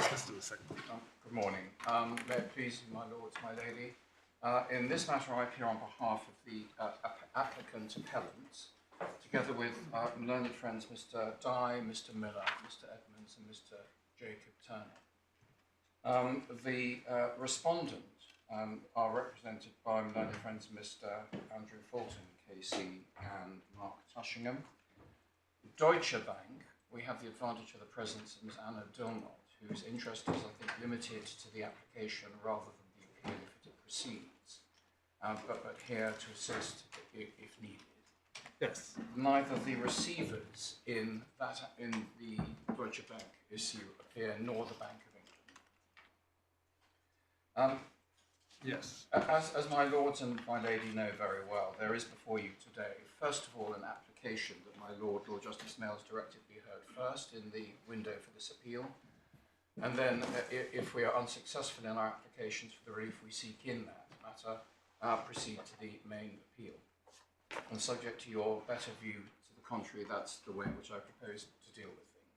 Mr. Second. Good morning. May it please you, my lords, my lady. In this matter, I appear on behalf of the applicant appellants, together with learned friends Mr. Dye, Mr. Miller, Mr. Edmonds, and Mr. Jacob Turner. The respondent are represented by learned friends Mr. Andrew Fulton, KC, and Mark Tushingham. Deutsche Bank, we have the advantage of the presence of Ms. Anna Dilnot, whose interest is, I think, limited to the application rather than the appeal if it proceeds, but here to assist if needed. Yes. Neither the receivers in the Deutsche Bank issue appear, nor the Bank of England. Yes. As my lords and my lady know very well, there is before you today, first of all, an application that my Lord Justice Mayall's directed be heard first in the window for this appeal. And then, if we are unsuccessful in our applications for the relief we seek in that matter, proceed to the main appeal. And subject to your better view to the contrary, that's the way in which I propose to deal with things.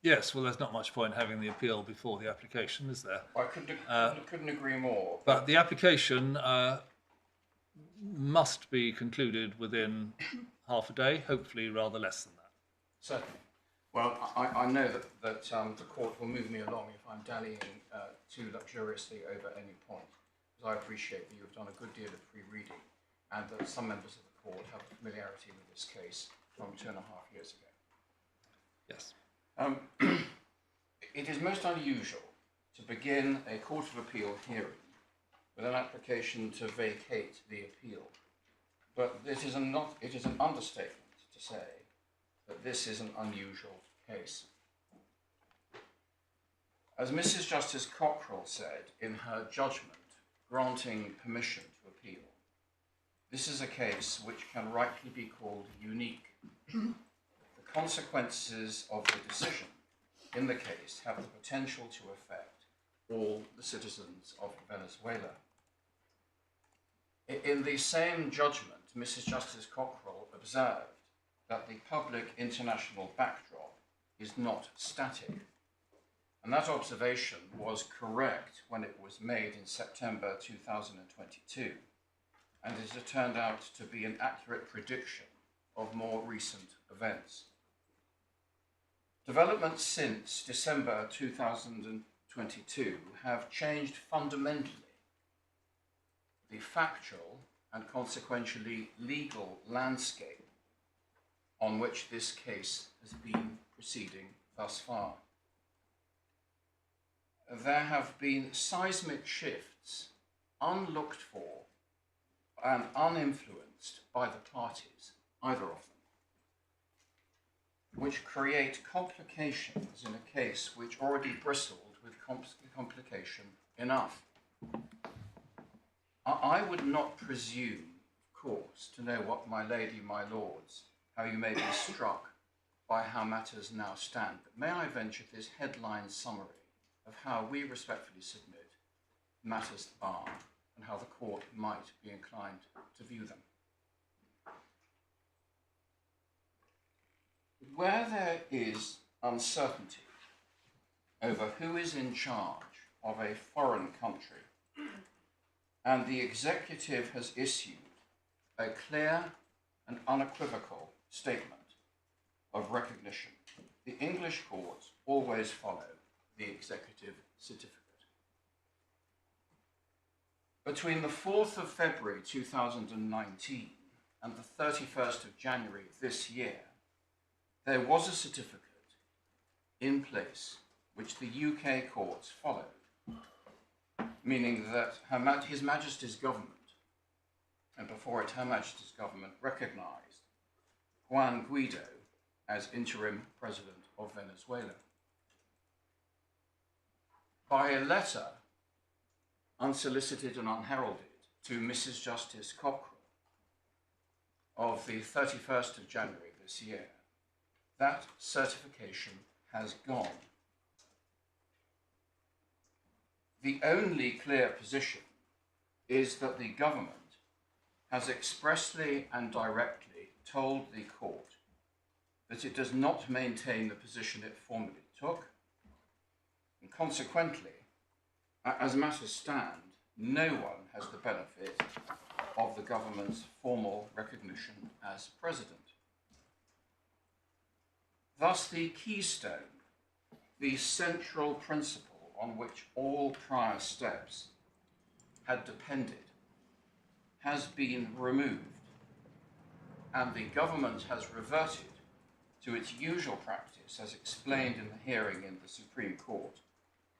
Yes, well, there's not much point having the appeal before the application, is there? I couldn't agree more. But the application must be concluded within half a day, hopefully rather less than that. Certainly. Well, I know that the court will move me along if I'm dallying too luxuriously over any point, because I appreciate that you have done a good deal of pre-reading and that some members of the court have familiarity with this case from 2.5 years ago. Yes. It is most unusual to begin a Court of Appeal hearing with an application to vacate the appeal, but it is an understatement to say that this is an unusual case. As Mrs. Justice Cockrell said in her judgment granting permission to appeal, this is a case which can rightly be called unique. The consequences of the decision in the case have the potential to affect all the citizens of Venezuela. In the same judgment, Mrs. Justice Cockrell observed that the public international backdrop is not static. And that observation was correct when it was made in September 2022, and it has turned out to be an accurate prediction of more recent events. Developments since December 2022 have changed fundamentally the factual and consequentially legal landscape on which this case has been proceeding thus far. There have been seismic shifts unlooked for and uninfluenced by the parties, either of them, which create complications in a case which already bristled with complication enough. I would not presume, of course, to know what my lady, my lords, how you may be struck by how matters now stand, but may I venture this headline summary of how we respectfully submit matters to bar and how the court might be inclined to view them. Where there is uncertainty over who is in charge of a foreign country, and the executive has issued a clear and unequivocal statement of recognition, the English courts always follow the executive certificate. Between the 4th of February 2019 and the 31st of January this year, there was a certificate in place which the UK courts followed, meaning that His Majesty's government, and before it Her Majesty's government, recognised Juan Guaidó as interim president of Venezuela. By a letter, unsolicited and unheralded, to Mrs. Justice Cockrell of the 31st of January this year, that certification has gone. The only clear position is that the government has expressly and directly told the court that it does not maintain the position it formerly took, And consequently, as matters stand, no one has the benefit of the government's formal recognition as president. Thus, the keystone, the central principle on which all prior steps had depended, has been removed, and the government has reverted to its usual practice, as explained in the hearing in the Supreme Court,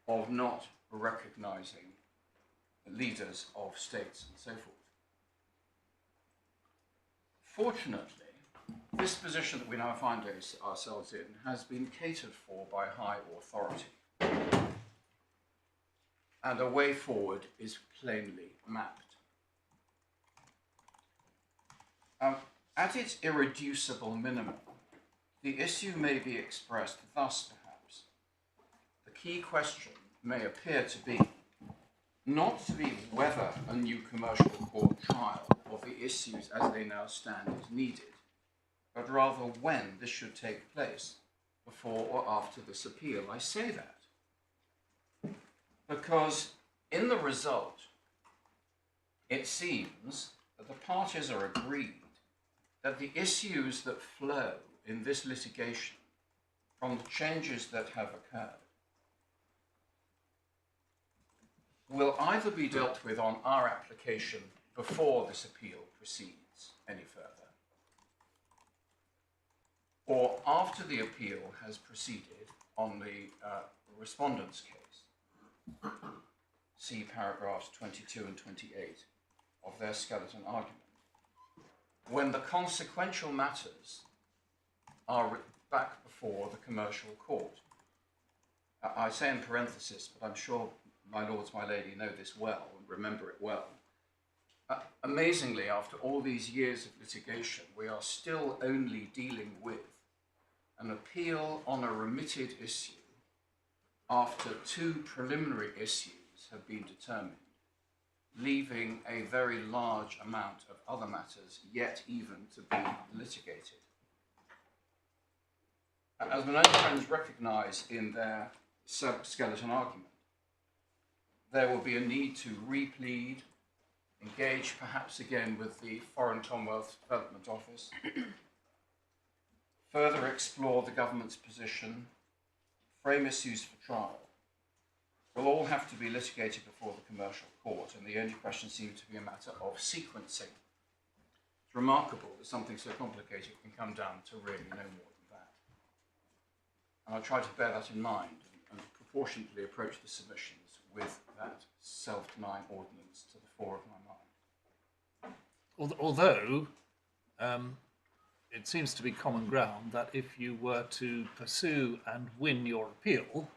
of not recognising leaders of states and so forth. Fortunately, this position that we now find ourselves in has been catered for by high authority, and a way forward is plainly mapped. At its irreducible minimum, the issue may be expressed thus, perhaps. The key question may appear to be not to be whether a new commercial court trial of the issues as they now stand is needed, but rather when this should take place, before or after this appeal. I say that because in the result, it seems that the parties are agreed that the issues that flow in this litigation from the changes that have occurred will either be dealt with on our application before this appeal proceeds any further, or after the appeal has proceeded on the respondent's case. See paragraphs 22 and 28 of their skeleton argument, when the consequential matters are back before the commercial court. I say in parenthesis, but I'm sure my lords, my lady know this well and remember it well. Amazingly, after all these years of litigation, we are still only dealing with an appeal on a remitted issue after two preliminary issues have been determined, leaving a very large amount of other matters yet even to be litigated. As my learned friends recognise in their skeleton argument, there will be a need to replead, engage perhaps again with the Foreign Commonwealth Development Office, further explore the government's position, frame issues for trial. Will all have to be litigated before the commercial court, and the only question seems to be a matter of sequencing. It's remarkable that something so complicated can come down to really no more than that. And I'll try to bear that in mind and proportionately approach the submissions with that self-denying ordinance to the fore of my mind. Although it seems to be common ground that if you were to pursue and win your appeal,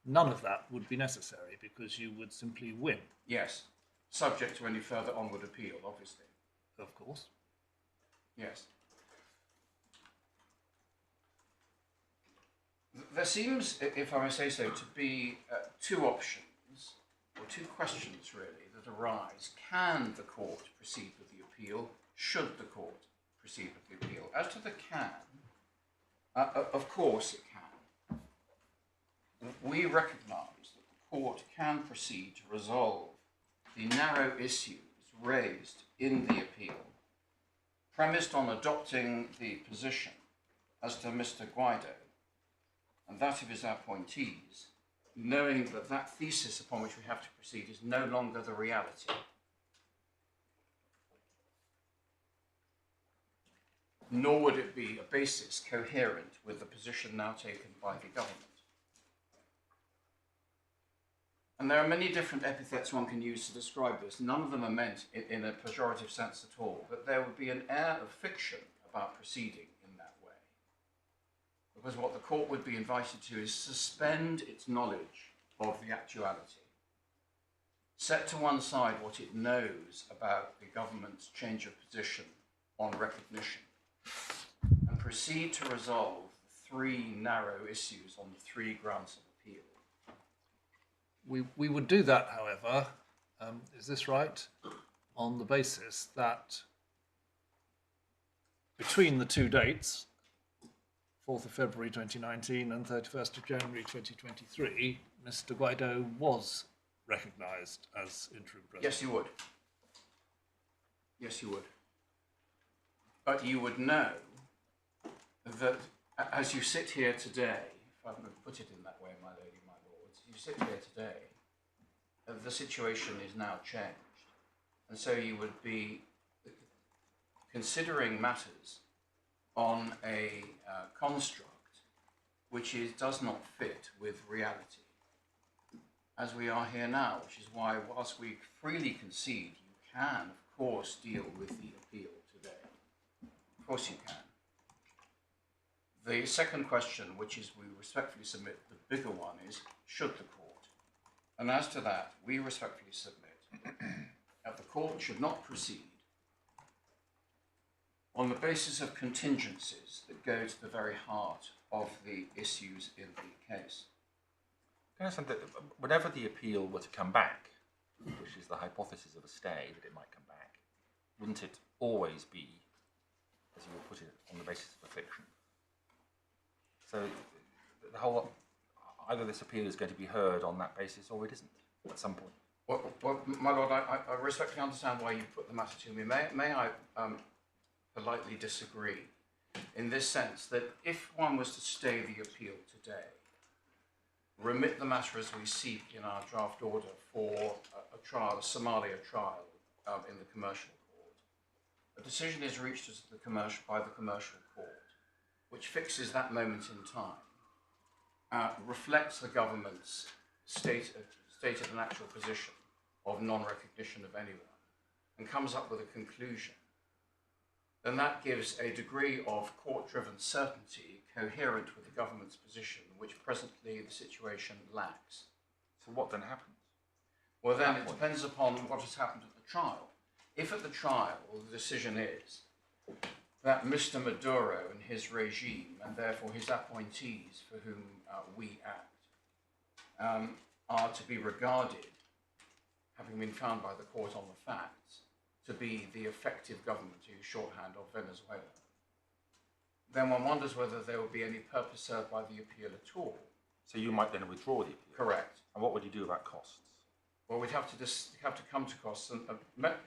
none of that would be necessary because you would simply win. Yes, subject to any further onward appeal, obviously. Of course. Yes. There seems, if I may say so, to be two options, or two questions really, that arise. Can the court proceed with the appeal? Should the court proceed with the appeal? As to the can, of course it can. We recognise that the court can proceed to resolve the narrow issues raised in the appeal, premised on adopting the position as to Mr. Guaidó and that of his appointees, knowing that that thesis upon which we have to proceed is no longer the reality. Nor would it be a basis coherent with the position now taken by the government. And there are many different epithets one can use to describe this. None of them are meant in a pejorative sense at all, but there would be an air of fiction about proceeding in that way. Because what the court would be invited to is suspend its knowledge of the actuality, set to one side what it knows about the government's change of position on recognition, and proceed to resolve the three narrow issues on the three grounds of appeal. We would do that, however, is this right, on the basis that between the two dates, 4th of February 2019 and 31st of January 2023, Mr. Guaidó was recognised as interim president? Yes, you would. Yes, you would. But you would know that as you sit here today, if I can put it in that way, my lady, my lords, you sit here today, the situation is now changed. And so you would be considering matters on a construct which does not fit with reality, as we are here now, which is why, whilst we freely concede you can, of course, deal with the appeal today. Of course you can. The second question, which is we respectfully submit, the bigger one, is should the court? And as to that, we respectfully submit that the court should not proceed on the basis of contingencies that go to the very heart of the issues in the case. Can I say that whenever the appeal were to come back, which is the hypothesis of a stay, that it might come back, wouldn't it always be, as you would put it, on the basis of a fiction? So the whole, either this appeal is going to be heard on that basis or it isn't at some point. Well, my lord, I respectfully understand why you put the matter to me. May I politely disagree in this sense that if one was to stay the appeal today, remit the matter as we seek in our draft order for a trial, a Somalia trial in the commercial court, a decision is reached by the commercial court, which fixes that moment in time, reflects the government's stated and actual position of non-recognition of anyone, and comes up with a conclusion, then that gives a degree of court-driven certainty coherent with the government's position, which presently the situation lacks. So what then happens? Well, then it depends upon what has happened at the trial. If at the trial the decision is that Mr. Maduro and his regime, and therefore his appointees for whom we act, are to be regarded, having been found by the court on the facts, to be the effective government, to use shorthand, of Venezuela, then one wonders whether there would be any purpose served by the appeal at all. So you might then withdraw the appeal? Correct. And what would you do about costs? Well, we'd have to come to costs. And,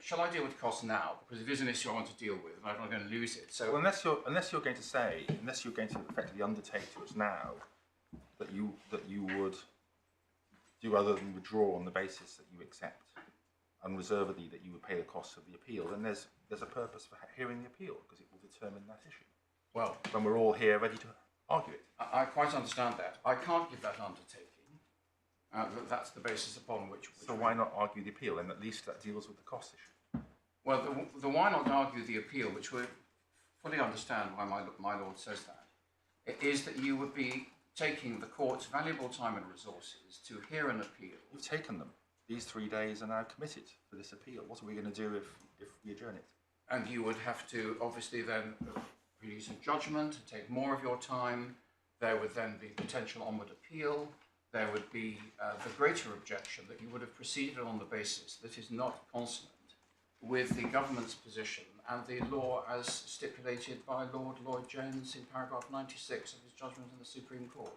shall I deal with costs now? Because it is an issue I want to deal with, and I'm not going to lose it. So, well, unless you're going to effectively undertake to us now that you would do other than withdraw on the basis that you accept unreservedly that you would pay the costs of the appeal, then there's a purpose for hearing the appeal because it will determine that issue. Well, when we're all here ready to argue it. I quite understand that. I can't give that undertaking. That's the basis upon which so why not argue the appeal? And at least that deals with the cost issue. Well, the why not argue the appeal, which we fully understand why my lord says that, is that you would be taking the court's valuable time and resources to hear an appeal. You've taken them. These 3 days are now committed for this appeal. What are we going to do if we adjourn it? And you would have to obviously then release a judgment and take more of your time. There would then be potential onward appeal. There would be the greater objection that you would have proceeded on the basis that is not consonant with the government's position and the law as stipulated by Lord Lloyd Jones in paragraph 96 of his judgment in the Supreme Court.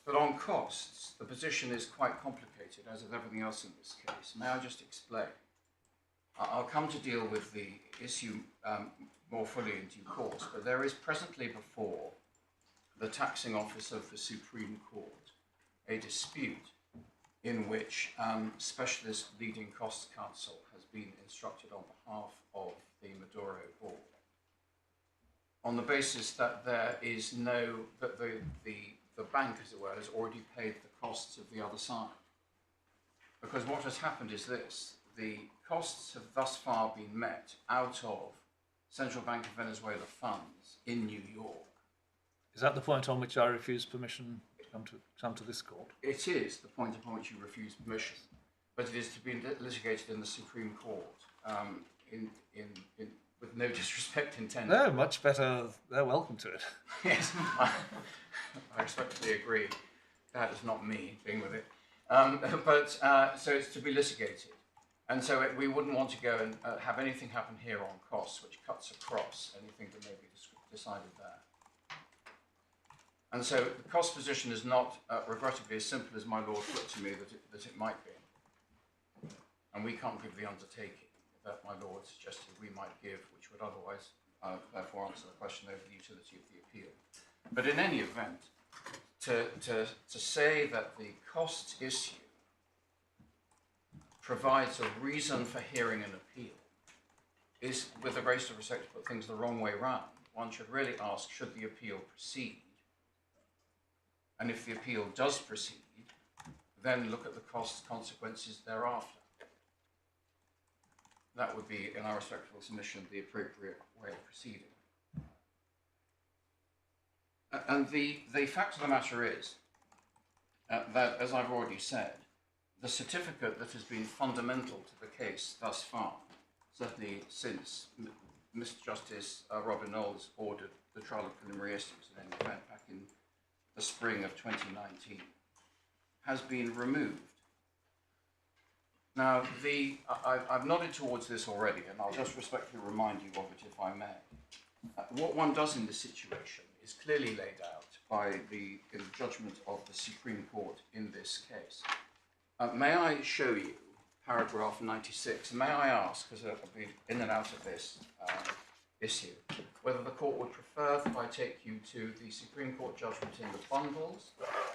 But on costs, the position is quite complicated, as with everything else in this case. May I just explain? I'll come to deal with the issue more fully in due course, but there is presently before the taxing office of the Supreme Court a dispute in which Specialist Leading Costs Counsel has been instructed on behalf of the Maduro Board, on the basis that there is that the bank, as it were, has already paid the costs of the other side. Because what has happened is this: the costs have thus far been met out of Central Bank of Venezuela funds in New York. Is that the point on which I refuse permission to come to this court? It is the point upon which you refuse permission, but it is to be litigated in the Supreme Court, with no disrespect intended. No, much better. They're welcome to it. Yes, I respectfully agree. That is not me being with it. So it's to be litigated. And so we wouldn't want to go and have anything happen here on costs, which cuts across anything that may be decided there. And so the cost position is not, regrettably, as simple as my lord put to me that it might be. And we can't give the undertaking that my lord suggested we might give, which would otherwise therefore answer the question over the utility of the appeal. But in any event, to say that the cost issue provides a reason for hearing an appeal is, with the greatest of respect, to put things the wrong way round. One should really ask, should the appeal proceed? And if the appeal does proceed, then look at the cost consequences thereafter. That would be, in our respectful submission, the appropriate way of proceeding. And the fact of the matter is that, as I've already said, the certificate that has been fundamental to the case thus far, certainly since Mr. Justice Robin Knowles ordered the trial of preliminary issues in any event back in the spring of 2019, has been removed. Now, I've nodded towards this already, and I'll just respectfully remind you of it if I may. What one does in this situation is clearly laid out by the judgment of the Supreme Court in this case. May I show you paragraph 96? May I ask, because I've been in and out of this issue, whether the court would prefer that I take you to the Supreme Court judgment in the bundles,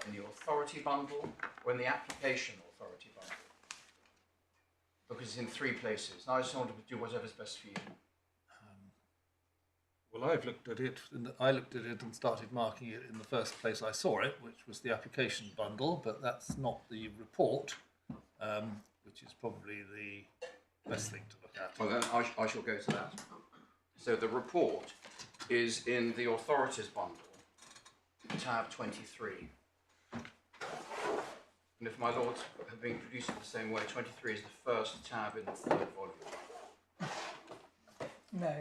in the authority bundle, or in the application authority bundle? Because it's in 3 places. And I just want to do whatever's best for you. Well, I've looked at it, I looked at it and started marking it in the first place I saw it, which was the application bundle, but that's not the report, which is probably the best thing to look at. Well, then I shall go to that. So the report is in the authorities bundle, tab 23. And if my lords have been produced in the same way, 23 is the first tab in the 3rd volume. No,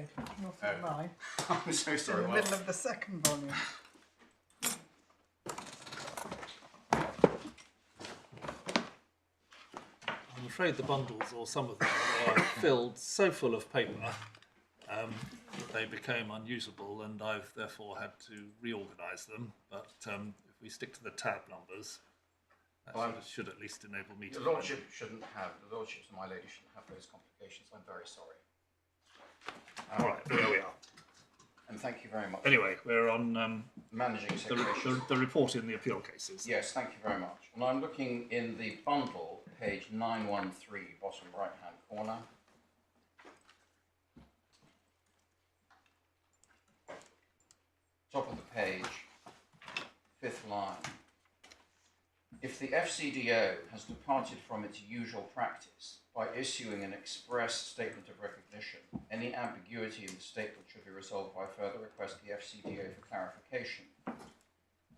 not in mine. I'm so It's sorry. in the middle of the 2nd volume. I'm afraid the bundles, or some of them, are filled so full of paper that they became unusable, and I've therefore had to reorganise them. But if we stick to the tab numbers, that should at least enable me to The find lordship shouldn't have, the lordships and my lady shouldn't have those complications. I'm very sorry. All right, there we are. And thank you very much. Anyway, we're on Managing segregation. the report in the appeal cases. Yes, thank you very much. And I'm looking in the bundle, page 913, bottom right-hand corner. Top of the page, 5th line. If the FCDO has departed from its usual practice by issuing an express statement of recognition, any ambiguity in the statement should be resolved by further request to the FCDO for clarification.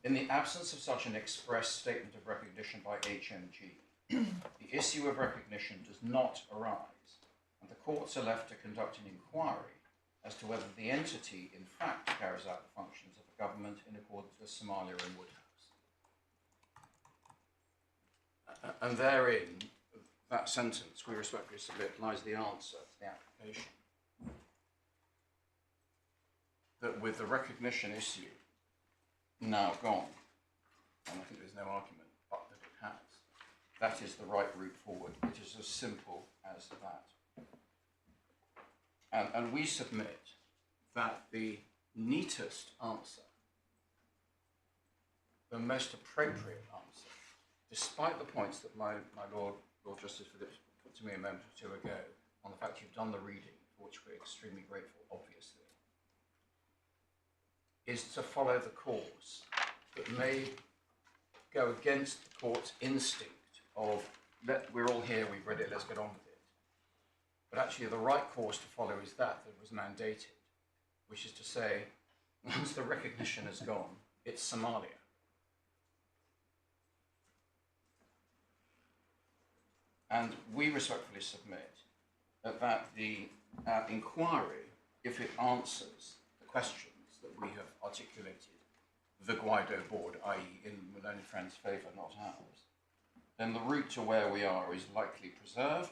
In the absence of such an express statement of recognition by HMG, the issue of recognition does not arise, and the courts are left to conduct an inquiry as to whether the entity in fact carries out the functions of a government in accordance with Somalia and Woodhouse. And therein, that sentence, we respectfully submit, lies the answer to the application. That with the recognition issue now gone, and I think there's no argument but that it has, that is the right route forward. It is as simple as that. And we submit that the neatest answer, the most appropriate answer, despite the points that my Lord Justice Phillips put to me a moment or 2 ago on the fact you've done the reading, for which we're extremely grateful, obviously, is to follow the course that may go against the court's instinct of, we're all here, we've read it, let's get on with it. But actually the right course to follow is that was mandated, which is to say, once the recognition has gone, it's Somalia. And we respectfully submit that the inquiry, if it answers the questions that we have articulated, the Guaidó Board, i.e. in Maloney Friend's favour, not ours, then the route to where we are is likely preserved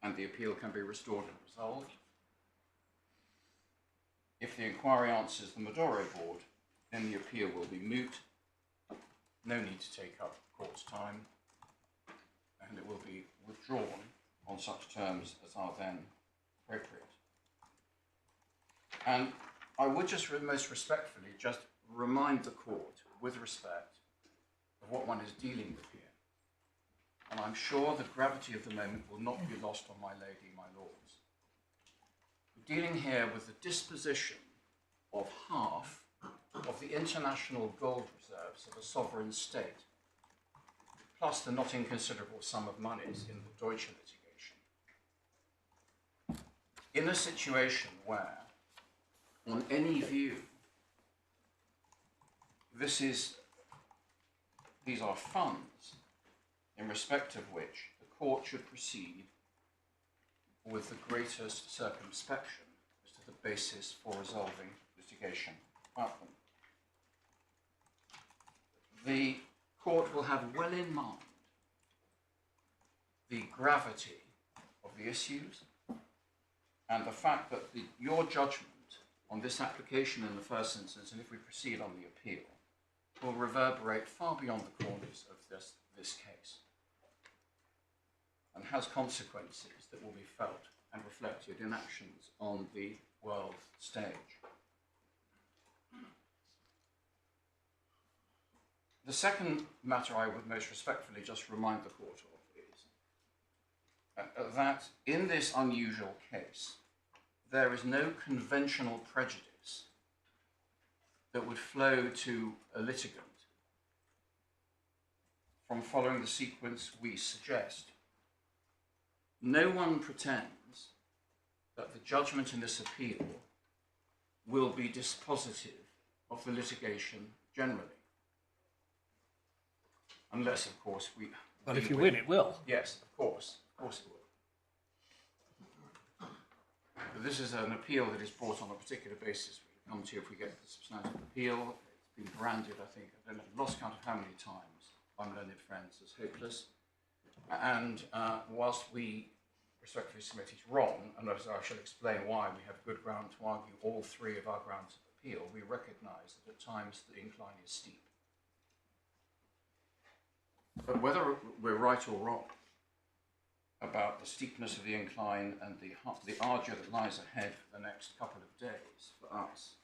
and the appeal can be restored and resolved. If the inquiry answers the Maduro Board, then the appeal will be moot no need to take up court's time, and it will be withdrawn on such terms as are then appropriate. And I would just most respectfully just remind the court with respect of what one is dealing with here. And I'm sure the gravity of the moment will not be lost on my lady, my lords. We're dealing here with the disposition of half of the international gold reserves of a sovereign state, plus the not inconsiderable sum of monies in the Deutsche litigation. In a situation where, on any view, these are funds in respect of which the court should proceed with the greatest circumspection as to the basis for resolving litigation about them. The court will have well in mind the gravity of the issues and the fact that your judgment on this application in the first instance, and if we proceed on the appeal, will reverberate far beyond the corners of this case and has consequences that will be felt and reflected in actions on the world stage. The second matter I would most respectfully just remind the court of is that in this unusual case, there is no conventional prejudice that would flow to a litigant from following the sequence we suggest. No one pretends that the judgment in this appeal will be dispositive of the litigation generally. Unless, of course, we... Well, if you win, it will. Yes, of course it will. But this is an appeal that is brought on a particular basis. We can come to if we get the substantive appeal. It's been branded, I think, I don't know, lost count of how many times by learned friends as hopeless. And whilst we respectfully submit it's wrong, and as I shall explain why we have good ground to argue all three of our grounds of appeal, we recognise that at times the incline is steep. But whether we're right or wrong about the steepness of the incline and the ardor that lies ahead for the next couple of days for us,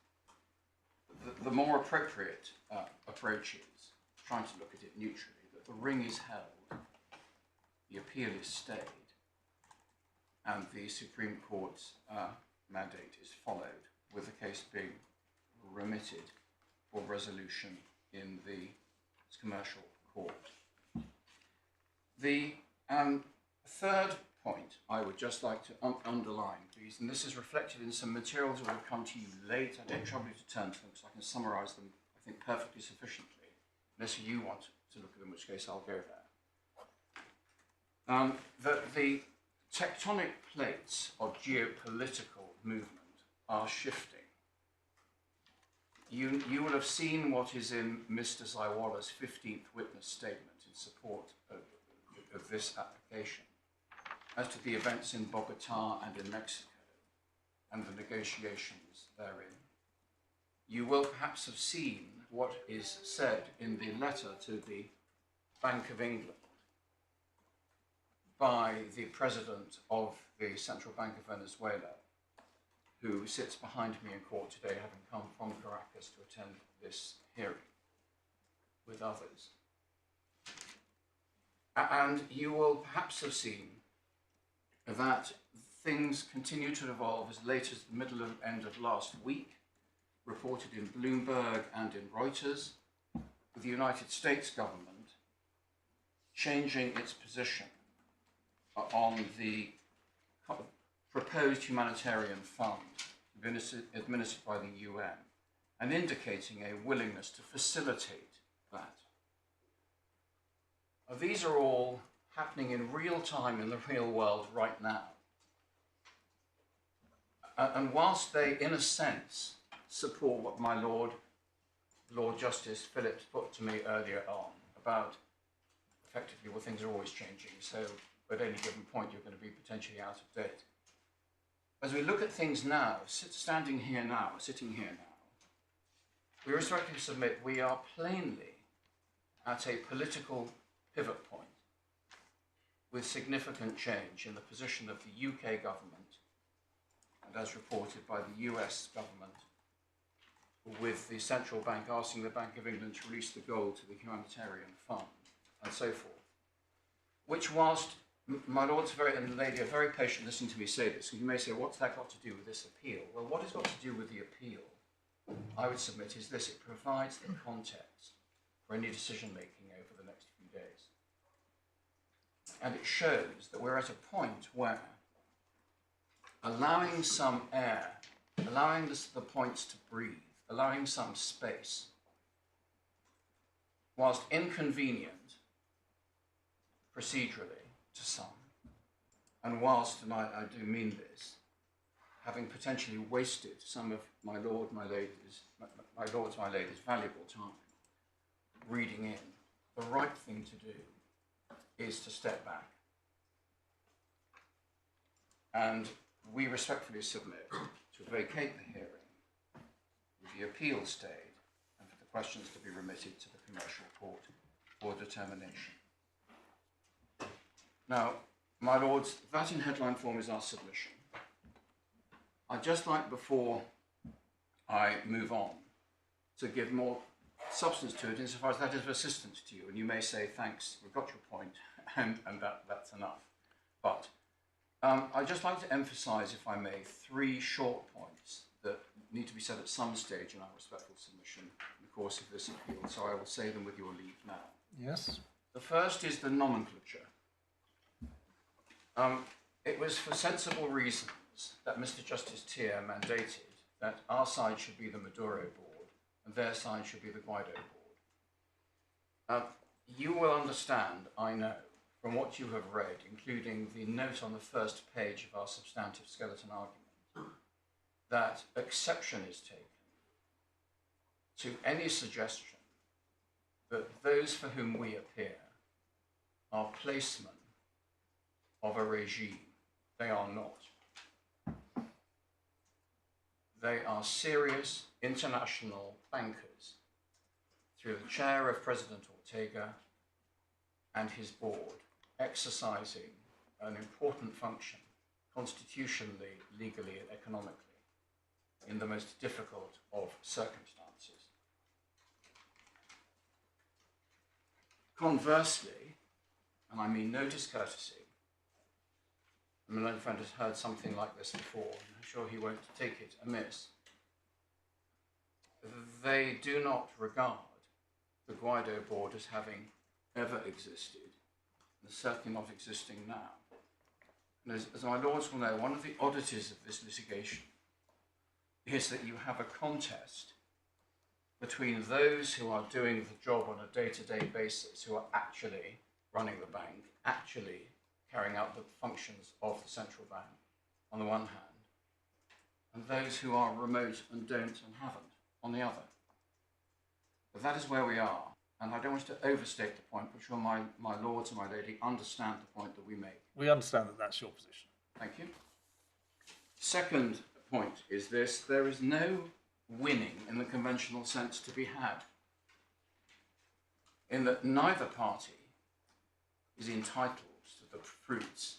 the more appropriate approach is trying to look at it neutrally, that the ring is held, the appeal is stayed, and the Supreme Court's mandate is followed, with the case being remitted for resolution in the commercial court. The third point I would just like to underline, please, and this is reflected in some materials that will come to you late. I don't trouble you to turn to them because I can summarise them, I think, perfectly sufficiently, unless you want to look at them, in which case I'll go there. The tectonic plates of geopolitical movement are shifting. You will have seen what is in Mr. Zaiwala's 15th witness statement in support of this application as to the events in Bogota and in Mexico and the negotiations therein. You will perhaps have seen what is said in the letter to the Bank of England by the president of the Central Bank of Venezuela, who sits behind me in court today, having come from Caracas to attend this hearing with others. And you will perhaps have seen that things continue to evolve as late as the middle and end of last week, reported in Bloomberg and in Reuters, with the United States government changing its position on the proposed humanitarian fund administered by the UN and indicating a willingness to facilitate that. These are all happening in real time in the real world right now. And whilst they, in a sense, support what my Lord Justice Phillips put to me earlier on about effectively, well, things are always changing, so at any given point you're going to be potentially out of date. As we look at things now, sitting here now, we respectfully submit we are plainly at a political pivot point with significant change in the position of the UK government, and as reported by the US government, with the Central Bank asking the Bank of England to release the gold to the humanitarian fund, and so forth. Which, whilst my lords and lady are very patient listening to me say this, and you may say, what's that got to do with this appeal? Well, what it's got to do with the appeal, I would submit, is this: it provides the context for any decision making over the next few days. And it shows that we're at a point where allowing some air, allowing the points to breathe, allowing some space, whilst inconvenient procedurally to some, and whilst, and I do mean this, having potentially wasted some of my lords, my ladies' valuable time reading in, the right thing to do is to step back. And we respectfully submit to vacate the hearing, with the appeal stayed, and for the questions to be remitted to the commercial court for determination. Now, my lords, that in headline form is our submission. I'd just like, before I move on, to give more substance to it insofar as that is of assistance to you. And you may say, thanks, we've got your point, and that's enough. But I'd just like to emphasise, if I may, 3 short points that need to be said at some stage in our respectful submission in the course of this appeal. So I will say them with your leave now. Yes. The first is the nomenclature. It was for sensible reasons that Mr. Justice Tier mandated that our side should be the Maduro Board and their side should be the Guaidó Board. You will understand, I know, from what you have read, including the note on the first page of our substantive skeleton argument, that exception is taken to any suggestion that those for whom we appear are placemen of a regime. They are not. They are serious international bankers through the chair of President Ortega and his board, exercising an important function constitutionally, legally, and economically in the most difficult of circumstances. Conversely, and I mean no discourtesy, and my learned friend has heard something like this before, and I'm sure he won't take it amiss, they do not regard the Guaidó Board as having ever existed, and certainly not existing now. And as my lords will know, one of the oddities of this litigation is that you have a contest between those who are doing the job on a day-to-day basis, who are actually running the bank, actually carrying out the functions of the central bank, on the one hand, and those who are remote and don't and haven't, on the other. But that is where we are, and I don't want to overstate the point, but sure my lords and my lady understand the point that we make. We understand that that's your position. Thank you. Second point is this: there is no winning in the conventional sense to be had, in that neither party is entitled to the fruits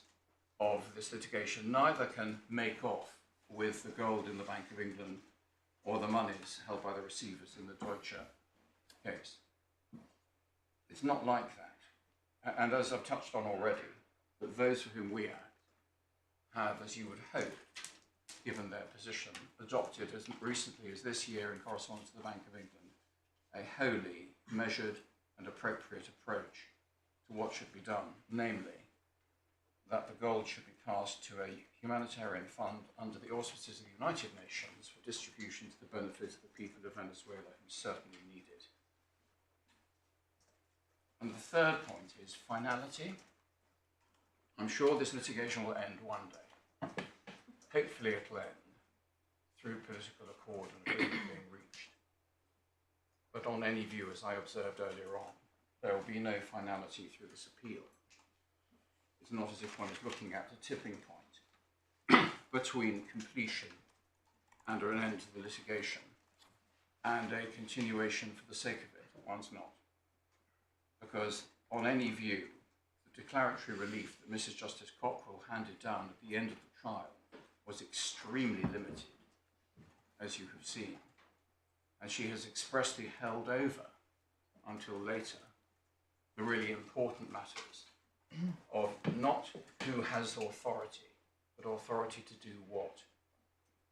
of this litigation. Neither can make off with the gold in the Bank of England or the monies held by the receivers in the Deutsche case. It's not like that. And as I've touched on already, that those for whom we act have, as you would hope, given their position, adopted as recently as this year in correspondence to the Bank of England, a wholly measured and appropriate approach to what should be done, namely that the gold should be passed to a humanitarian fund under the auspices of the United Nations for distribution to the benefit of the people of Venezuela who certainly need it. And the third point is finality. I'm sure this litigation will end one day. Hopefully it will end through political accord and agreement being reached. But on any view, as I observed earlier on, there will be no finality through this appeal. It's not as if one is looking at a tipping point between completion and an end to the litigation and a continuation for the sake of it. One's not. because on any view, the declaratory relief that Mrs. Justice Cockrell handed down at the end of the trial was extremely limited, as you have seen, and she has expressly held over until later the really important matters of not who has authority, but authority to do what.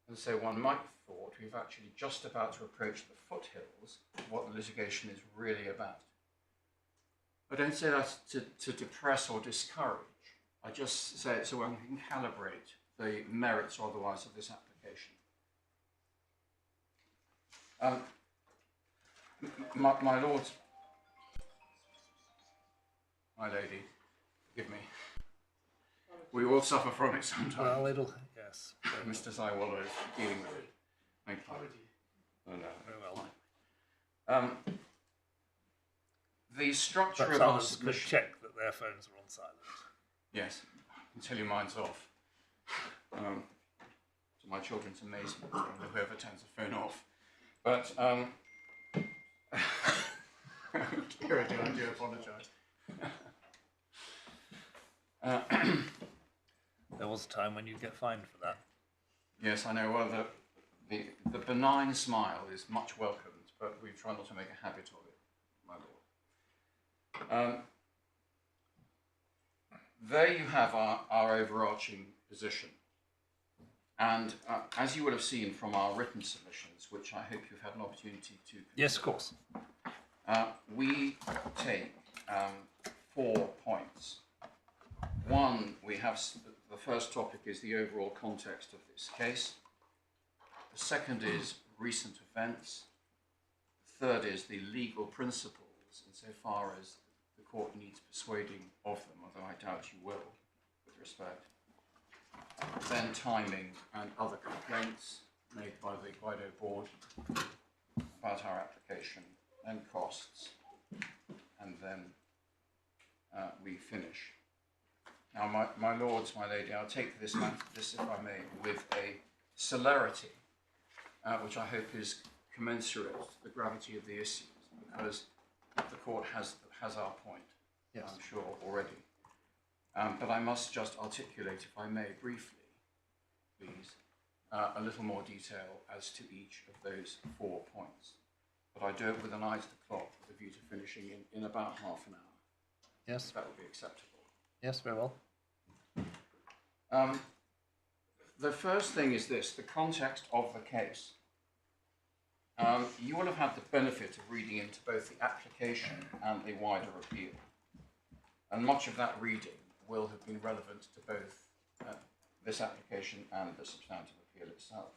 And so one might have thought we've actually just about to approach the foothills of what the litigation is really about. I don't say that to depress or discourage. I just say it so one can calibrate the merits or otherwise of this application. My lord, my lady, forgive me. We all suffer from it sometimes. Well, it'll, yes. Mr. Zaiwala is dealing with it. Thank you. Oh, no. Very well. The structure Perhaps of our others could submission. check that their phones are on silent. Yes, I can tell you mine's off. To my children's amazement, whoever turns the phone off. But, Purity, I do apologise. There was a time when you'd get fined for that. Yes, I know. Well, the benign smile is much welcomed, but we try not to make a habit of it, my lord. There you have our overarching position. And as you would have seen from our written submissions, which I hope you've had an opportunity to consider, Yes, of course. we take 4 points. One, we have the first topic is the overall context of this case. The second is recent events. The third is the legal principles, insofar as the court needs persuading of them, although I doubt you will, with respect. Then timing and other complaints made by the Guaidó Board about our application, then costs, and then we finish. Now, my lords, my lady, I'll take this, if I may, with a celerity, which I hope is commensurate to the gravity of the issues, because the court has our point, Yes. I'm sure, already. But I must just articulate, if I may, briefly, please, a little more detail as to each of those 4 points. But I do it with an eye to the clock, with a view to finishing in about half an hour. Yes. If that would be acceptable. Yes, very well. The first thing is this, the context of the case. You will have had the benefit of reading into both the application and the wider appeal. And much of that reading will have been relevant to both this application and the substantive appeal itself.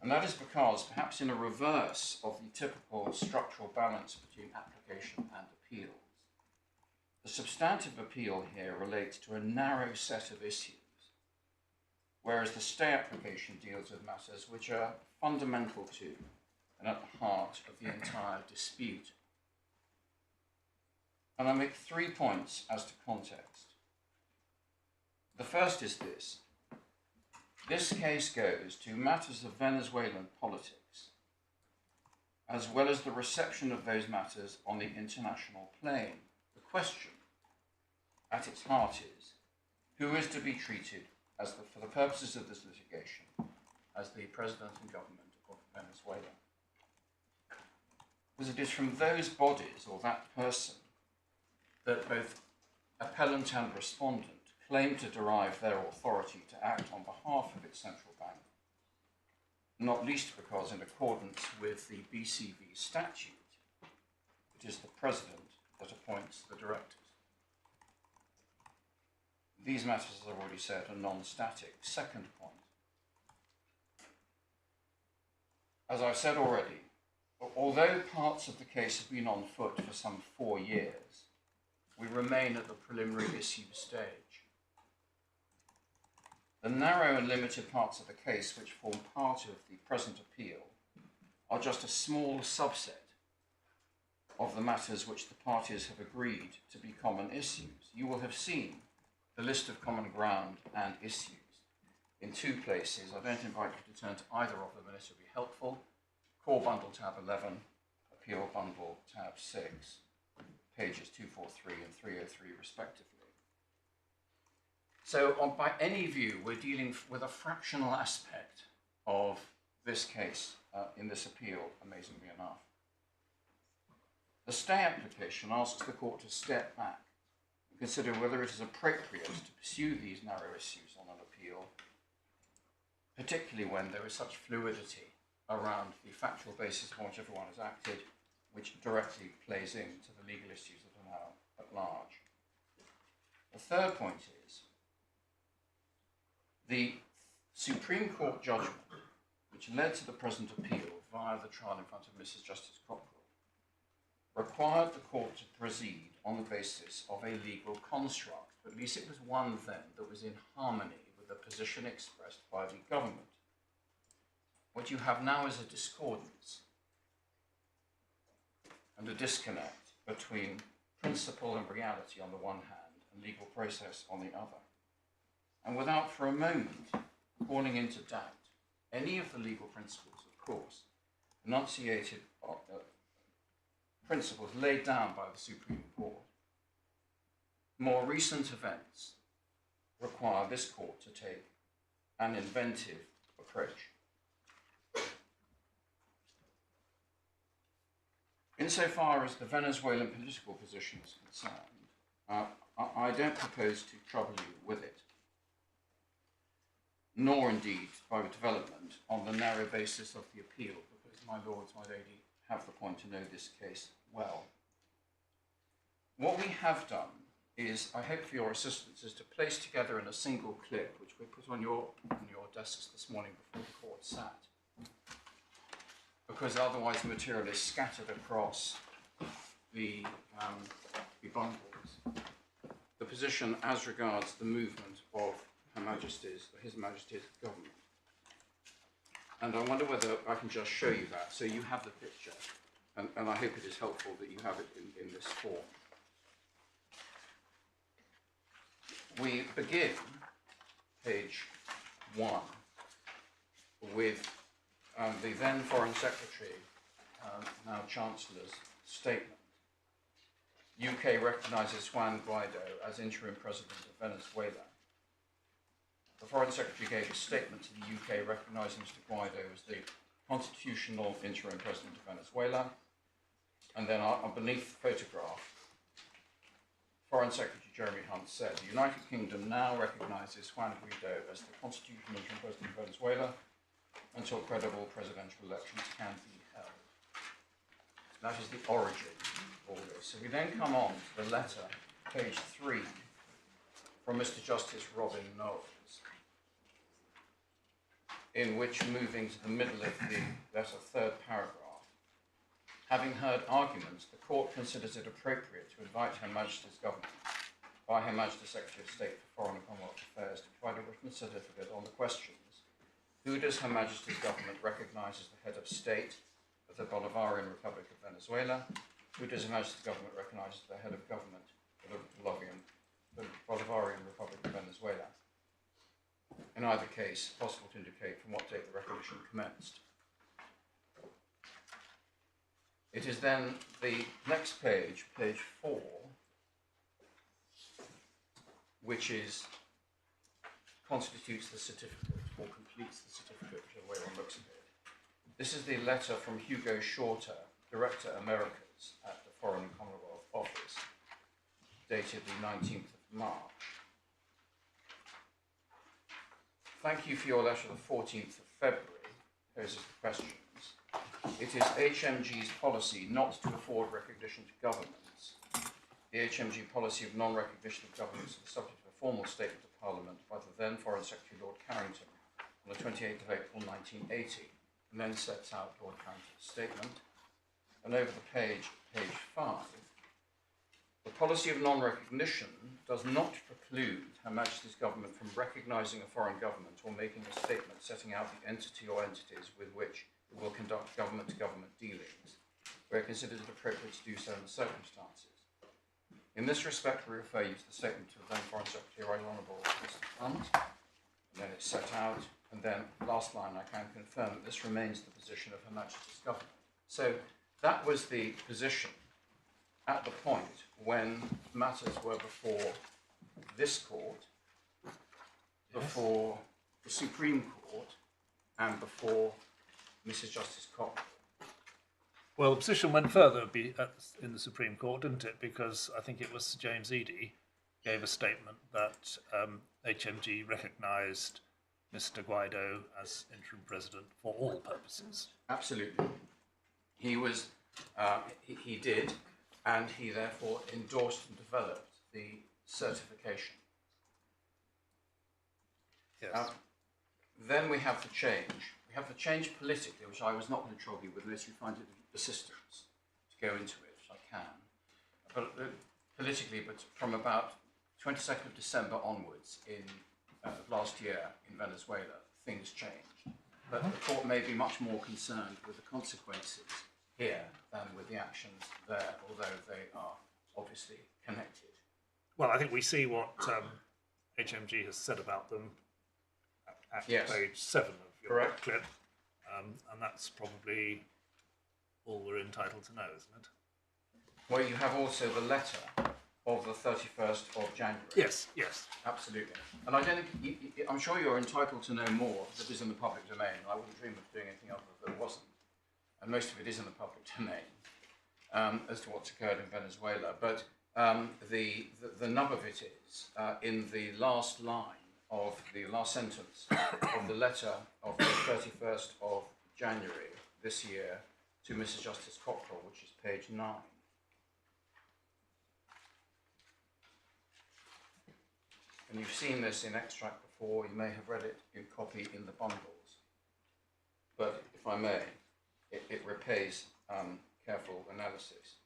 And that is because, perhaps in a reverse of the typical structural balance between application and appeals, the substantive appeal here relates to a narrow set of issues, whereas the stay application deals with matters which are fundamental to and at the heart of the entire dispute. And I make 3 points as to context. The first is this. This case goes to matters of Venezuelan politics, as well as the reception of those matters on the international plane. The question at its heart is, who is to be treated as for the purposes of this litigation as the President and Government of Venezuela? Because it is from those bodies, or that person, that both appellant and respondent claim to derive their authority to act on behalf of its central bank, not least because, in accordance with the BCV statute, it is the President that appoints the directors. These matters, as I've already said, are non-static. Second point. As I've said already, although parts of the case have been on foot for some 4 years, we remain at the preliminary issue stage. The narrow and limited parts of the case which form part of the present appeal are just a small subset of the matters which the parties have agreed to be common issues. You will have seen the list of common ground and issues in 2 places. I don't invite you to turn to either of them unless it would be helpful. Core Bundle tab 11, Appeal Bundle tab 6, pages 243 and 303 respectively. So by any view, we're dealing with a fractional aspect of this case in this appeal, amazingly enough. The stay application asks the court to step back and consider whether it is appropriate to pursue these narrow issues on an appeal, particularly when there is such fluidity around the factual basis on which everyone has acted, which directly plays into the legal issues that are now at large. The third point is the Supreme Court judgment, which led to the present appeal via the trial in front of Mrs. Justice Cockrell, required the court to proceed on the basis of a legal construct, but at least it was one then that was in harmony with the position expressed by the government. What you have now is a discordance and a disconnect between principle and reality on the one hand and legal process on the other. And without for a moment calling into doubt any of the legal principles, of course, enunciated principles laid down by the Supreme Court, more recent events require this court to take an inventive approach. Insofar as the Venezuelan political position is concerned, I don't propose to trouble you with it, nor indeed by the development on the narrow basis of the appeal, because my lords, my lady, have the point to know this case well. What we have done is, I hope for your assistance, is to place together in a single clip, which we put on your desks this morning before the court sat, because otherwise the material is scattered across the bundles. The position as regards the movement of His Majesty's government. And I wonder whether I can just show you that, so you have the picture, and I hope it is helpful that you have it in this form. We begin page 1 with the then Foreign Secretary, now Chancellor's statement. UK recognises Juan Guaidó as interim President of Venezuela. The Foreign Secretary gave a statement to the UK recognising Mr. Guaidó as the constitutional interim President of Venezuela. And then beneath the photograph, Foreign Secretary Jeremy Hunt said, the United Kingdom now recognises Juan Guaidó as the constitutional interim President of Venezuela until credible presidential elections can be held. That is the origin of all this. So we then come on to the letter, page 3, from Mr. Justice Robin Knowles, in which, moving to the middle of the letter, third paragraph, having heard arguments, the court considers it appropriate to invite Her Majesty's government by Her Majesty's Secretary of State for Foreign and Commonwealth Affairs to provide a written certificate on the questions: who does Her Majesty's government recognise as the head of state of the Bolivarian Republic of Venezuela? Who does Her Majesty's government recognise as the head of government of the Bolivarian Republic of Venezuela? In either case, possible to indicate from what date the recognition commenced. It is then the next page, page 4, which constitutes the certificate, or completes the certificate, whichever way one looks at it. This is the letter from Hugo Shorter, Director Americas at the Foreign and Commonwealth Office, dated the 19th of March. Thank you for your letter of the 14th of February, poses the questions. It is HMG's policy not to afford recognition to governments. The HMG policy of non-recognition of governments is the subject of a formal statement of Parliament by the then Foreign Secretary Lord Carrington on the 28th of April 1980, and then sets out Lord Carrington's statement. And over the page, page 5, the policy of non-recognition does not preclude Her Majesty's government from recognising a foreign government or making a statement setting out the entity or entities with which it will conduct government-to-government dealings, where it considers it appropriate to do so in the circumstances. In this respect, we refer you to the statement of then Foreign Secretary Right Honourable Mr. Hunt, and then it's set out, and then last line, I can confirm that this remains the position of Her Majesty's government. So that was the position at the point when matters were before this court, before the Supreme Court, and before Mrs. Justice Cockrell. Well, the position went further in the Supreme Court, didn't it? Because I think it was Sir James Eadie gave a statement that HMG recognised Mr. Guaidó as interim president for all purposes. Absolutely. He was, he did, and he therefore endorsed and developed the certification. Yes. Then we have the change. We have the change politically, which I was not going to trouble you with unless you find it assistance to go into it, which I can. But politically, but from about 22nd of December onwards in last year in Venezuela, things changed. But the court may be much more concerned with the consequences here than with the actions there, although they are obviously connected. Well, I think we see what HMG has said about them at Yes. page 7 of your Correct. clip, and that's probably all we're entitled to know, isn't it? Well, you have also the letter of the 31st of January. Yes, yes. Absolutely. And I don't think, I'm sure you're entitled to know more that is in the public domain. I wouldn't dream of doing anything other that wasn't. And most of it is in the public domain as to what's occurred in Venezuela. But the nub of it is in the last line of the last sentence of the letter of the 31st of January this year to Mrs. Justice Cockrell, which is page 9. And you've seen this in extract before, you may have read it in copy in the bundles. But if I may, it repays careful analysis.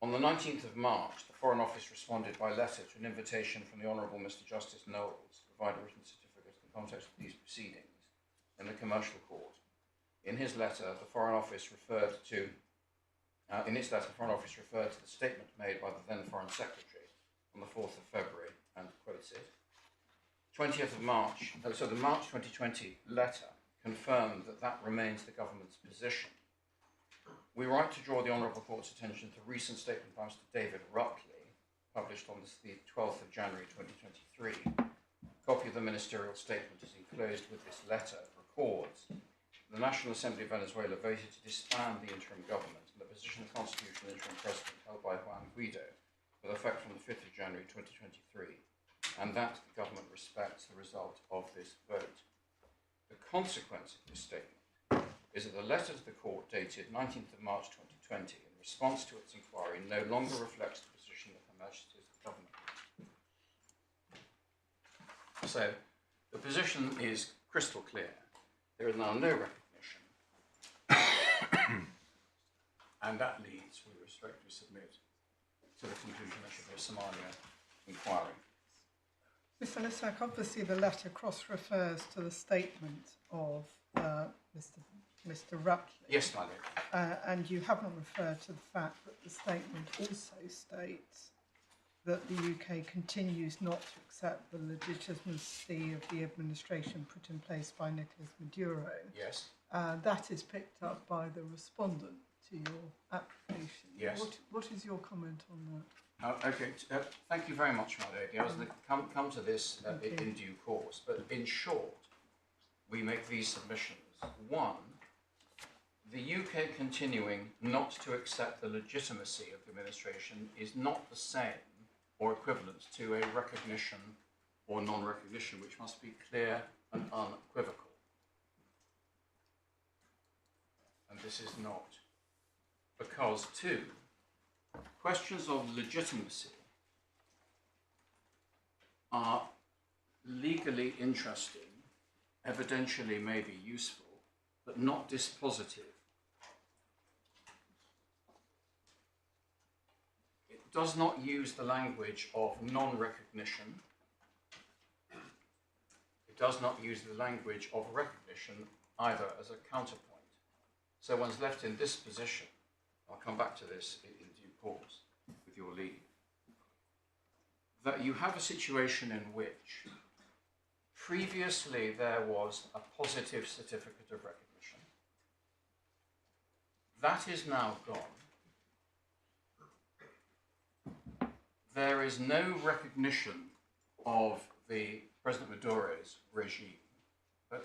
On the 19th of March, the Foreign Office responded by letter to an invitation from the Honourable Mr. Justice Knowles to provide a written certificate in the context of these proceedings in the Commercial Court. In his letter, the Foreign Office referred to, the statement made by the then Foreign Secretary on the 4th of February, and quotes it. 20th of March, so the March 2020 letter confirmed that that remains the government's position. We write to draw the Honourable Court's attention to a recent statement by Mr. David Rutley, published on the 12th of January 2023. A copy of the ministerial statement is enclosed with this letter. It records the National Assembly of Venezuela voted to disband the interim government and the position of constitutional interim president held by Juan Guaidó with effect from the 5th of January 2023, and that the government respects the result of this vote. The consequence of this statement is that the letter to the court dated 19th of March 2020 in response to its inquiry no longer reflects the position of Her Majesty's government. So the position is crystal clear. There is now no recognition, and that leads, we respectfully submit, to the conclusion there should be a Somalia inquiry. Mr. Lissack, obviously the letter cross-refers to the statement of Mr. Rutley. Yes, my lady. And you haven't referred to the fact that the statement also states that the UK continues not to accept the legitimacy of the administration put in place by Nicolas Maduro. Yes. That is picked up by the respondent to your application. Yes. What is your comment on that? Okay, thank you very much, my lady. I was going to come to this in due course, but in short, we make these submissions. One, the UK continuing not to accept the legitimacy of the administration is not the same or equivalent to a recognition or non-recognition, which must be clear and unequivocal. And this is not. Because, two, questions of legitimacy are legally interesting, evidentially may be useful, but not dispositive. It does not use the language of non-recognition. It does not use the language of recognition either as a counterpoint. So one's left in this position. I'll come back to this in due course, with your leave. That you have a situation in which previously there was a positive certificate of recognition. That is now gone. there is no recognition of the President Maduro's regime, but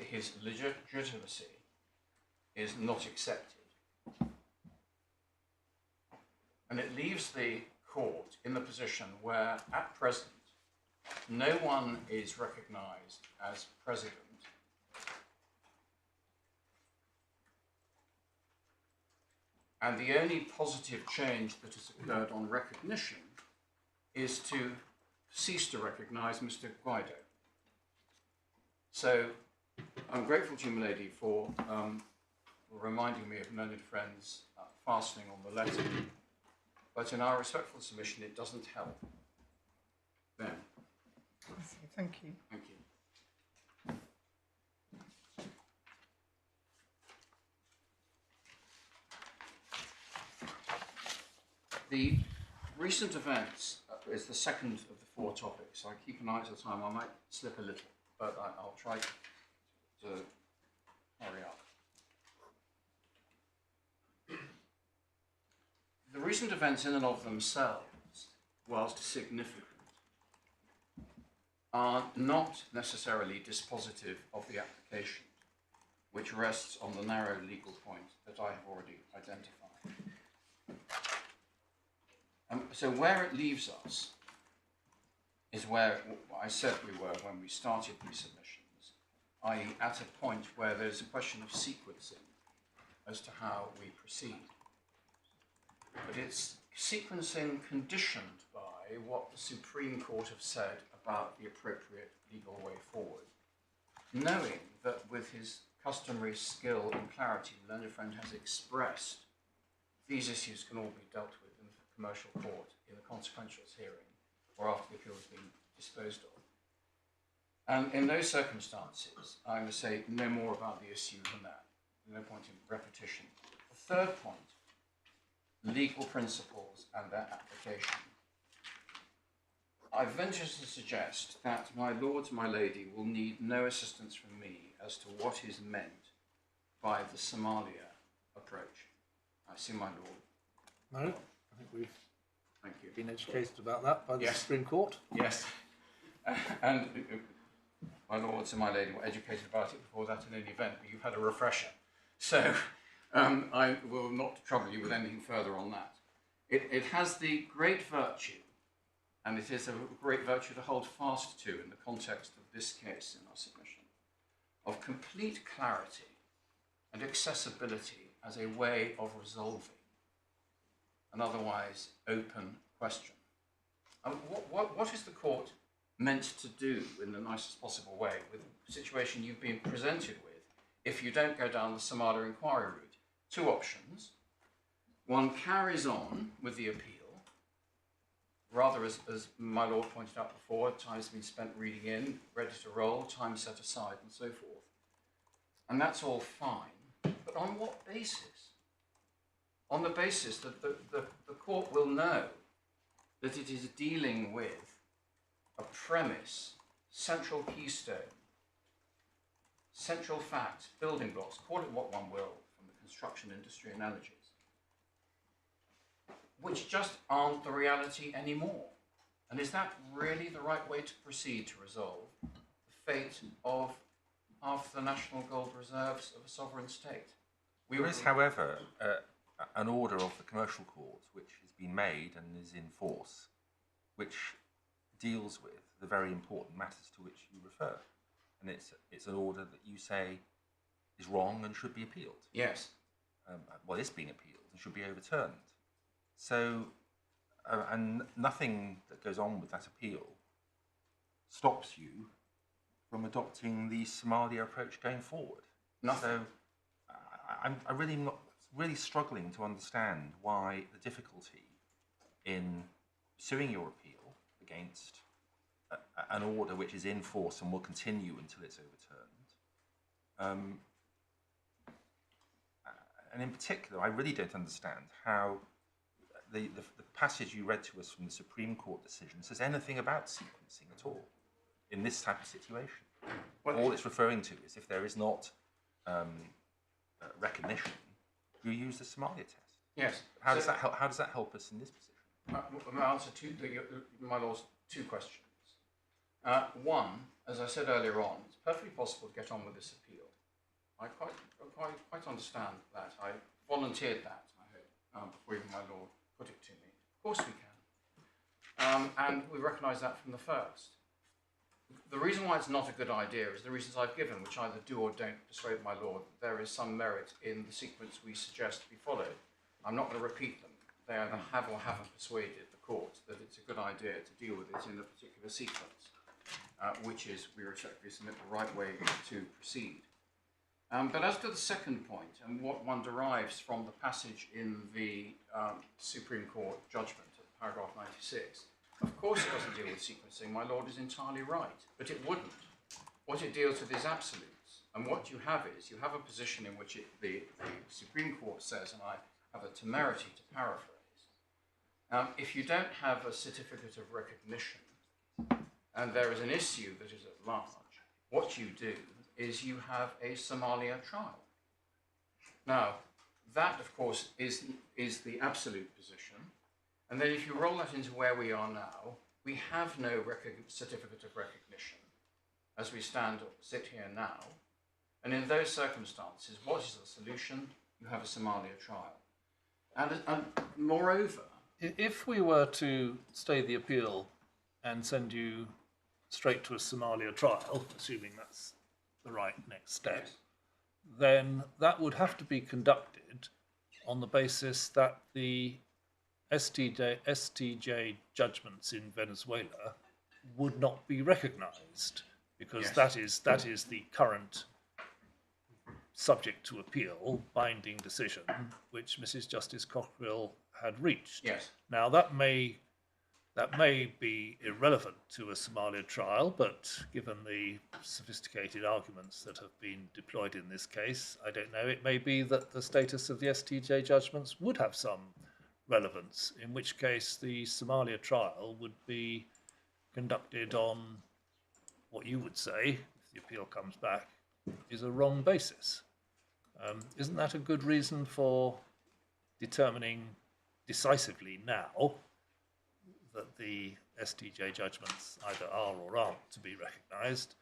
his legitimacy is not accepted. And it leaves the court in the position where, at present, no one is recognised as president, and the only positive change that has occurred on recognition is to cease to recognise Mr. Guaidó. So I'm grateful to you, milady, for reminding me of learned friends fastening on the letter. But in our respectful submission, it doesn't help. Then. I see. Thank you. Thank you. The recent events is the second of the four topics. I keep an eye at the time. I might slip a little, but I'll try to hurry up. The recent events in and of themselves, whilst significant, are not necessarily dispositive of the application, which rests on the narrow legal point that I have already identified. So where it leaves us is where I said we were when we started these submissions, i.e. at a point where there's a question of sequencing as to how we proceed. But it's sequencing conditioned by what the Supreme Court have said about the appropriate legal way forward, knowing that with his customary skill and clarity, the learned friend has expressed these issues can all be dealt with in the commercial court in the consequentials hearing or after the appeal has been disposed of. And in those circumstances, I would say no more about the issue than that. No point in repetition. The third point, legal principles and their application. I venture to suggest that my lords, my lady, will need no assistance from me as to what is meant by the Somalia approach. I see my lord. No, I think we've Thank you. been educated about that by the Yes. Supreme Court. Yes. And my lords and my lady were educated about it before that in any event, but you've had a refresher. So I will not trouble you with anything further on that. It has the great virtue, and it is a great virtue to hold fast to in the context of this case in our submission, of complete clarity and accessibility as a way of resolving an otherwise open question. And what is the court meant to do in the nicest possible way with the situation you've been presented with if you don't go down the Somalia inquiry route? Two options. One carries on with the appeal, rather as my lord pointed out before, time's been spent reading in, ready to roll, time set aside and so forth. And that's all fine, but on what basis? On the basis that the court will know that it is dealing with a premise, central keystone, central facts, building blocks, call it what one will from the construction industry analogies, which just aren't the reality anymore. And is that really the right way to proceed to resolve the fate of half the national gold reserves of a sovereign state? There is, however, an order of the commercial court which has been made and is in force, which deals with the very important matters to which you refer. And it's an order that you say is wrong and should be appealed. Yes. Well, it's being appealed and should be overturned. So, and nothing that goes on with that appeal stops you from adopting the Somalia approach going forward. Nothing. So, I'm really struggling to understand why the difficulty in pursuing your appeal against an order which is in force and will continue until it's overturned. And in particular, I really don't understand how the passage you read to us from the Supreme Court decision says anything about sequencing at all in this type of situation. Well, all it's referring to is if there is not recognition, you use the Somalia test. yes. How does that help us in this position? I'll answer my Lord's two questions. One, as I said earlier on, it's perfectly possible to get on with this appeal. I quite understand that. I volunteered that, I hope, before even my Lord put it to me. Of course we can. And we recognise that from the first. The reason why it's not a good idea is the reasons I've given, which either do or don't persuade my Lord that there is some merit in the sequence we suggest be followed. I'm not going to repeat them. They either have or haven't persuaded the court that it's a good idea to deal with it in a particular sequence, which is, we respectfully submit, the right way to proceed. But as to the second point, and what one derives from the passage in the Supreme Court judgment at paragraph 96, of course it doesn't deal with sequencing. My Lord is entirely right, but it wouldn't. What it deals with is absolutes. And what you have is, you have a position in which the Supreme Court says, and I have a temerity to paraphrase, if you don't have a certificate of recognition and there is an issue that is at large, what you do is you have a Somalia trial. Now, that, of course, is the absolute position. And then if you roll that into where we are now, we have no certificate of recognition as we sit here now. And in those circumstances, what is the solution? You have a Somalia trial. And moreover, if we were to stay the appeal and send you straight to a Somalia trial, assuming that's the right next step, then that would have to be conducted on the basis that the STJ judgments in Venezuela would not be recognised, because that is the current subject to appeal binding decision which Mrs. Justice Cockrell had reached. Yes. Now that may be irrelevant to a Somalia trial, but given the sophisticated arguments that have been deployed in this case, I don't know, it may be that the status of the STJ judgments would have some relevance, in which case the Somalia trial would be conducted on what you would say, if the appeal comes back, is a wrong basis. Isn't that a good reason for determining decisively now that the STJ judgments either are or aren't to be recognised,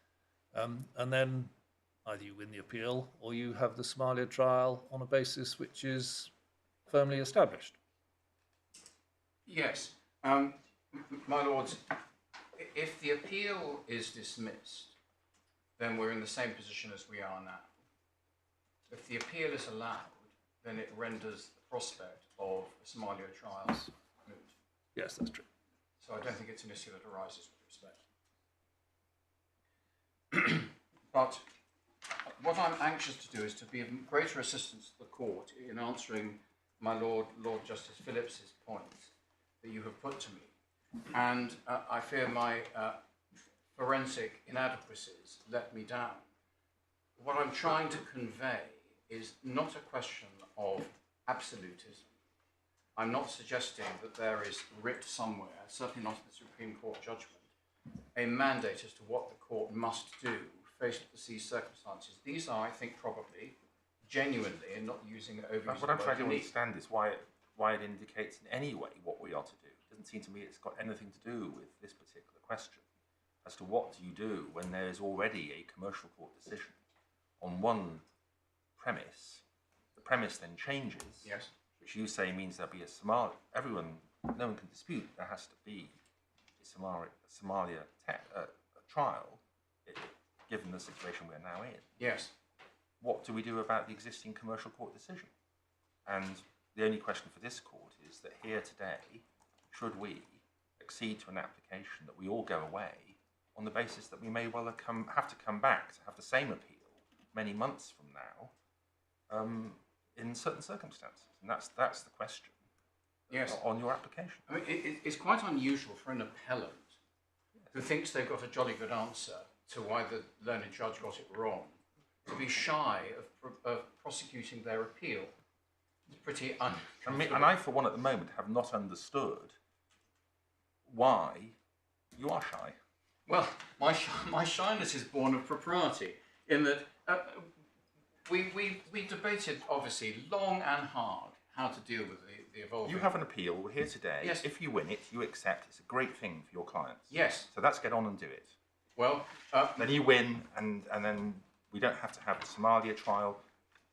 and then either you win the appeal or you have the Somalia trial on a basis which is firmly established? Yes. My Lords, if the appeal is dismissed, then we're in the same position as we are now. If the appeal is allowed, then it renders the prospect of a Somalia trial moot. Yes, that's true. So I don't think it's an issue that arises with respect. But what I'm anxious to do is to be of greater assistance to the court in answering my Lord Justice Phillips's points that you have put to me. And I fear my forensic inadequacies let me down. What I'm trying to convey is not a question of absolutism. I'm not suggesting that there is writ somewhere, certainly not in the Supreme Court judgment, a mandate as to what the court must do faced with these circumstances. These are, I think, probably, genuinely, and not using overused what I'm trying to unique. understand is why it indicates in any way what we are to do. It doesn't seem to me it's got anything to do with this particular question as to what do you do when there is already a commercial court decision on one premise. The premise then changes, Yes. which you say means there'll be a Somalia. No one can dispute there has to be a Somalia trial, given the situation we're now in. Yes. What do we do about the existing commercial court decision? And the only question for this court is that here today, should we accede to an application that we all go away on the basis that we may well have to come back to have the same appeal many months from now in certain circumstances? And that's the question. Yes. On your application. I mean, it's quite unusual for an appellant who thinks they've got a jolly good answer to why the learned judge got it wrong to be shy of prosecuting their appeal. It's pretty uncomfortable. And I, for one, at the moment, have not understood why you are shy. Well, my shyness is born of propriety, in that we debated, obviously, long and hard how to deal with the evolving. You have an appeal. We're here today. Yes. If you win it, you accept. It's a great thing for your clients. Yes. So let's get on and do it. Well, Then you win, and then we don't have to have the Somalia trial.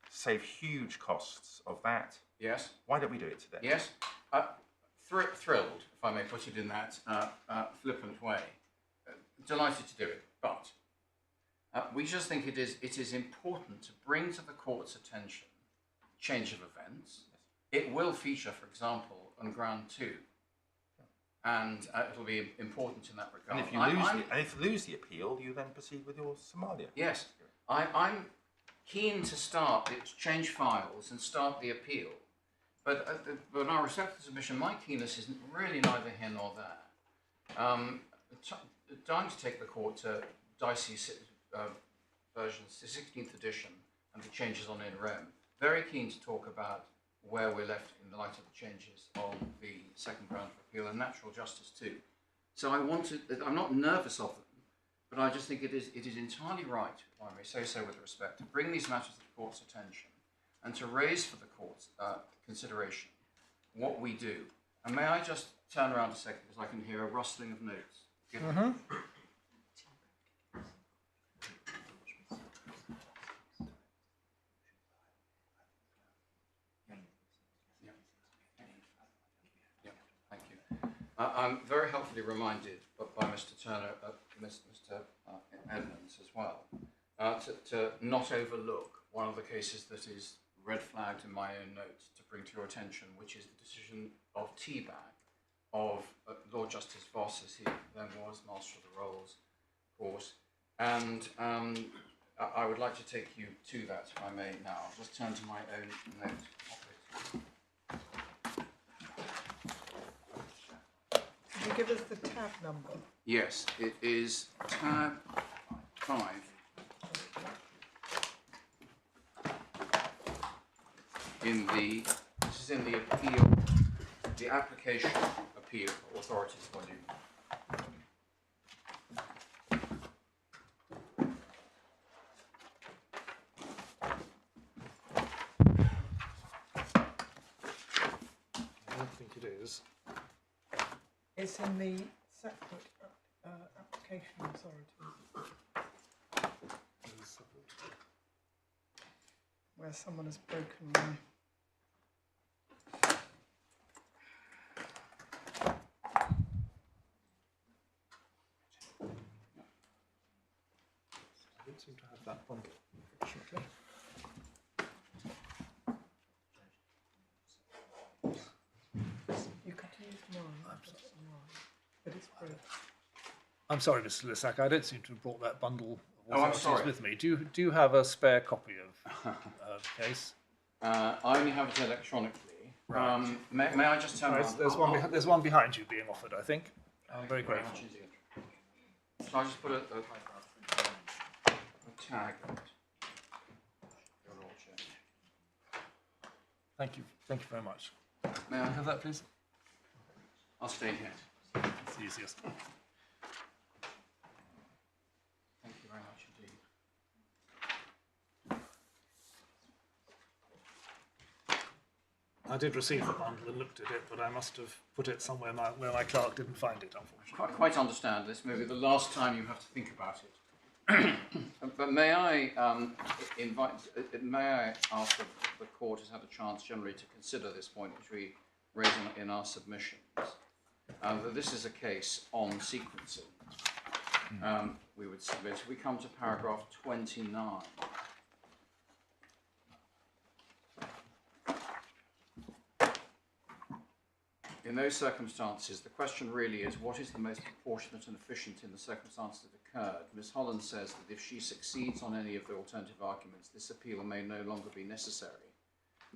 Save huge costs of that. yes. Why don't we do it today? Yes, thrilled, if I may put it in that flippant way. Delighted to do it, but we just think it is important to bring to the court's attention change of events. It will feature, for example, on ground 2, and it'll be important in that regard. And if you lose the appeal, you then proceed with your Somalia. Yes, I'm keen to start the exchange files and start the appeal. But when I accept the submission, my keenness is really neither here nor there. Dying to take the court to Dicey's version, the 16th edition, and the changes on in Rome. Very keen to talk about where we're left in the light of the changes on the second ground of appeal and natural justice too. So I'm not nervous of them, but I just think it is entirely right, if I may say so with respect, to bring these matters to the court's attention and to raise for the court's consideration what we do. And may I just turn around a second, because I can hear a rustling of notes. Thank you. I'm very helpfully reminded by Mr. Turner, Mr. Edmonds as well, to not overlook one of the cases that is red flagged in my own notes to bring to your attention, which is the decision of Teabag of Lord Justice Voss, as he then was Master of the Rolls, of course. And I would like to take you to that, if I may now. I'll just turn to my own note of it. Can you give us the tab number? Yes, it is tab 5. This is in the appeal, the application appeal authorities volume. I don't think it is. It's in the separate application authorities, where someone has broken my... I don't seem to have that bundle, unfortunately. You could use mine, but it's broken. I'm sorry, Mr. Lissack, I don't seem to have brought that bundle of Oh, I'm authorities sorry. with me. Do you have a spare copy of the case? I only have it electronically. Right. May I just turn around? There's one behind you being offered, I think. I'm very Very grateful. much indeed. So I just put a tag on it. Your Lordship. Thank you very much. May Can I? I have that, please? I'll stay here. It's the easiest. Thank you very much indeed. I did receive the bundle and looked at it, but I must have put it somewhere where my clerk didn't find it, unfortunately. Quite understand this may be the last time you have to think about it. But may I may I ask that the court has had a chance generally to consider this point which we raise in our submissions, that this is a case on sequencing. We would submit. We come to paragraph 29. In those circumstances, the question really is what is the most proportionate and efficient in the circumstances that occurred? Ms. Holland says that if she succeeds on any of the alternative arguments, this appeal may no longer be necessary.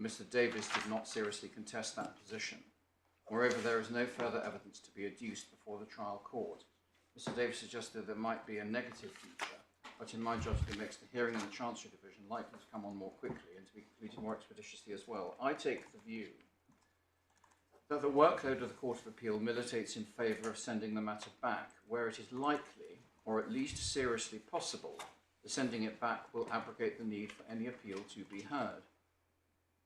Mr. Davis did not seriously contest that position. Moreover, there is no further evidence to be adduced before the trial court. Mr. Davis suggested there might be a negative feature, but in my judgment it makes the hearing in the Chancery Division likely to come on more quickly and to be completed more expeditiously as well. I take the view that the workload of the Court of Appeal militates in favour of sending the matter back, where it is likely, or at least seriously possible, that sending it back will abrogate the need for any appeal to be heard.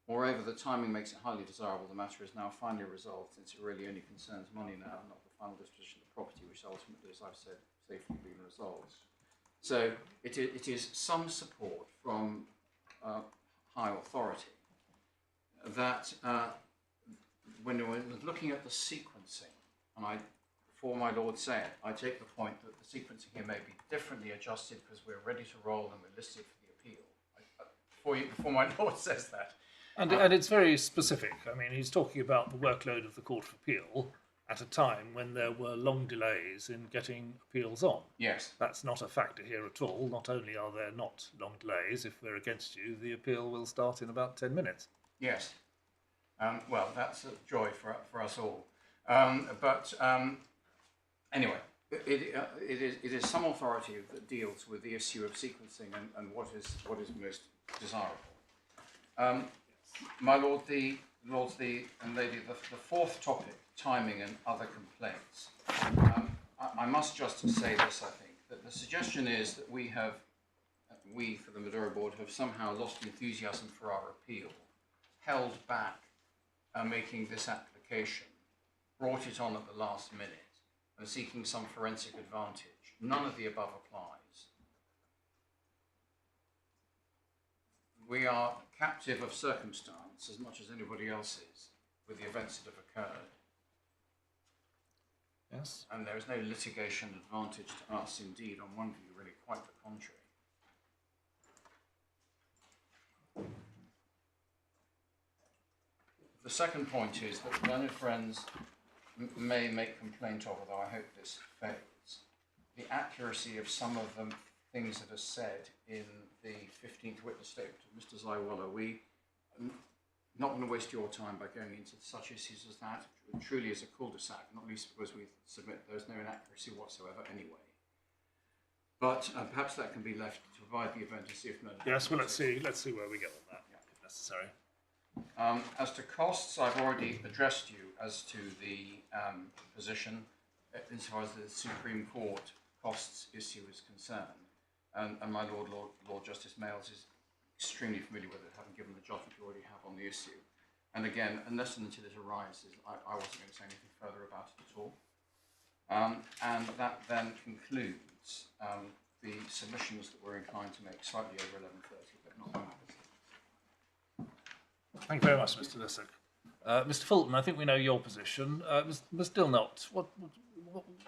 Moreover, the timing makes it highly desirable the matter is now finally resolved, since it really only concerns money now, not the final disposition of the property, which ultimately, as I've said, safely being resolved. So it is some support from high authority that when we're looking at the sequencing, and before my Lord say it, I take the point that the sequencing here may be differently adjusted because we're ready to roll and we're listed for the appeal. Before my Lord says that. And it's very specific. I mean, he's talking about the workload of the Court of Appeal at a time when there were long delays in getting appeals on. Yes. That's not a factor here at all. Not only are there not long delays, if we're against you, the appeal will start in about 10 minutes. Yes. Well, that's a joy for us all. Anyway, it is some authority that deals with the issue of sequencing and what is most desirable. My Lord, the fourth topic, timing and other complaints. I must just say this, I think, that the suggestion is that we, for the Maduro Board, have somehow lost enthusiasm for our appeal, held back making this application, brought it on at the last minute, and seeking some forensic advantage. None of the above applies. We are captive of circumstance as much as anybody else is with the events that have occurred. Yes. And there is no litigation advantage to us, indeed, on one view, really quite the contrary. The second point is that learned friends may make complaint of, although I hope this fails, the accuracy of some of the things that are said in the 15th witness statement of Mr. Zaiwala. We not going to waste your time by going into such issues as that. It truly is a cul-de-sac, not least because we submit there's no inaccuracy whatsoever anyway. But perhaps that can be left to provide the event to see if no. Yes, well, let's see where we get on that, if necessary. As to costs, I've already addressed you as to the position as far as the Supreme Court costs issue is concerned. And my Lord Justice Males is extremely familiar with it, having given the judgment you already have on the issue. And again, unless and until it arises, I wasn't going to say anything further about it at all. And that then concludes the submissions that we're inclined to make slightly over 11:30, but not more. Thank you very much, Mr. Lissack. Mr. Fulton, I think we know your position. Ms. Dilnott,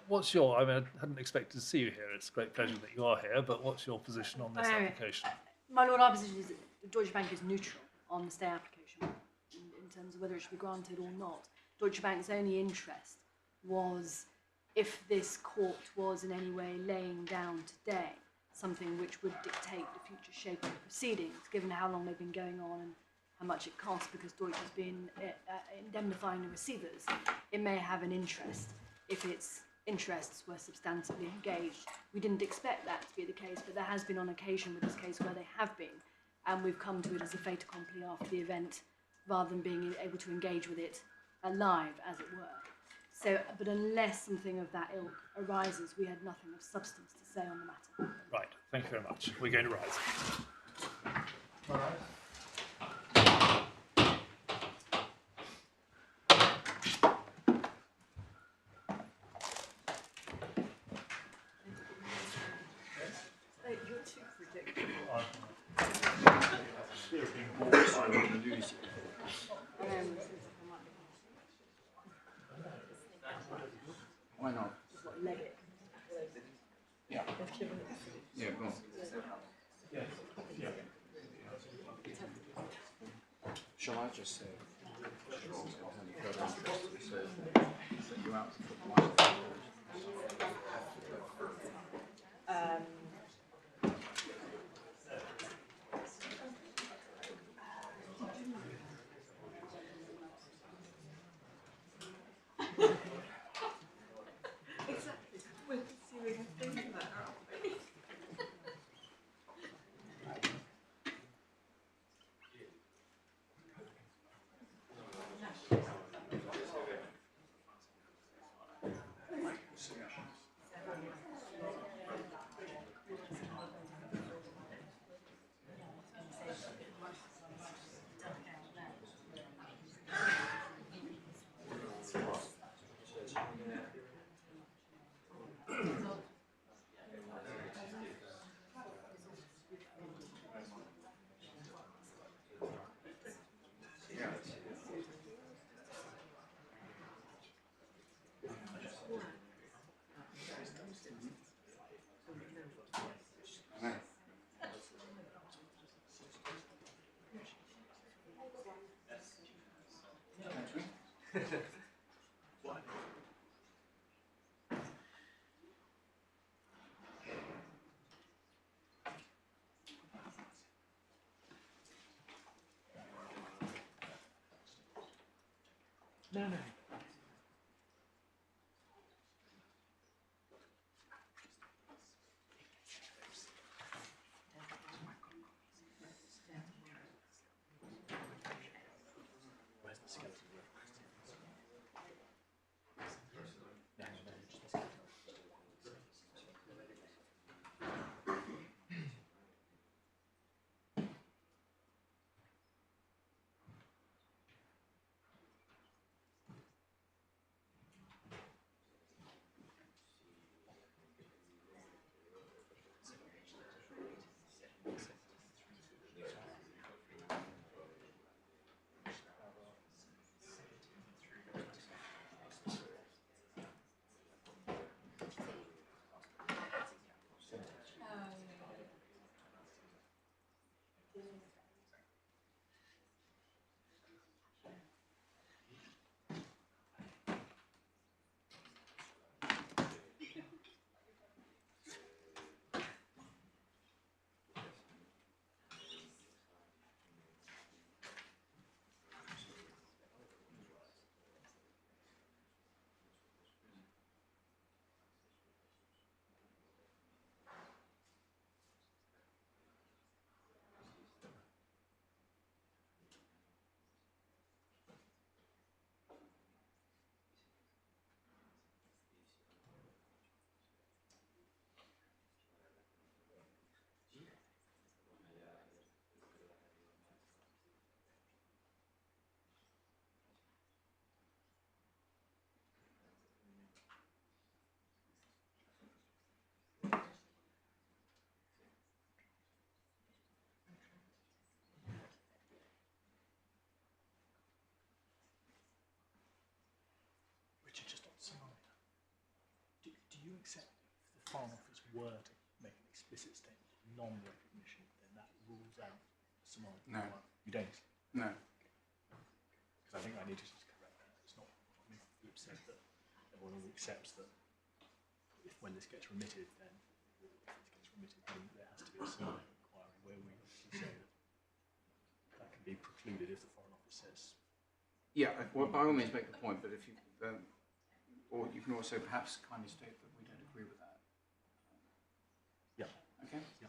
what's your... I mean, I hadn't expected to see you here. It's a great pleasure that you are here, but what's your position on this application? My Lord, our position is that the Deutsche Bank is neutral on the stay application in terms of whether it should be granted or not. Deutsche Bank's only interest was if this court was in any way laying down today something which would dictate the future shape of the proceedings, given how long they've been going on and how much it costs, because Deutsche has been indemnifying the receivers. It may have an interest if its interests were substantively engaged. We didn't expect that to be the case, but there has been on occasion with this case where they have been, and we've come to it as a fait accompli after the event, rather than being able to engage with it live, as it were. So, but unless something of that ilk arises, we had nothing of substance to say on the matter. Right, thank you very much. We're going to rise. All right. You're too predictable. Why not? Leg it. Yeah. Yeah, go on. Shall I just say? You out Exactly. We're pursuing a thing that, aren't we? No, no. Where's the skeleton? No, no, just the skeleton. Richard, just on side. Do you accept if the Foreign Office were to make an explicit statement of non-recognition, then that rules out Somalia? No. You don't? No. Because I think I need to just correct that. It's not. I mean, Phillips said that everyone accepts that if when this gets remitted, then there has to be a Somalia inquiry where we actually say that can be precluded if the Foreign Office says. Yeah, well, by all means make the point, but if you, or you can also perhaps kindly state that we don't agree with that. Yeah. Okay? Yeah.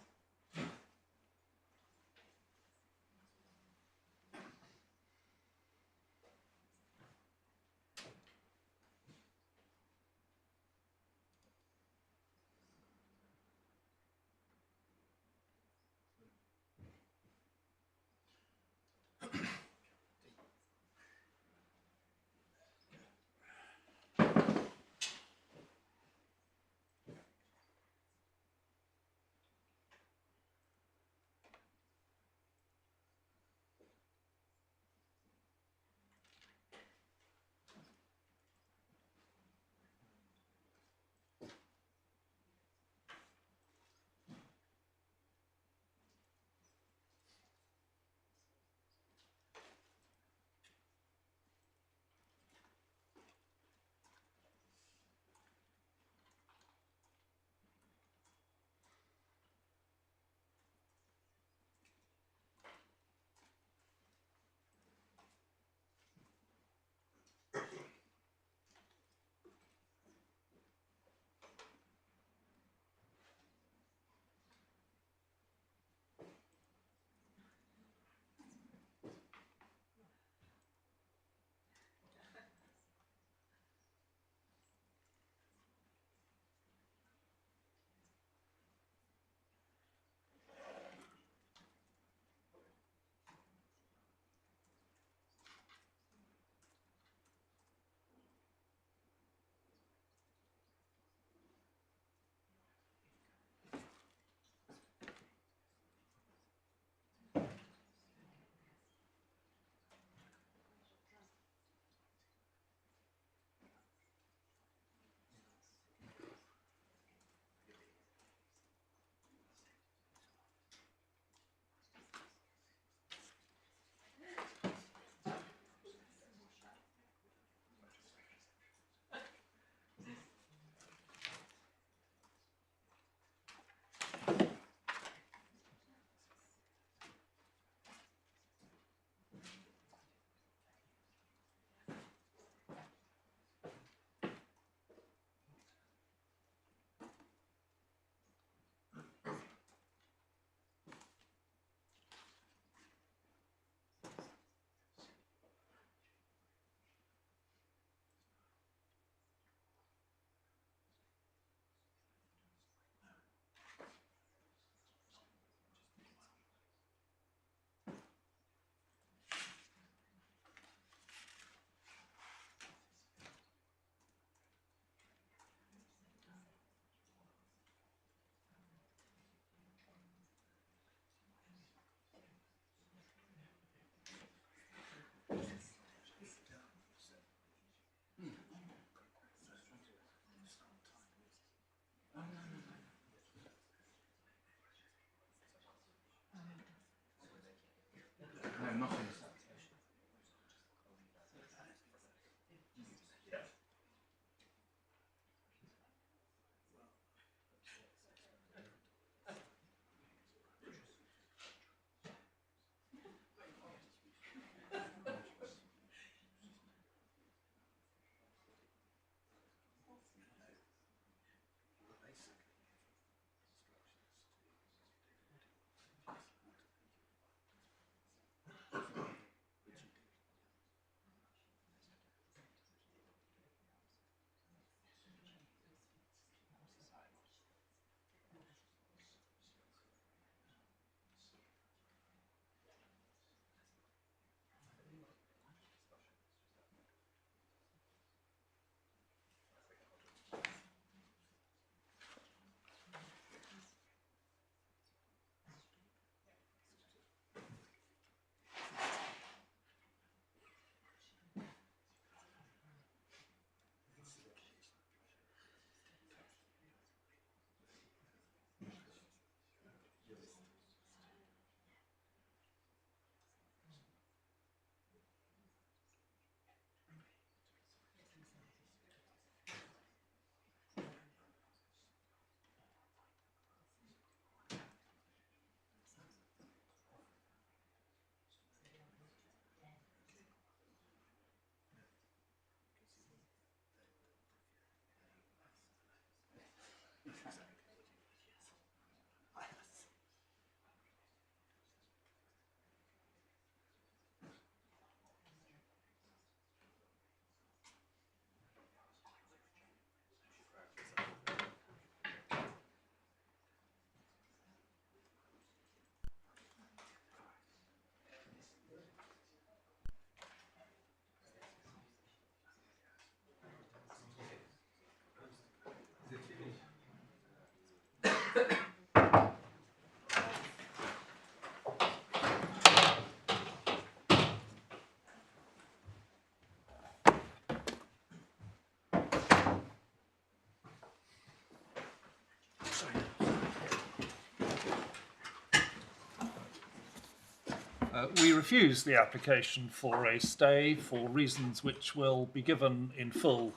We refuse the application for a stay for reasons which will be given in full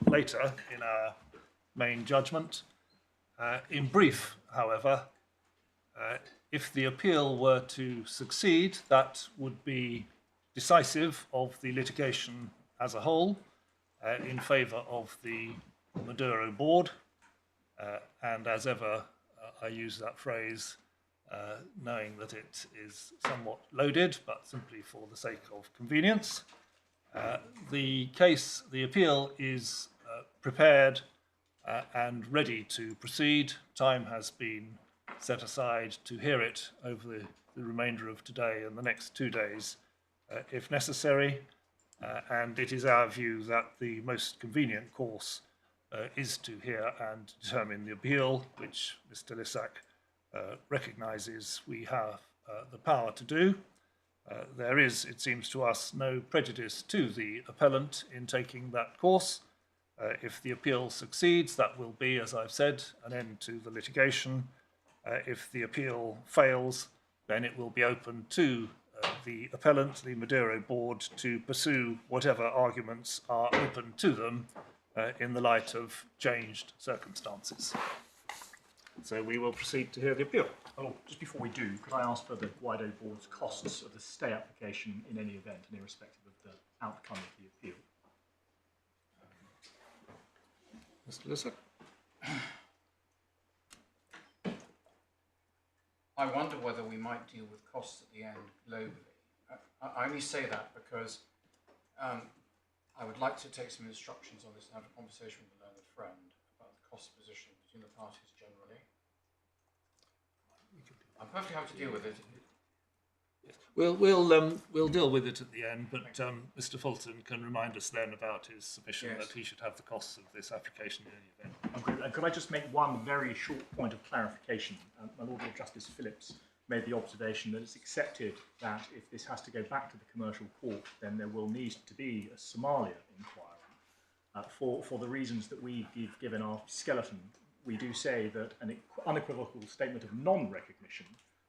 later in our main judgment. In brief, however, if the appeal were to succeed, that would be decisive of the litigation as a whole in favour of the Maduro Board. And as ever, I use that phrase knowing that it is somewhat loaded, but simply for the sake of convenience. The appeal is prepared and ready to proceed. Time has been set aside to hear it over the remainder of today and the next 2 days, if necessary. And it is our view that the most convenient course is to hear and determine the appeal, which Mr. Lissac recognises we have the power to do. There is, it seems to us, no prejudice to the appellant in taking that course. If the appeal succeeds, that will be, as I've said, an end to the litigation. If the appeal fails, then it will be open to the appellant, the Maduro Board, to pursue whatever arguments are open to them in the light of changed circumstances. So we will proceed to hear the appeal. Oh, just before we do, could I ask for the Guaidó Board's costs of the stay application in any event and irrespective of the outcome of the appeal? Mr. Lissac? I wonder whether we might deal with costs at the end globally. I only say that because I would like to take some instructions on this and have a conversation with a learned friend about the cost position between the parties generally. I'm perfectly happy to deal with it. Yes. We'll deal with it at the end, but Mr. Fulton can remind us then about his submission Yes. that he should have the costs of this application in any event. I'm great. Could I just make one very short point of clarification? My Lord Justice Phillips made the observation that it's accepted that if this has to go back to the commercial court, then there will need to be a Somalia inquiry. For the reasons that we've given our skeleton, we do say that an unequivocal statement of non-recognition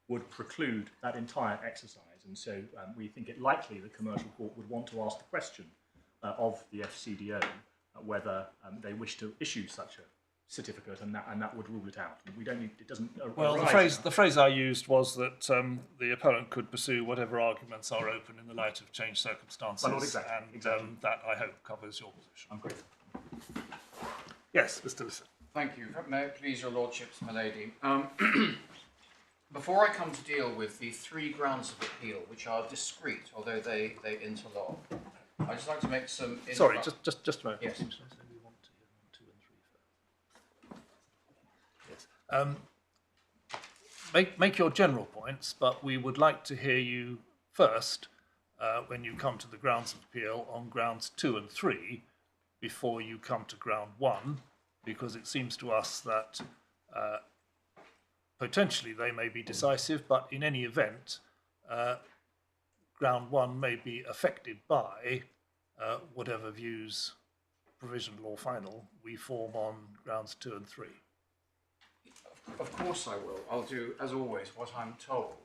would preclude that entire exercise. And so we think it likely the commercial court would want to ask the question of the FCDO whether they wish to issue such a certificate, and that would rule it out. We don't need, it doesn't Well, the phrase I used was that the appellant could pursue whatever arguments are open in the light of changed circumstances. Well, not exactly. And Exactly. that, I hope, covers your position. I'm grateful. Yes, Mr. Lissac. Thank you. May it please your lordships, my lady. Before I come to deal with the 3 grounds of appeal, which are discrete, although they interlock, I'd just like to make some... Sorry, just a moment. Yes. We want to hear 2 and 3 first. Yes. Make your general points, but we would like to hear you first when you come to the grounds of appeal on grounds 2 and 3 before you come to ground 1, because it seems to us that potentially they may be decisive, but in any event, ground 1 may be affected by whatever views, provisional or final, we form on grounds 2 and 3. Of course I will. I'll do, as always, what I'm told.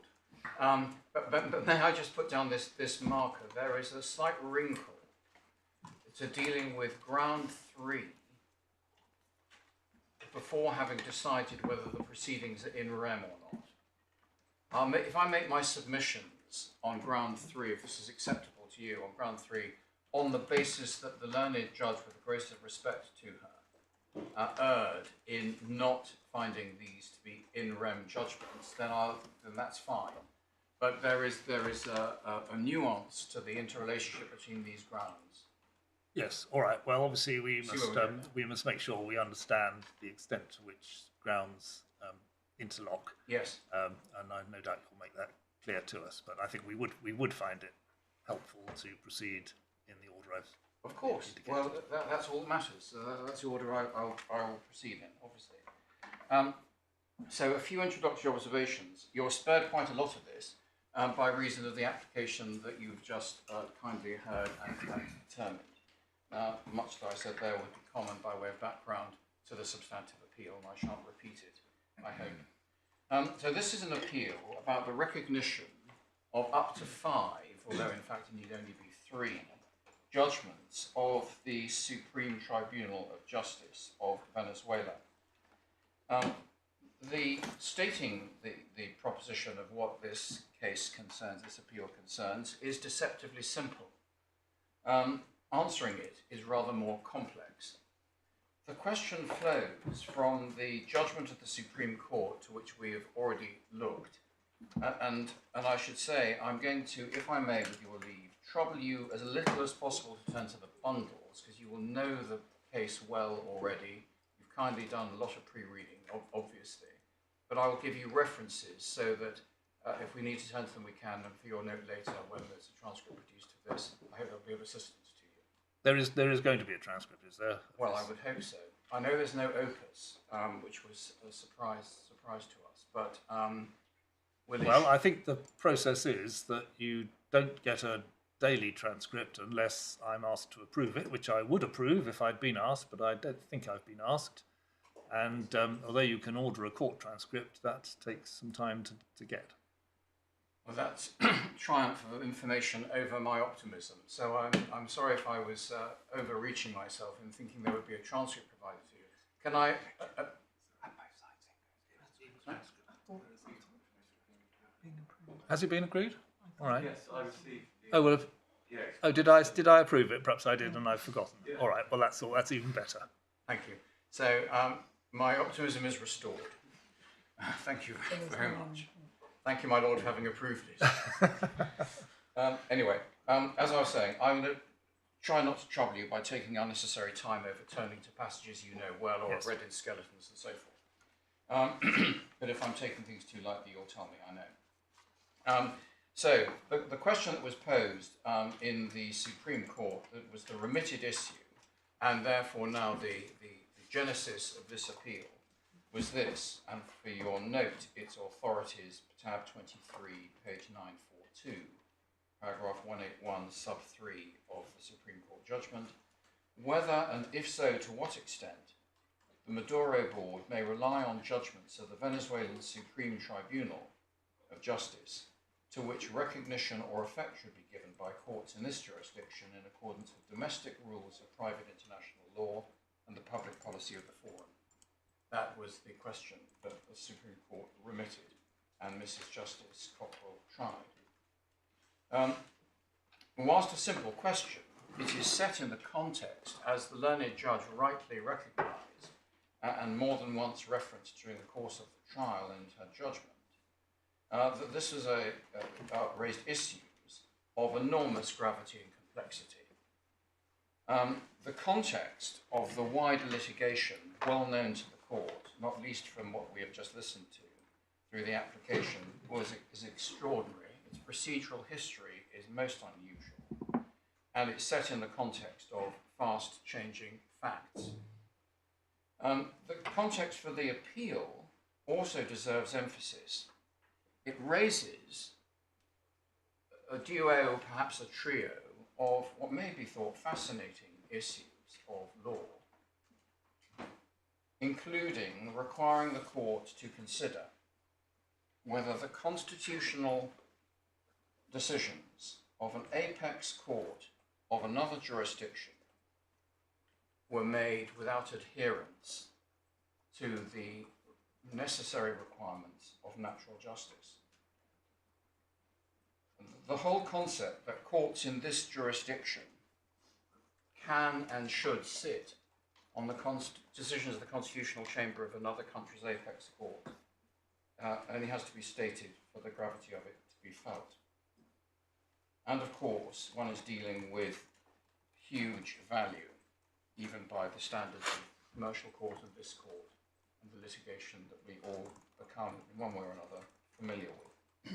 But may I just put down this marker? There is a slight wrinkle to dealing with ground 3 before having decided whether the proceedings are in rem or not. If I make my submissions on ground 3, if this is acceptable to you, on ground 3, on the basis that the learned judge, with the greatest respect to her, erred in not finding these to be in rem judgments, then that's fine. But there is a nuance to the interrelationship between these grounds. Yes, all right. Well, obviously we See what we must make sure we understand the extent to which grounds interlock. Yes. And I no doubt you'll make that clear to us. But I think we would find it helpful to proceed in the order I've Of course. Well, that's all that matters. That's the order I'll proceed in, obviously. So a few introductory observations. You're spared quite a lot of this by reason of the application that you've just kindly heard and determined. Much that I said there would be common by way of background to the substantive appeal, and I shan't repeat it, I hope. So this is an appeal about the recognition of up to 5, although in fact it need only be 3, judgments of the Supreme Tribunal of Justice of Venezuela. Stating the proposition of what this case concerns, this appeal concerns, is deceptively simple. Answering it is rather more complex. The question flows from the judgment of the Supreme Court, to which we have already looked, and I should say I'm going to, if I may, with your leave, trouble you as little as possible to turn to the bundles, because you will know the case well already. You've kindly done a lot of pre-reading, obviously, but I will give you references so that if we need to turn to them, we can, and for your note later, when there's a transcript produced of this, I hope they'll be of assistance to you. There is going to be a transcript, is there? Well, I would hope so. I know there's no opus, which was a surprise to us, but well, I think the process is that you don't get a daily transcript unless I'm asked to approve it, which I would approve if I'd been asked, but I don't think I've been asked. And although you can order a court transcript, that takes some time to get. Well, that's triumph of information over my optimism. So I'm sorry if I was overreaching myself in thinking there would be a transcript provided to you. Can I? Has it been agreed? All right. Yes, I received. Oh well. Yes. Oh, did I approve it? Perhaps I did, and I've forgotten. Yeah. All right. Well, that's all. That's even better. Thank you. So my optimism is restored. Thank you very much. Thank you, my lord, for having approved it. Anyway, as I was saying, I'm going to try not to trouble you by taking unnecessary time over turning to passages you know well or have read in skeletons and so forth. But if I'm taking things too lightly, you'll tell me, I know. So the question that was posed in the Supreme Court, that was the remitted issue, and therefore now the genesis of this appeal, was this, and for your note, its authorities, tab 23, page 942, paragraph 181, sub 3 of the Supreme Court judgment, whether, and if so, to what extent, the Maduro Board may rely on judgments of the Venezuelan Supreme Tribunal of Justice, to which recognition or effect should be given by courts in this jurisdiction in accordance with domestic rules of private international law and the public policy of the forum. That was the question that the Supreme Court remitted and Mrs. Justice Cockrell tried. Whilst a simple question, it is set in the context, as the learned judge rightly recognised, and more than once referenced during the course of the trial and her judgment, that this was raised issues of enormous gravity and complexity. The context of the wider litigation, well known to the court, not least from what we have just listened to through the application, is extraordinary. Its procedural history is most unusual, and it's set in the context of fast-changing facts. The context for the appeal also deserves emphasis. It raises a duo, perhaps a trio, of what may be thought fascinating issues of law, including requiring the court to consider whether the constitutional decisions of an apex court of another jurisdiction were made without adherence to the necessary requirements of natural justice. The whole concept that courts in this jurisdiction can and should sit on the decisions of the constitutional chamber of another country's apex court only has to be stated for the gravity of it to be felt. And of course, one is dealing with huge value, even by the standards of commercial court and this court, and the litigation that we all become, in one way or another, familiar with.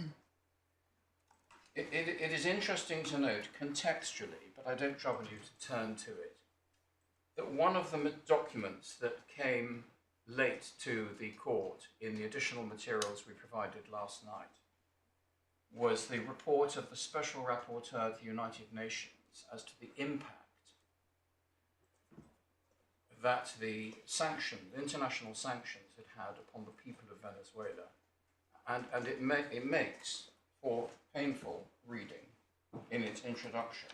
It is interesting to note contextually, but I don't trouble you to turn to it, that one of the documents that came late to the court in the additional materials we provided last night was the report of the Special Rapporteur of the United Nations as to the impact that the international sanctions had had upon the people of Venezuela. And it makes, poor, painful reading in its introduction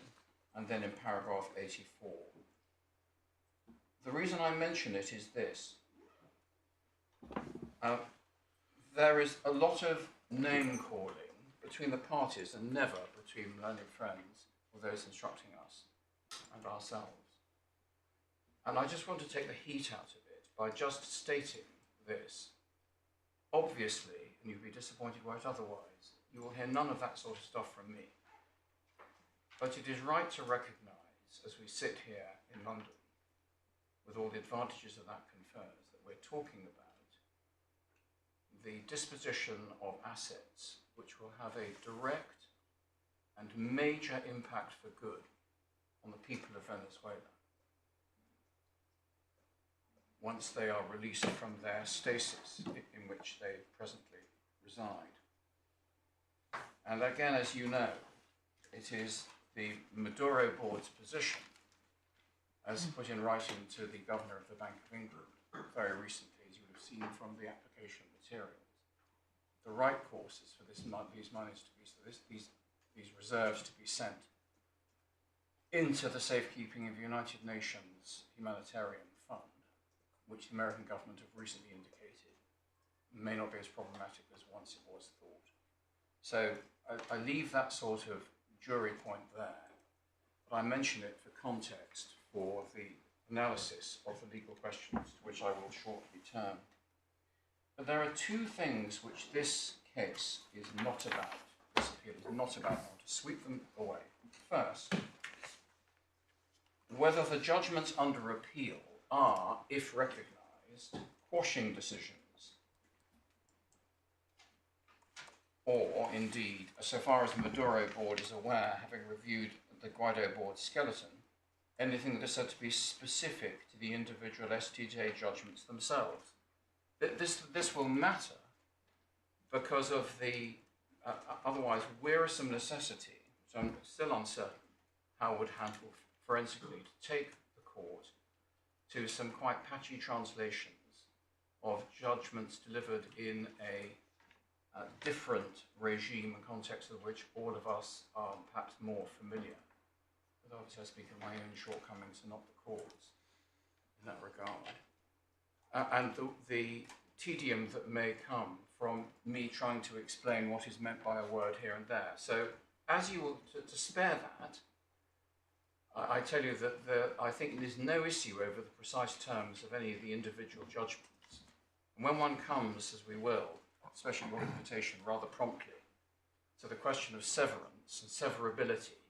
and then in paragraph 84. The reason I mention it is this. There is a lot of name-calling between the parties and never between learned friends or those instructing us and ourselves. And I just want to take the heat out of it by just stating this. Obviously, and you'd be disappointed were it otherwise, you will hear none of that sort of stuff from me. But it is right to recognise, as we sit here in London, with all the advantages that that confers, that we're talking about the disposition of assets which will have a direct and major impact for good on the people of Venezuela once they are released from their stasis in which they presently reside. And again, as you know, it is the Maduro Board's position, as put in writing to the Governor of the Bank of England very recently, as you would have seen from the application materials, the right course is for these monies to be, these reserves to be sent into the safekeeping of the United Nations Humanitarian Fund, which the American government have recently indicated may not be as problematic as once it was thought. So I leave that sort of jury point there, but I mention it for context for the analysis of the legal questions to which I will shortly turn. But there are two things which this case is not about, this appeal is not about. I want to sweep them away. First, whether the judgments under appeal are, if recognised, quashing decisions, or indeed, so far as the Maduro Board is aware, having reviewed the Guaidó Board skeleton, anything that is said to be specific to the individual STJ judgments themselves. This will matter because of the otherwise wearisome necessity, so I'm still uncertain how it would handle forensically, to take the court to some quite patchy translations of judgments delivered in a different regime and context of which all of us are perhaps more familiar. But obviously I speak of my own shortcomings and not the court's in that regard. And the tedium that may come from me trying to explain what is meant by a word here and there. So as you will, to spare that, I tell you that I think there's no issue over the precise terms of any of the individual judgments. And when one comes, as we will, especially your invitation rather promptly, to the question of severance and severability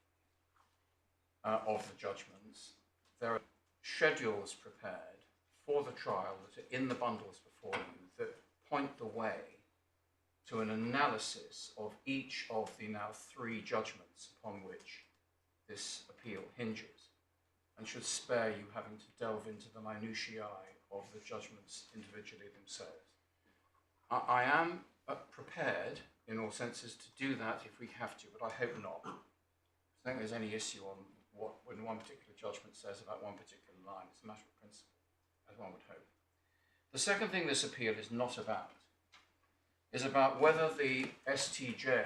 of the judgments, there are schedules prepared for the trial that are in the bundles before you that point the way to an analysis of each of the now 3 judgments upon which this appeal hinges, and should spare you having to delve into the minutiae of the judgments individually themselves. I am prepared, in all senses, to do that if we have to, but I hope not. I don't think there's any issue on when one particular judgment says about one particular line. It's a matter of principle, as one would hope. The second thing this appeal is not about is about whether the STJ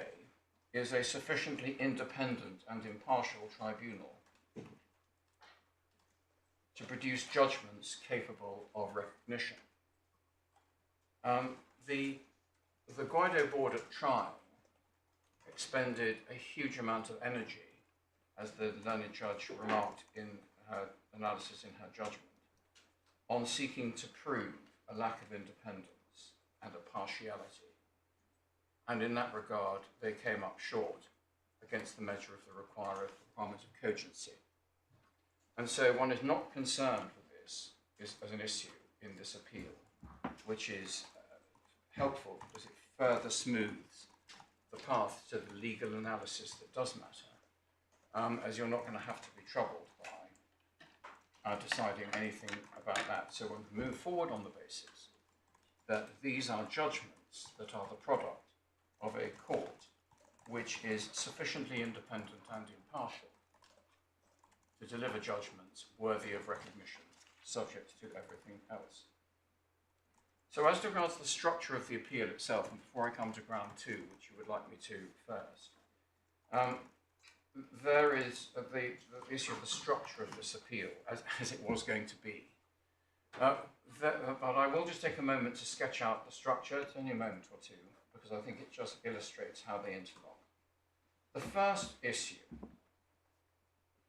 is a sufficiently independent and impartial tribunal to produce judgments capable of recognition. The Guaidó Board at trial expended a huge amount of energy, as the learned judge remarked in her analysis in her judgment, on seeking to prove a lack of independence and a partiality. And in that regard, they came up short against the measure of the requirement of cogency. And so one is not concerned with this as an issue in this appeal, which is helpful because it further smooths the path to the legal analysis that does matter, as you're not going to have to be troubled by deciding anything about that. So one can move forward on the basis that these are judgments that are the product of a court which is sufficiently independent and impartial to deliver judgments worthy of recognition, subject to everything else. So as regards the structure of the appeal itself, and before I come to ground 2, which you would like me to first, there is the issue of the structure of this appeal, as it was going to be. But I will just take a moment to sketch out the structure. It's only a moment or two, because I think it just illustrates how they interlock. The first issue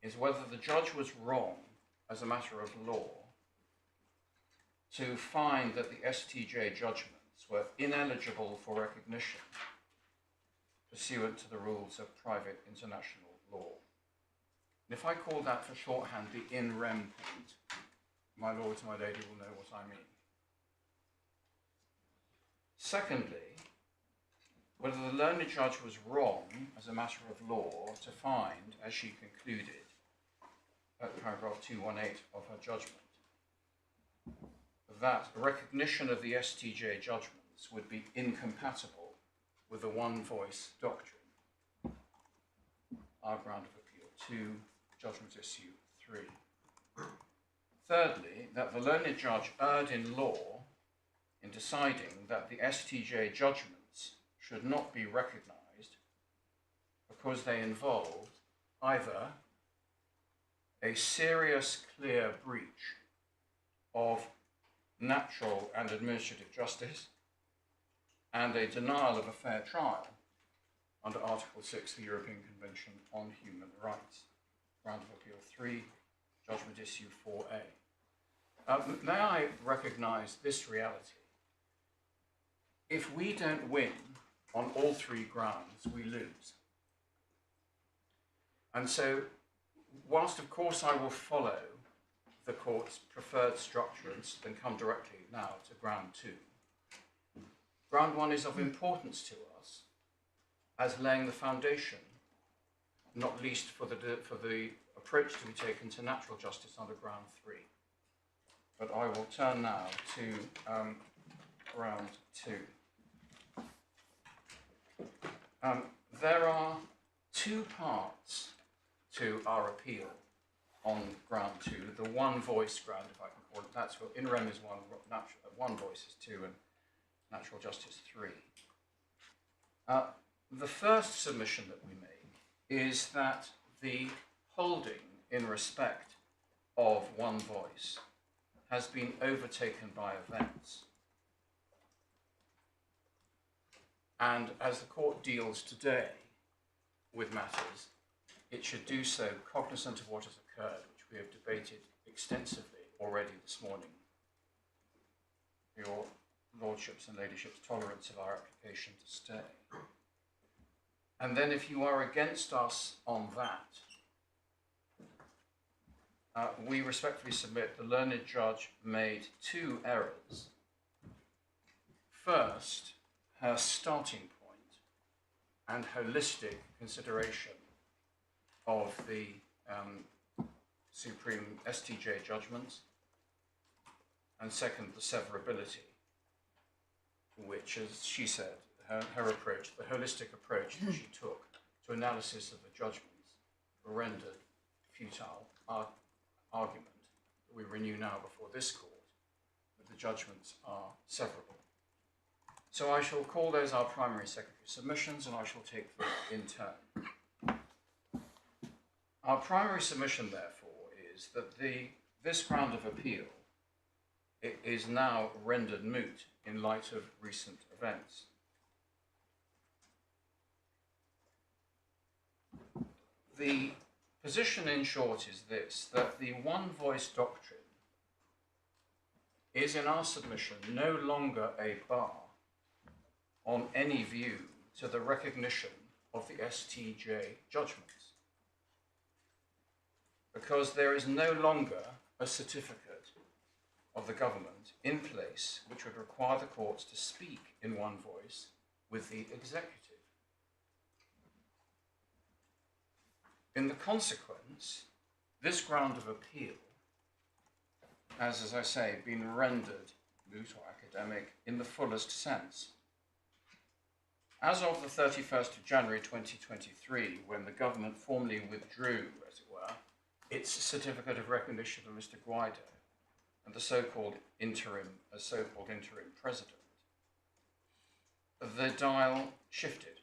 is whether the judge was wrong as a matter of law to find that the STJ judgments were ineligible for recognition pursuant to the rules of private international law. And if I call that for shorthand the in rem point, my lords and my lady will know what I mean. Secondly, whether the learned judge was wrong as a matter of law to find, as she concluded at paragraph 218 of her judgment, that recognition of the STJ judgments would be incompatible with the one voice doctrine. Our ground of appeal 2, judgment issue 3. Thirdly, that the learned judge erred in law in deciding that the STJ judgments should not be recognised because they involved either a serious, clear breach of natural and administrative justice and a denial of a fair trial under Article 6 of the European Convention on Human Rights. Ground of appeal 3, judgment issue 4A. May I recognise this reality? If we don't win on all 3 grounds, we lose. And so, whilst of course I will follow the court's preferred structure and come directly now to ground 2, ground 1 is of importance to us as laying the foundation, not least for the approach to be taken to natural justice under ground 3. But I will turn now to ground 2. There are 2 parts to our appeal on ground 2. The one voice ground, if I can call it that. So in rem is 1, one voice is 2, and natural justice 3. The first submission that we make is that the holding in respect of one voice has been overtaken by events. And as the court deals today with matters, it should do so cognizant of what has occurred, which we have debated extensively already this morning. Your lordships and ladyships' tolerance of our application to stay. And then if you are against us on that, we respectfully submit the learned judge made 2 errors. First, her starting point and holistic consideration of the Supreme STJ judgments, and second, the severability, which, as she said, her approach, the holistic approach that she took to analysis of the judgments, rendered futile argument that we renew now before this court, that the judgments are severable. So I shall call those our primary secondary submissions, and I shall take them in turn. Our primary submission, therefore, is that this ground of appeal is now rendered moot in light of recent events. The position, in short, is this, that the one voice doctrine is, in our submission, no longer a bar on any view to the recognition of the STJ judgments, because there is no longer a certificate of the government in place which would require the courts to speak in one voice with the executive. In the consequence, this ground of appeal has, as I say, been rendered moot or academic in the fullest sense. As of the 31st of January 2023, when the government formally withdrew, as it were, its certificate of recognition of Mr. Guaidó, and the so-called interim president, the dial shifted.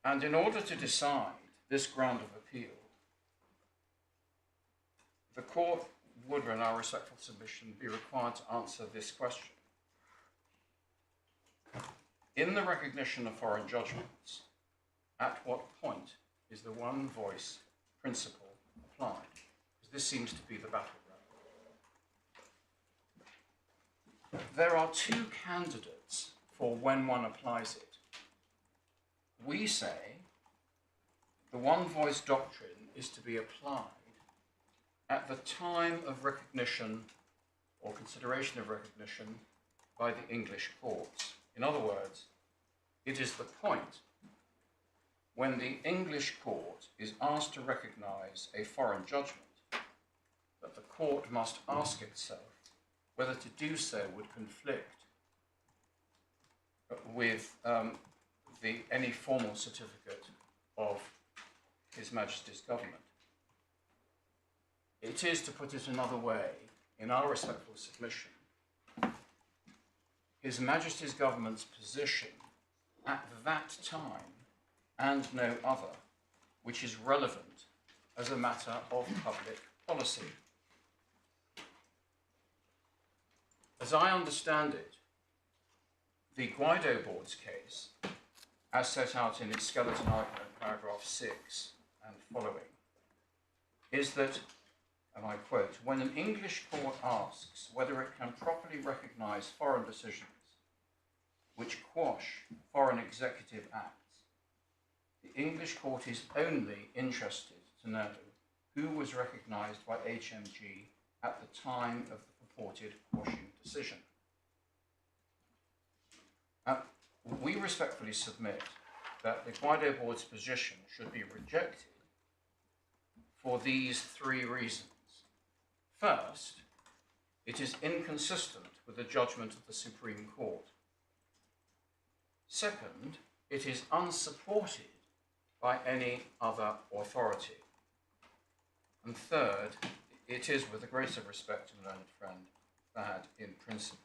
And in order to decide this ground of appeal, the court would, in our respectful submission, be required to answer this question. In the recognition of foreign judgments, at what point is the one voice principle applied? Because this seems to be the battleground. There are two candidates for when one applies it. We say the one voice doctrine is to be applied at the time of recognition or consideration of recognition by the English courts. In other words, it is the point when the English court is asked to recognise a foreign judgment that the court must ask itself whether to do so would conflict with any formal certificate of His Majesty's government. It is, to put it another way, in our respectful submission, His Majesty's government's position at that time and no other, which is relevant as a matter of public policy. As I understand it, the Guaidó Board's case, as set out in its skeleton argument, paragraph 6 and following, is that, and I quote, when an English court asks whether it can properly recognise foreign decisions which quash foreign executive acts, the English court is only interested to know who was recognised by HMG at the time of the purported quashing decision. We respectfully submit that the Guaidó Board's position should be rejected for these three reasons. First, it is inconsistent with the judgment of the Supreme Court. Second, it is unsupported by any other authority. And third, it is, with the greatest respect to my learned friend, bad in principle.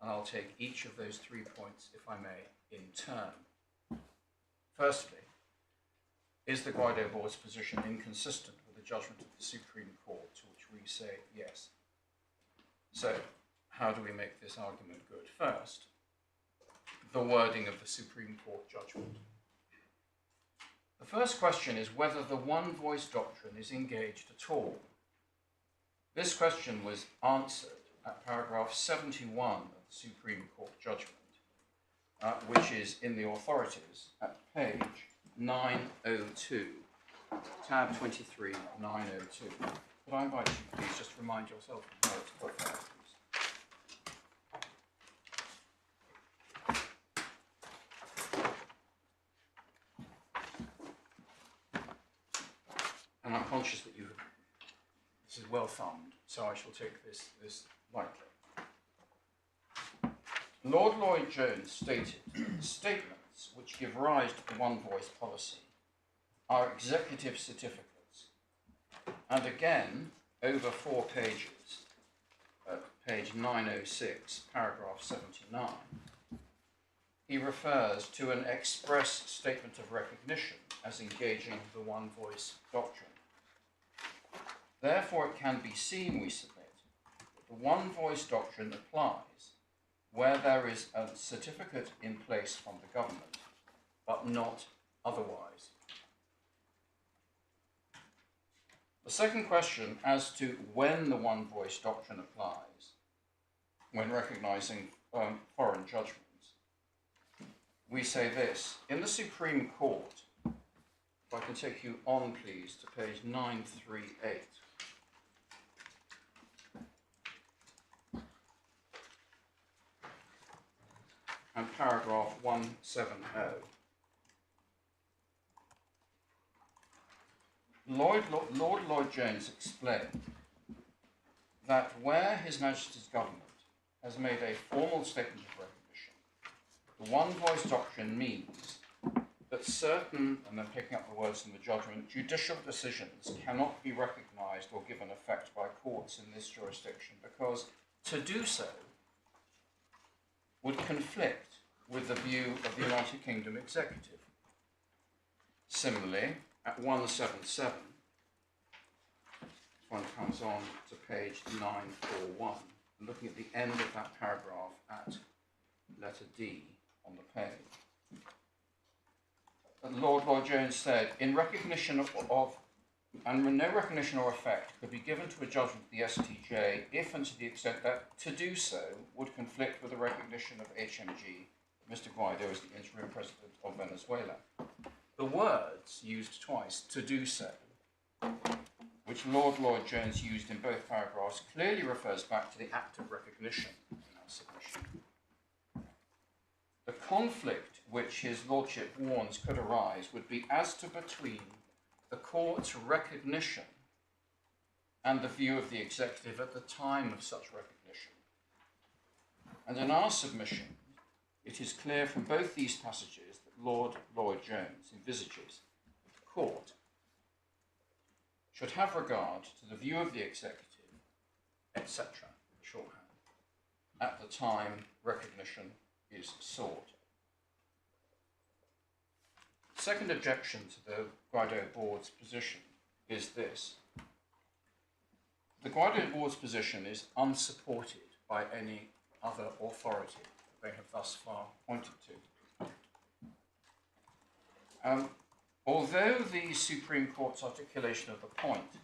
And I'll take each of those 3 points, if I may, in turn. Firstly, is the Guaidó Board's position inconsistent with the judgment of the Supreme Court, to which we say yes? So, how do we make this argument good? First, the wording of the Supreme Court judgment. The first question is whether the one voice doctrine is engaged at all. This question was answered at paragraph 71 of the Supreme Court judgment, which is in the authorities at page 902, tab 23, 902. Could I invite you, please, just remind yourself of how it's put there, please. And I'm conscious that this is well thumbed, so I shall take this lightly. Lord Lloyd Jones stated that the statements which give rise to the one voice policy are executive certificates. And again, over 4 pages, at page 906, paragraph 79, he refers to an express statement of recognition as engaging the one voice doctrine. Therefore, it can be seen, we submit, that the one voice doctrine applies where there is a certificate in place from the government, but not otherwise. The second question as to when the one voice doctrine applies, when recognising foreign judgments, we say this. In the Supreme Court, if I can take you on, please, to page 938. And paragraph 170. Lord Lloyd Jones explained that where His Majesty's government has made a formal statement of recognition, the one voice doctrine means that certain, and then picking up the words in the judgment, judicial decisions cannot be recognised or given effect by courts in this jurisdiction, because to do so would conflict with the view of the United Kingdom executive. Similarly, at 177, one comes on to page 941, and looking at the end of that paragraph at letter D on the page. Lord Lloyd Jones said, in recognition of, and no recognition or effect could be given to a judgment of the STJ if and to the extent that to do so would conflict with the recognition of HMG, Mr. Guaidó as the interim president of Venezuela. The words used twice, to do so, which Lord Lloyd Jones used in both paragraphs, clearly refers back to the act of recognition in our submission. The conflict which his lordship warns could arise would be as to between the court's recognition and the view of the executive at the time of such recognition. And in our submission, it is clear from both these passages that Lord Lloyd Jones envisages that the court should have regard to the view of the executive, etc., shorthand, at the time recognition is sought. Second objection to the Guaidó Board's position is this. The Guaidó Board's position is unsupported by any other authority that they have thus far pointed to. Although the Supreme Court's articulation of the point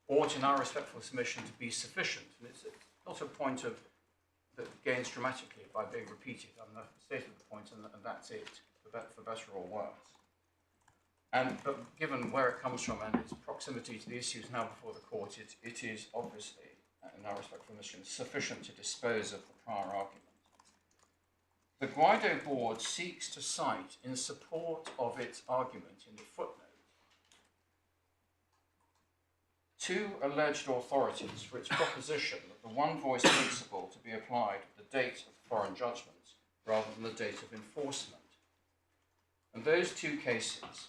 ought in our respectful submission to be sufficient, and it's not a point that gains dramatically by being repeated, I've stated the point and that's it, for better or worse. But given where it comes from and its proximity to the issues now before the court, it is obviously, in our respectful submission, sufficient to dispose of the prior argument. The Guaidó Board seeks to cite in support of its argument in the footnote two alleged authorities for its proposition that the one voice principle to be applied at the date of foreign judgments rather than the date of enforcement. And those two cases,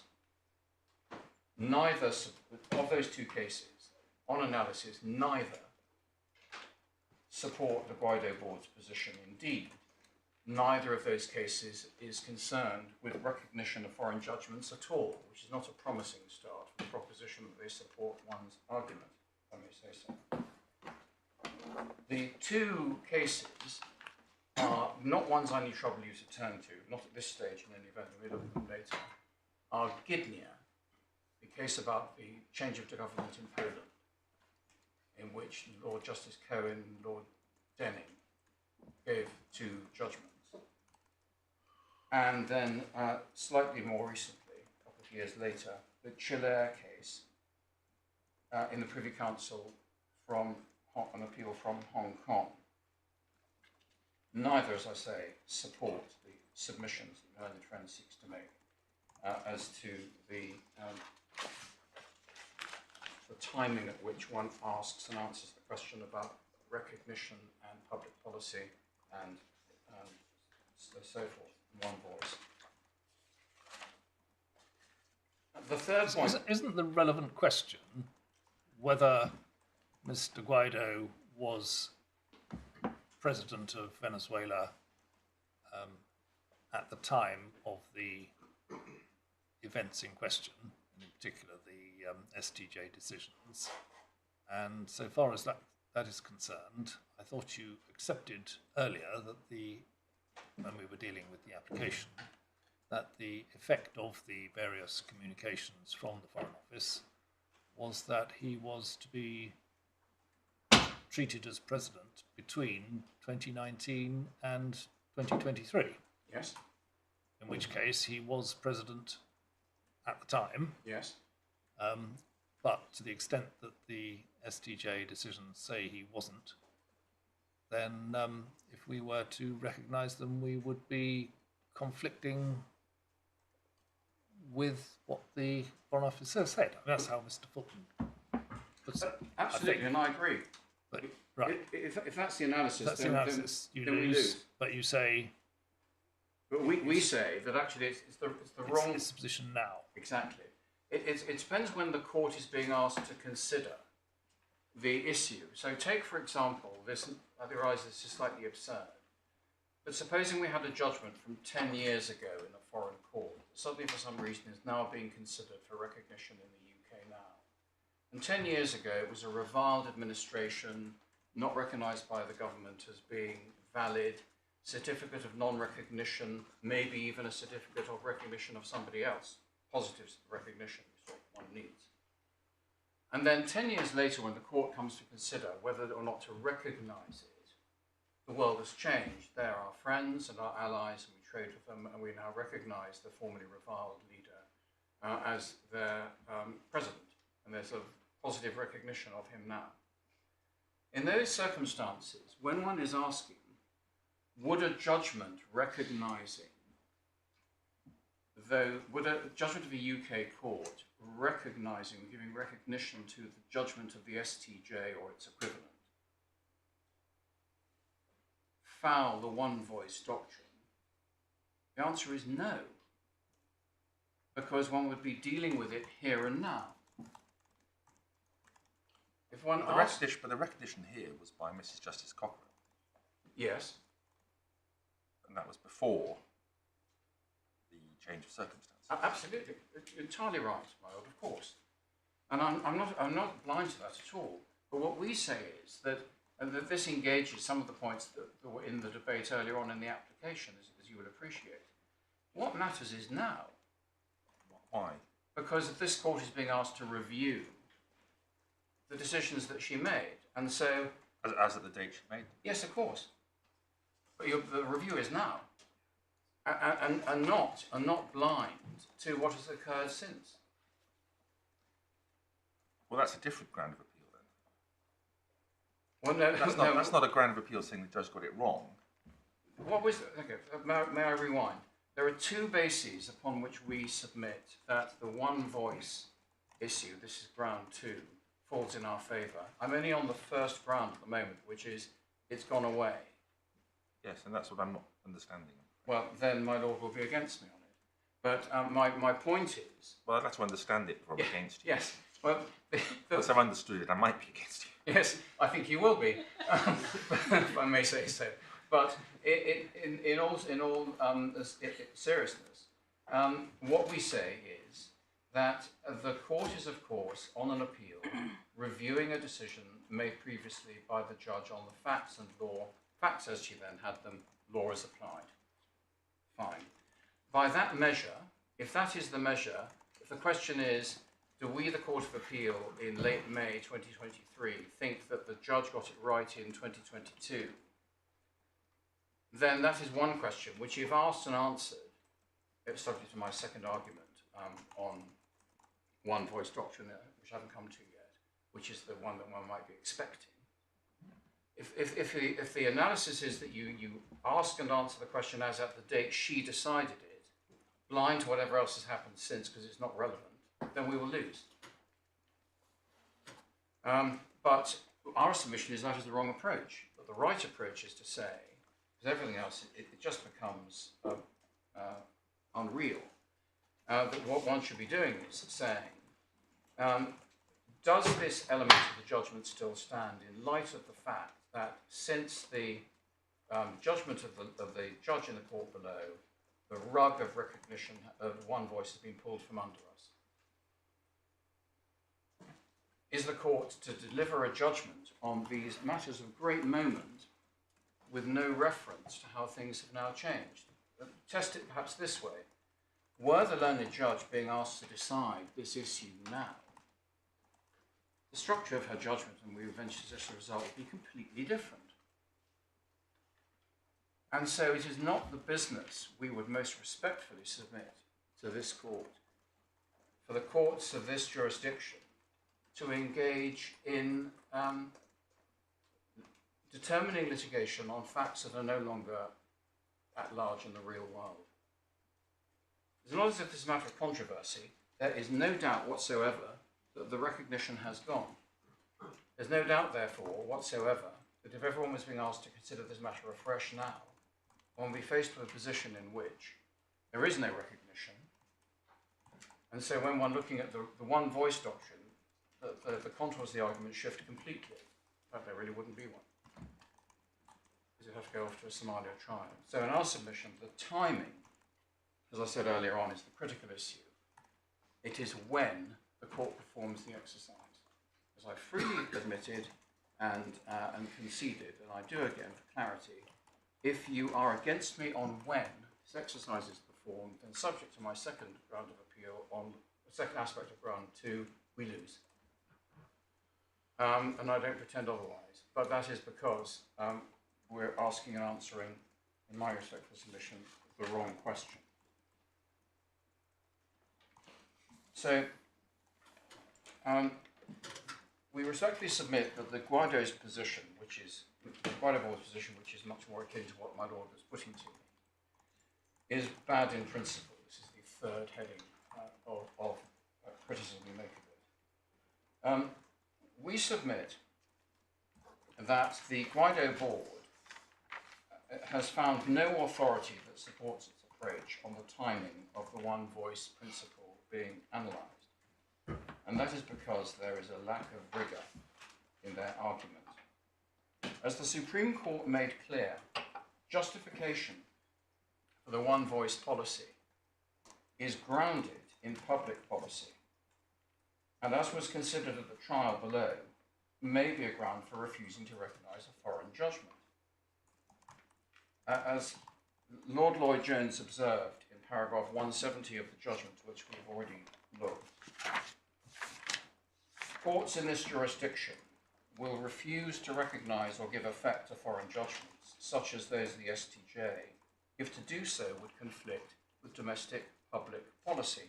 neither of those two cases, on analysis, neither support the Guaidó Board's position. Indeed, neither of those cases is concerned with recognition of foreign judgments at all, which is not a promising start for the proposition that they support one's argument, if I may say so. The two cases are not ones I need trouble you to turn to, not at this stage in any event, we'll look at them later, are Gidnia, the case about the change of government in Poland, in which Lord Justice Cohen and Lord Denning gave two judgments. And then slightly more recently, a couple of years later, the Chile case in the Privy Council from an appeal from Hong Kong. Neither, as I say, support the submissions that Learned Friend seeks to make as to the timing at which one asks and answers the question about recognition and public policy and so forth. One voice. The third point... Isn't the relevant question whether Mr. Guaidó was president of Venezuela at the time of the events in question, in particular the STJ decisions? And so far as that is concerned, I thought you accepted earlier that when we were dealing with the application, that the effect of the various communications from the Foreign Office was that he was to be treated as president between 2019 and 2023. Yes. In which case he was president at the time. Yes. But to the extent that the STJ decisions say he wasn't, then if we were to recognise them, we would be conflicting with what the Foreign Office has said. I mean, that's how Mr. Fulton puts it. Absolutely, and I agree. But, right. If that's the analysis, That's then, the analysis. then You we lose, lose. but you say But we say that actually it's the wrong... It's position now. Exactly. It depends when the court is being asked to consider the issue. So take, for example, this, I realise this is slightly absurd, but supposing we had a judgment from 10 years ago in a foreign court, that suddenly for some reason is now being considered for recognition in the UK now. And 10 years ago it was a reviled administration, not recognised by the government as being valid, certificate of non-recognition, maybe even a certificate of recognition of somebody else. Positive recognition is what one needs. And then 10 years later, when the court comes to consider whether or not to recognise it, the world has changed. They're our friends and our allies, and we trade with them, and we now recognise the formerly reviled leader as their president. And there's a positive recognition of him now. In those circumstances, when one is asking, would a judgment recognising, would a judgment of a UK court recognising, giving recognition to the judgment of the STJ or its equivalent, foul the one voice doctrine? The answer is no, because one would be dealing with it here and now. If one asks, but the recognition here was by Mrs. Justice Cochrane. yes, And that was before the change of circumstances. Absolutely, you're entirely right, my lord, of course. And I'm not blind to that at all. But what we say is that, and that this engages some of the points that were in the debate earlier on in the application, as you would appreciate. What matters is now. Why? Because this court is being asked to review the decisions that she made. And so... As at the date she made them? Yes, of course. But the review is now. And not blind to what has occurred since. Well, that's a different ground of appeal then. Well, no, That's not a ground of appeal saying the judge got it wrong. What was okay? May I rewind? There are two bases upon which we submit that the one voice issue, this is ground 2, falls in our favour. I'm only on the first ground at the moment, which is it's gone away. Yes, and that's what I'm not understanding. Well, then my lord will be against me on it. But my point is... Well, I'd like to understand it before I'm against you. Yes. Well, once I've understood it, I might be against you. Yes, I think you will be, if I may say so. But in all seriousness, what we say is that the court is, of course, on an appeal, reviewing a decision made previously by the judge on the facts and law, facts as she then had them, law as applied. Fine. By that measure, if that is the measure, if the question is, do we, the Court of Appeal, in late May 2023, think that the judge got it right in 2022, then that is one question, which you've asked and answered, subject to my second argument on one voice doctrine, which I haven't come to yet, which is the one that one might be expecting. If the analysis is that you ask and answer the question as at the date she decided it, blind to whatever else has happened since because it's not relevant, then we will lose. But our submission is that is the wrong approach. But the right approach is to say, because everything else, it just becomes unreal, that what one should be doing is saying, does this element of the judgment still stand in light of the fact that since the judgment of the judge in the court below, the rug of recognition of one voice has been pulled from under us? Is the court to deliver a judgment on these matters of great moment with no reference to how things have now changed? Test it perhaps this way. Were the learned judge being asked to decide this issue now, the structure of her judgment, and we eventually suggest the result, would be completely different. And so it is not the business we would most respectfully submit to this court, for the courts of this jurisdiction to engage in determining litigation on facts that are no longer at large in the real world. It's not as if this is a matter of controversy. There is no doubt whatsoever that the recognition has gone. There's no doubt, therefore, whatsoever, that if everyone was being asked to consider this matter afresh now, when we faced with a position in which there is no recognition, and so when one looking at the one voice doctrine, the contours of the argument shift completely. In fact, there really wouldn't be one, because you'd have to go off to a Somalia trial. So in our submission, the timing, as I said earlier on, is the critical issue. It is when the court performs the exercise. As I freely admitted and conceded, and I do again for clarity, if you are against me on when this exercise is performed, then subject to my second ground of appeal on the second aspect of ground 2, we lose. And I don't pretend otherwise, but that is because we're asking and answering, in my respectful submission, the wrong question. So, we respectfully submit that the Guaido's position, which is the Guaidó Board's position, which is much more akin to what my lord was putting to me, is bad in principle. This is the third heading of criticism we make of it. We submit that the Guaidó Board has found no authority that supports its approach on the timing of the one voice principle being analysed. And that is because there is a lack of rigour in their argument. As the Supreme Court made clear, justification for the one voice policy is grounded in public policy, and as was considered at the trial below, may be a ground for refusing to recognise a foreign judgment. As Lord Lloyd Jones observed in paragraph 170 of the judgment to which we have already looked, courts in this jurisdiction will refuse to recognise or give effect to foreign judgments, such as those of the STJ, if to do so would conflict with domestic public policy.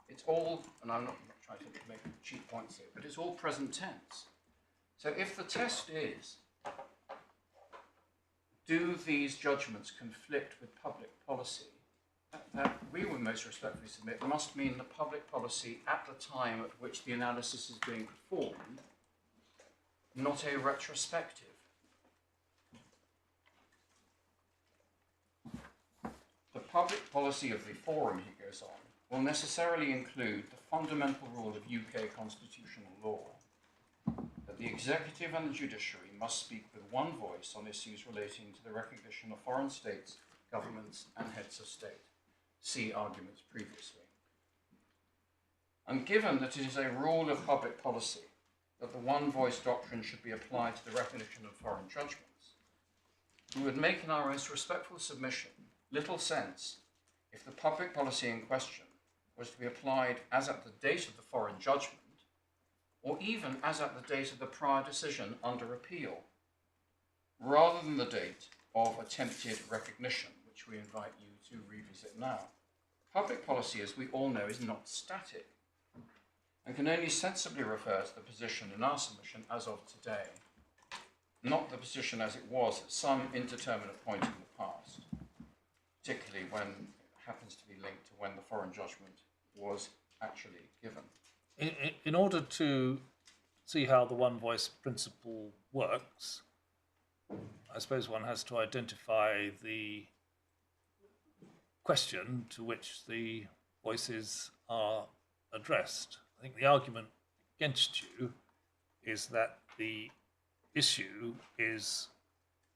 It's all, and I'm not trying to make cheap points here, but it's all present tense. So if the test is, do these judgments conflict with public policy, that we would most respectfully submit must mean the public policy at the time at which the analysis is being performed, not a retrospective. The public policy of the forum, he goes on, will necessarily include the fundamental rule of UK constitutional law, that the executive and the judiciary must speak with one voice on issues relating to the recognition of foreign states, governments and heads of state. See arguments previously. And given that it is a rule of public policy that the one voice doctrine should be applied to the recognition of foreign judgments, we would make in our most respectful submission little sense if the public policy in question was to be applied as at the date of the foreign judgment, or even as at the date of the prior decision under appeal, rather than the date of attempted recognition, which we invite you to revisit now. Public policy, as we all know, is not static, and can only sensibly refer to the position in our submission as of today, not the position as it was at some indeterminate point in the past, particularly when it happens to be linked to when the foreign judgment was actually given. In order to see how the one voice principle works, I suppose one has to identify the question to which the voices are addressed. I think the argument against you is that the issue is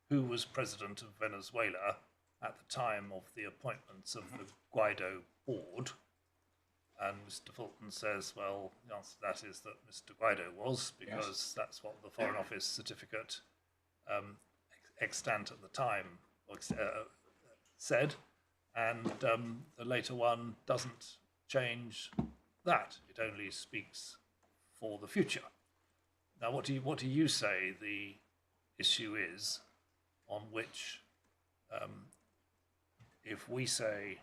who was president of Venezuela at the time of the appointments of the Guaidó Board. And Mr. Fulton says, well, the answer to that is that Mr. Guaidó was, because yes, that's what the Foreign Office certificate extant at the time said, and the later one doesn't change that. It only speaks for the future. Now, what do you say the issue is on which, if we say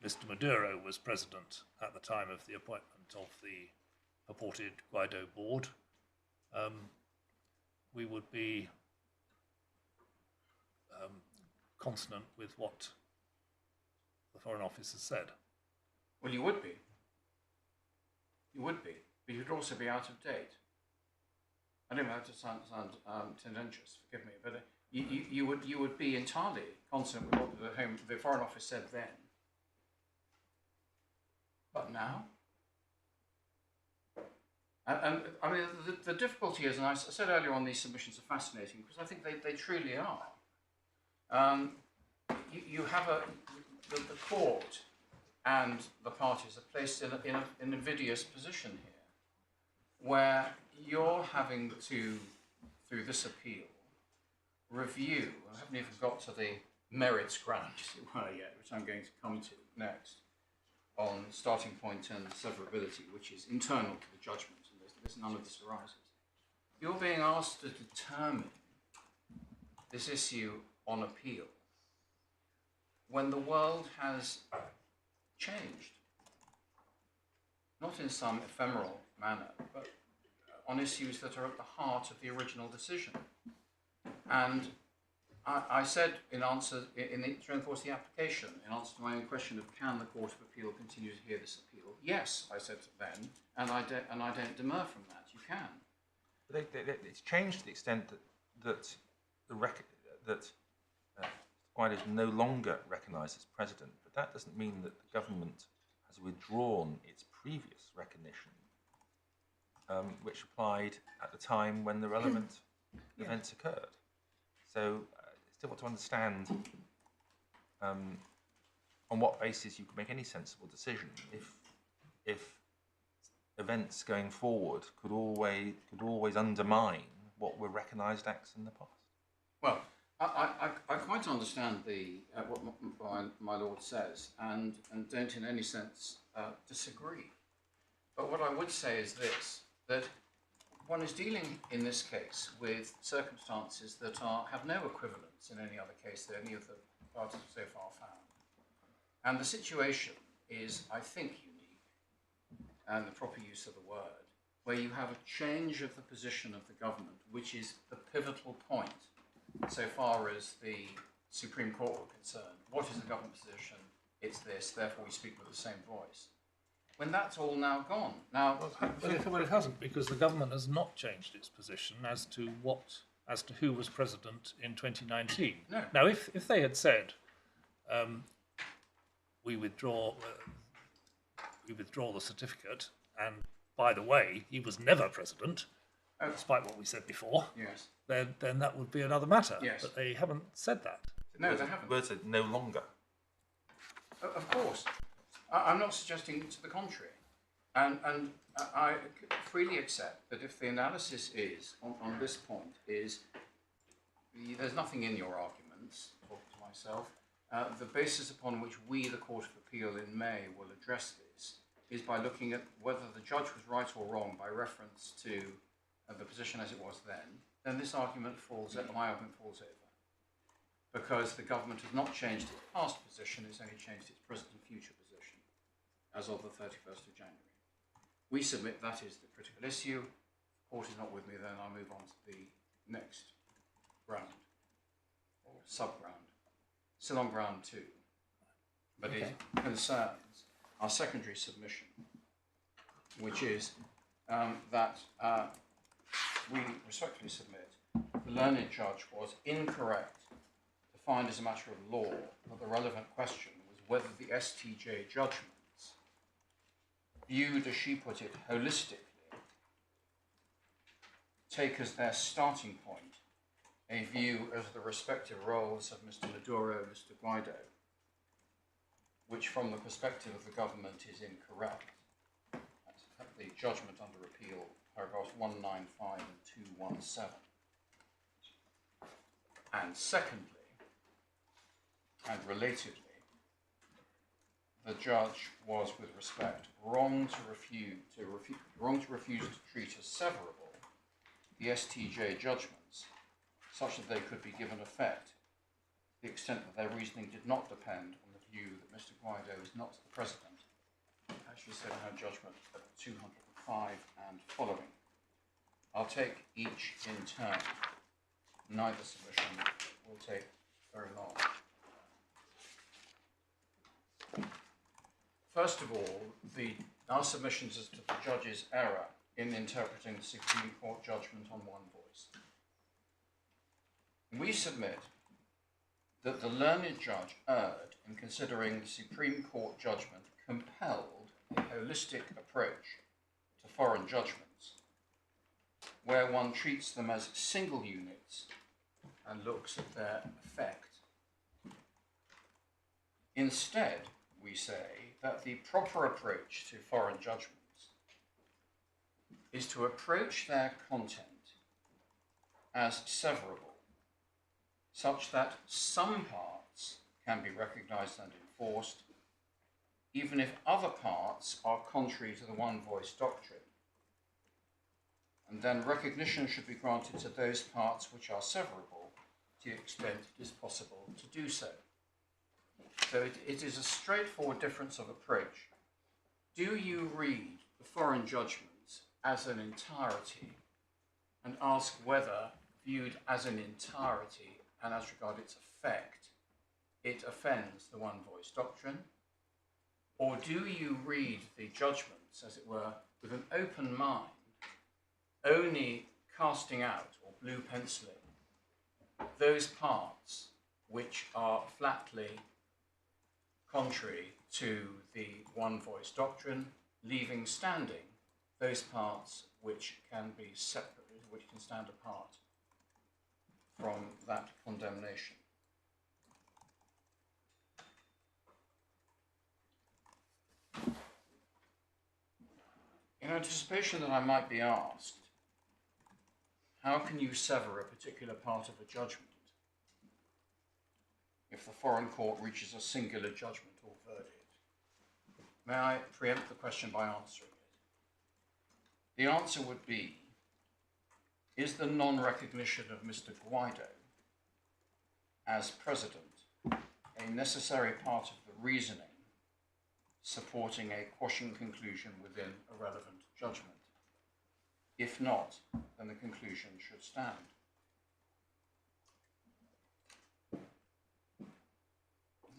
Mr. Maduro was president at the time of the appointment of the purported Guaidó Board, we would be consonant with what the Foreign Office has said? Well, you would be. You would be, but you'd also be out of date. I don't know how to sound tendentious, forgive me, but you would be entirely consonant with what the Foreign Office said then. But now? And I mean, the difficulty is, and I said earlier on, these submissions are fascinating because I think they truly are. You have the court and the parties are placed in an invidious position here, where you're having to, through this appeal, review, I haven't even got to the merits grant, as it were, yet, which I'm going to come to next, on starting point and severability, which is internal to the judgment, and there's none of this arises. You're being asked to determine this issue on appeal when the world has changed, not in some ephemeral manner, but on issues that are at the heart of the original decision. And I said in answer, during the course of the application, in answer to my own question of can the Court of Appeal continue to hear this appeal? Yes, I said then, and I don't demur from that. You can. But it's changed to the extent that Guaidó is no longer recognised as president, but that doesn't mean that the government has withdrawn its previous recognition, which applied at the time when the relevant events occurred. So I still want to understand on what basis you could make any sensible decision if events going forward could always undermine what were recognised acts in the past. Well, I quite understand what my Lord says and don't in any sense disagree. But what I would say is this, that one is dealing in this case with circumstances that have no equivalence in any other case that any of the parties have so far found. And the situation is, I think, unique, and the proper use of the word, where you have a change of the position of the government, which is the pivotal point so far as the Supreme Court were concerned. What is the government position? It's this, therefore we speak with the same voice. When that's all now gone. Now, But it hasn't, because the government has not changed its position as to who was president in 2019. No. Now, if they had said, we withdraw the certificate, and by the way, he was never president, despite what we said before, yes. then that would be another matter. Yes. But they haven't said that. No, they haven't. The word said no longer. Of course. I'm not suggesting to the contrary. And I freely accept that if the analysis is, on this point, is there's nothing in your arguments, talking to myself, the basis upon which we, the Court of Appeal in May, will address this is by looking at whether the judge was right or wrong by reference to the position as it was then this argument my argument falls over. Because the government has not changed its past position, it's only changed its present and future position as of the 31st of January. We submit that is the critical issue. If the court is not with me, then I'll move on to the next ground, or sub-ground, still on ground 2. But it concerns our secondary submission, which is that we respectfully submit the learned judge was incorrect to find as a matter of law that the relevant question was whether the STJ judgments, viewed as she put it holistically, take as their starting point a view of the respective roles of Mr. Maduro and Mr. Guaidó, which from the perspective of the government is incorrect. That's the judgment under appeal, paragraphs 195 and 217. And secondly, and relatedly, the judge was, with respect, wrong to refuse to treat as severable the STJ judgments, such that they could be given effect, to the extent that their reasoning did not depend on the view that Mr. Guaidó is not the president. Actually said in her judgment at 205 and following. I'll take each in turn. Neither submission will take very long. First of all, our submissions as to the judge's error in interpreting the Supreme Court judgment on one voice. We submit that the learned judge erred in considering the Supreme Court judgment compelled a holistic approach to foreign judgments, where one treats them as single units and looks at their effect. Instead, we say that the proper approach to foreign judgments is to approach their content as severable, such that some parts can be recognised and enforced, even if other parts are contrary to the one voice doctrine. And then recognition should be granted to those parts which are severable to the extent it is possible to do so. So it is a straightforward difference of approach. Do you read the foreign judgments as an entirety and ask whether, viewed as an entirety and as regard its effect, it offends the one voice doctrine? Or do you read the judgments, as it were, with an open mind, only casting out or blue penciling those parts which are flatly contrary to the one voice doctrine, leaving standing those parts which can be separate, which can stand apart from that condemnation? In anticipation that I might be asked, how can you sever a particular part of a judgment if the foreign court reaches a singular judgment or verdict? May I preempt the question by answering it? The answer would be, is the non-recognition of Mr. Guaidó as president a necessary part of the reasoning supporting a quashing conclusion within a relevant judgment? If not, then the conclusion should stand.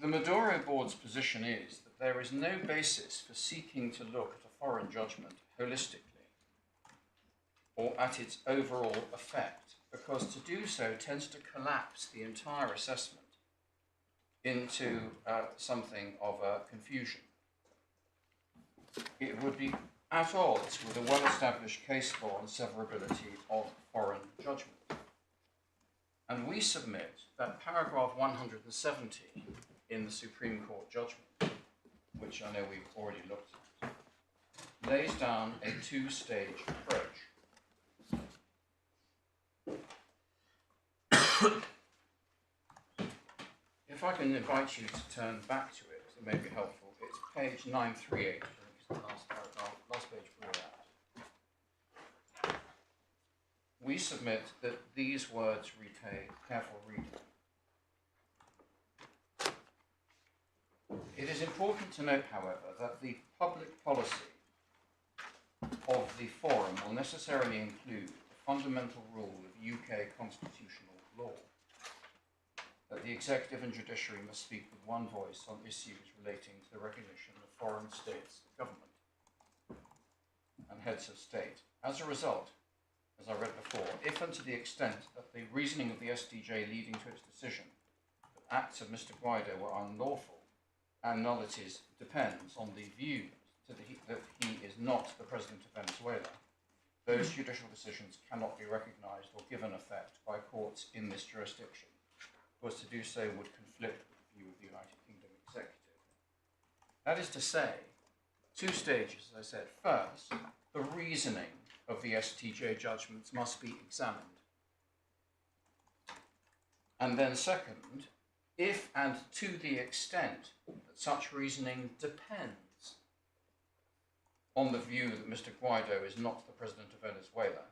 The Maduro Board's position is that there is no basis for seeking to look at a foreign judgment holistically or at its overall effect, because to do so tends to collapse the entire assessment into something of a confusion. It would be at odds with a well-established case law on severability of foreign judgment. And we submit that paragraph 170 in the Supreme Court judgment, which I know we've already looked at, lays down a two-stage approach. If I can invite you to turn back to it, it may be helpful. It's page 938, I think is the last paragraph, last page before that. We submit that these words retain careful reading. It is important to note, however, that the public policy of the forum will necessarily include the fundamental rule of UK constitutional law, that the executive and judiciary must speak with one voice on issues relating to the recognition of foreign states' government and heads of state. As a result, as I read before, if and to the extent that the reasoning of the SDJ leading to its decision that acts of Mr. Guaidó were unlawful and nullities depends on the view that he is not the President of Venezuela, those judicial decisions cannot be recognised or given effect by courts in this jurisdiction, because to do so would conflict with the view of the United Kingdom executive. That is to say, two stages, as I said. First, the reasoning of the STJ judgments must be examined. And then second, if and to the extent that such reasoning depends on the view that Mr. Guaidó is not the President of Venezuela,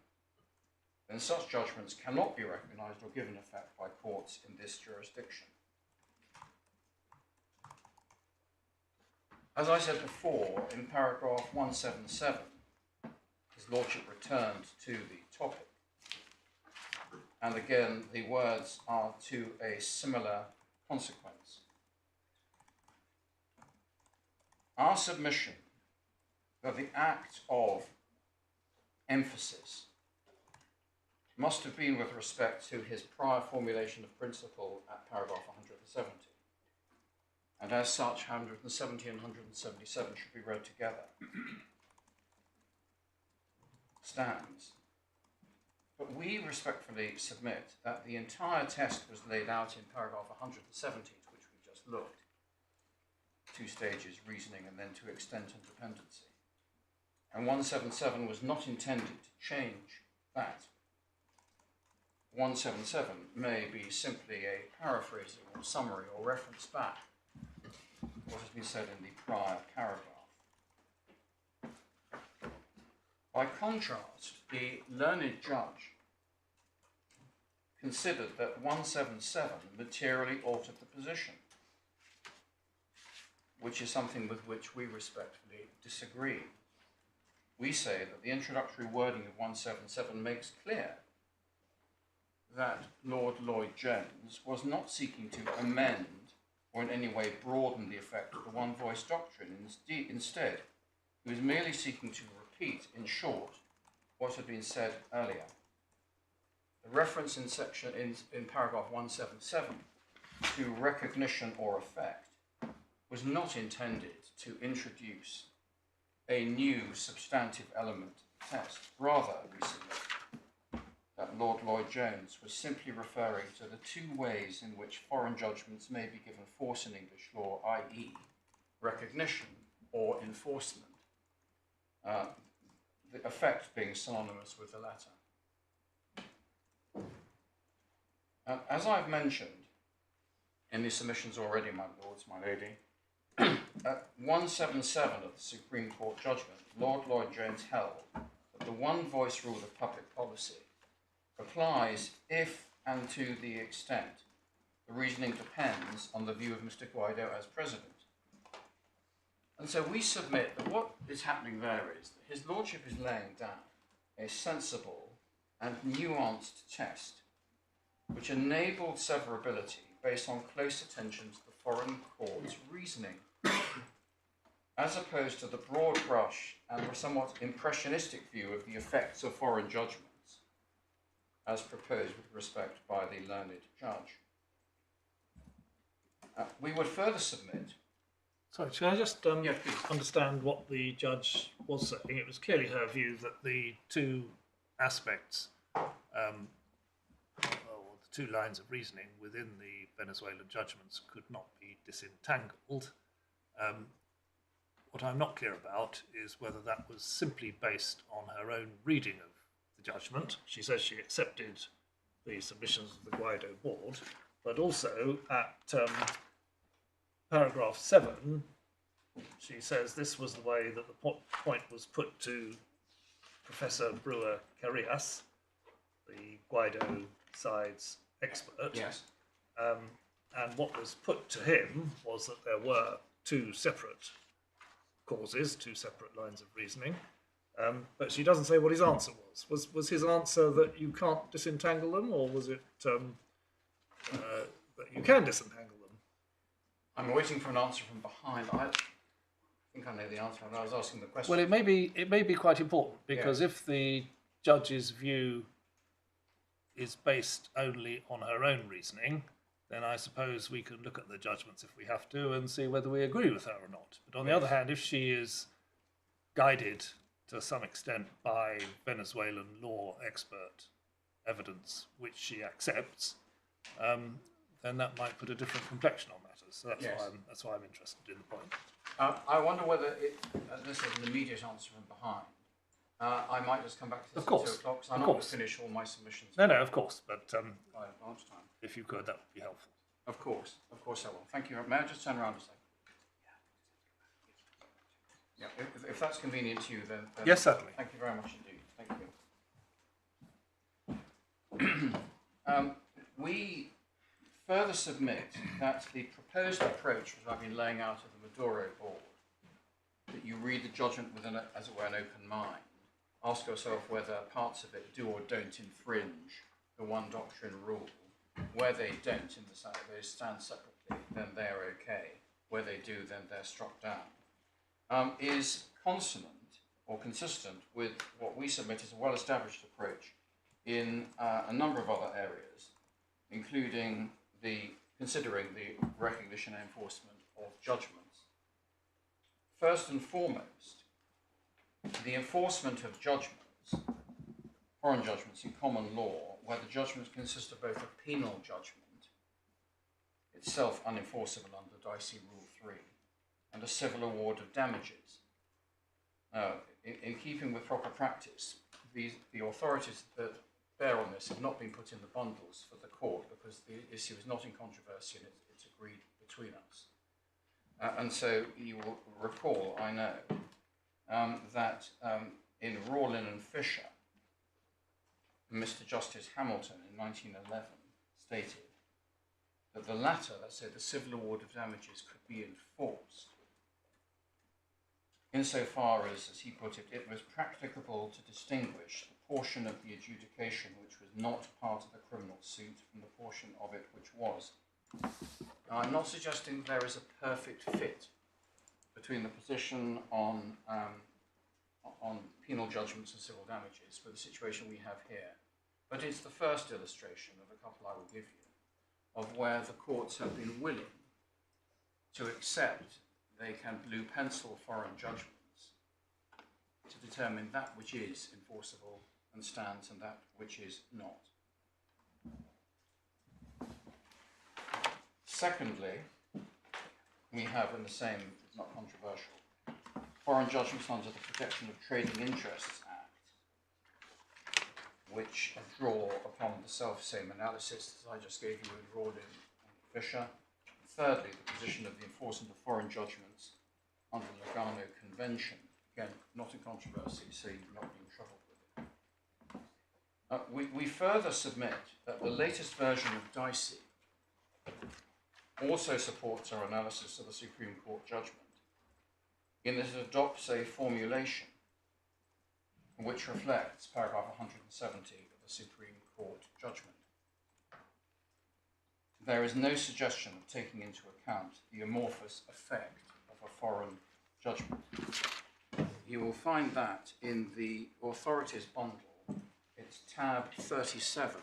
then such judgments cannot be recognised or given effect by courts in this jurisdiction. As I said before, in paragraph 177, His Lordship returned to the topic, and again the words are to a similar consequence. Our submission that the act of emphasis must have been with respect to his prior formulation of principle at paragraph 170. And as such, 170 and 177 should be read together. Stands. But we respectfully submit that the entire test was laid out in paragraph 170, to which we just looked. 2 stages, reasoning, and then to extent and dependency. And 177 was not intended to change that. 177 may be simply a paraphrasing or summary or reference back to what has been said in the prior paragraph. By contrast, the learned judge considered that 177 materially altered the position, which is something with which we respectfully disagree. We say that the introductory wording of 177 makes clear that Lord Lloyd-Jones was not seeking to amend or in any way broaden the effect of the one-voice doctrine. Instead, he was merely seeking to repeat, in short, what had been said earlier. The reference in paragraph 177 to recognition or effect was not intended to introduce a new substantive element test. Rather, we submit that Lord Lloyd-Jones was simply referring to the 2 ways in which foreign judgments may be given force in English law, i.e. recognition or enforcement, the effect being synonymous with the latter. As I've mentioned in the submissions already, my lords, my lady, at 177 of the Supreme Court judgment, Lord Lloyd-Jones held that the one-voice rule of public policy applies if and to the extent the reasoning depends on the view of Mr. Guaidó as president. And so we submit that what is happening there is that His Lordship is laying down a sensible and nuanced test which enabled severability based on close attention to the foreign court's reasoning, as opposed to the broad brush and somewhat impressionistic view of the effects of foreign judgments, as proposed with respect by the learned judge. We would further submit. Sorry, can I just Yeah, please. understand what the judge was saying? It was clearly her view that the 2 aspects, or the 2 lines of reasoning within the Venezuelan judgments could not be disentangled. What I'm not clear about is whether that was simply based on her own reading of the judgment. She says she accepted the submissions of the Guaidó Board, but also at paragraph 7, she says this was the way that the point was put to Professor Brewer Carrillas, the Guaidó side's expert. Yes. And what was put to him was that there were 2 separate causes, 2 separate lines of reasoning. But she doesn't say what his answer was. Was his answer that you can't disentangle them, or was it that you can disentangle them? I'm waiting for an answer from behind. I think I know the answer, and I was asking the question. Well, it may be quite important, because if the judge's view is based only on her own reasoning, then I suppose we can look at the judgments if we have to and see whether we agree with her or not. But on the other hand, if she is guided to some extent by Venezuelan law expert evidence, which she accepts, then that might put a different complexion on matters. So that's why I'm interested in the point. I wonder whether, this is an immediate answer from behind. I might just come back to this Of course, at 2 o'clock, because I'm of not going course. to finish all my submissions No, of course, but by lunchtime. if you could, that would be helpful. Of course I will. Thank you. May I just turn around a second? Yeah, if that's convenient to you, then Yes, certainly. Thank you very much indeed. Thank you. We further submit that the proposed approach, which I've been laying out at the Maduro Board, that you read the judgment with, as it were, an open mind, ask yourself whether parts of it do or don't infringe the one doctrine rule. Where they don't, they stand separately, then they're okay. Where they do, then they're struck down. Is consonant or consistent with what we submit as a well-established approach in a number of other areas, including considering the recognition and enforcement of judgments. First and foremost, the enforcement of judgments, foreign judgments in common law, where the judgments consist of both a penal judgment, itself unenforceable under Dicey Rule 3, and a civil award of damages. In keeping with proper practice, the authorities that bear on this have not been put in the bundles for the court because the issue is not in controversy and it's agreed between us. And so you will recall, I know, that in Rawlin and Fisher, Mr. Justice Hamilton in 1911 stated that the latter, let's say the civil award of damages, could be enforced insofar as he put it, it was practicable to distinguish the portion of the adjudication which was not part of the criminal suit from the portion of it which was. Now, I'm not suggesting there is a perfect fit between the position on penal judgments and civil damages with the situation we have here, but it's the first illustration of a couple I will give you of where the courts have been willing to accept they can blue pencil foreign judgments to determine that which is enforceable and stands and that which is not. Secondly, we have in the same, not controversial, foreign judgments under the Protection of Trading Interests Act, which draw upon the self-same analysis that I just gave you in Rawlin and Fisher. Thirdly, the position of the enforcement of foreign judgments under the Lugano Convention, again, not in controversy, so you've not been troubled with it. We further submit that the latest version of Dicey also supports our analysis of the Supreme Court judgment in that it adopts a formulation which reflects paragraph 170 of the Supreme Court judgment. There is no suggestion of taking into account the amorphous effect of a foreign judgment. You will find that in the authorities bundle. It's tab 37.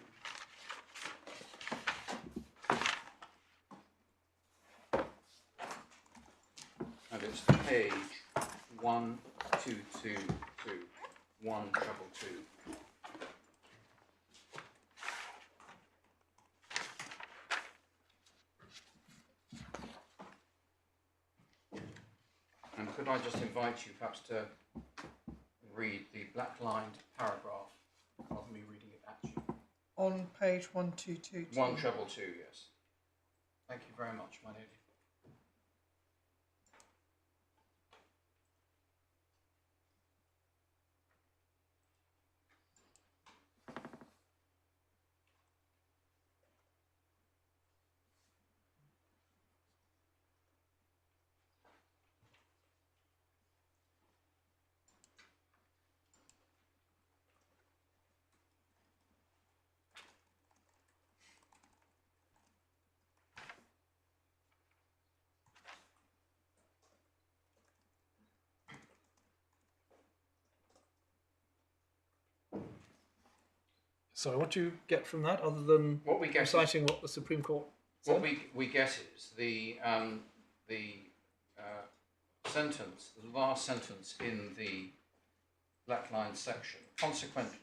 And it's page 1222, 1222. And could I just invite you perhaps to read the black-lined paragraph rather than me reading it at you? On page 1222. 1222, yes. Thank you very much, my lady. So what do you get from that, other than What we get reciting what the Supreme Court said? What we get is the sentence, the last sentence in the black line section. Consequently,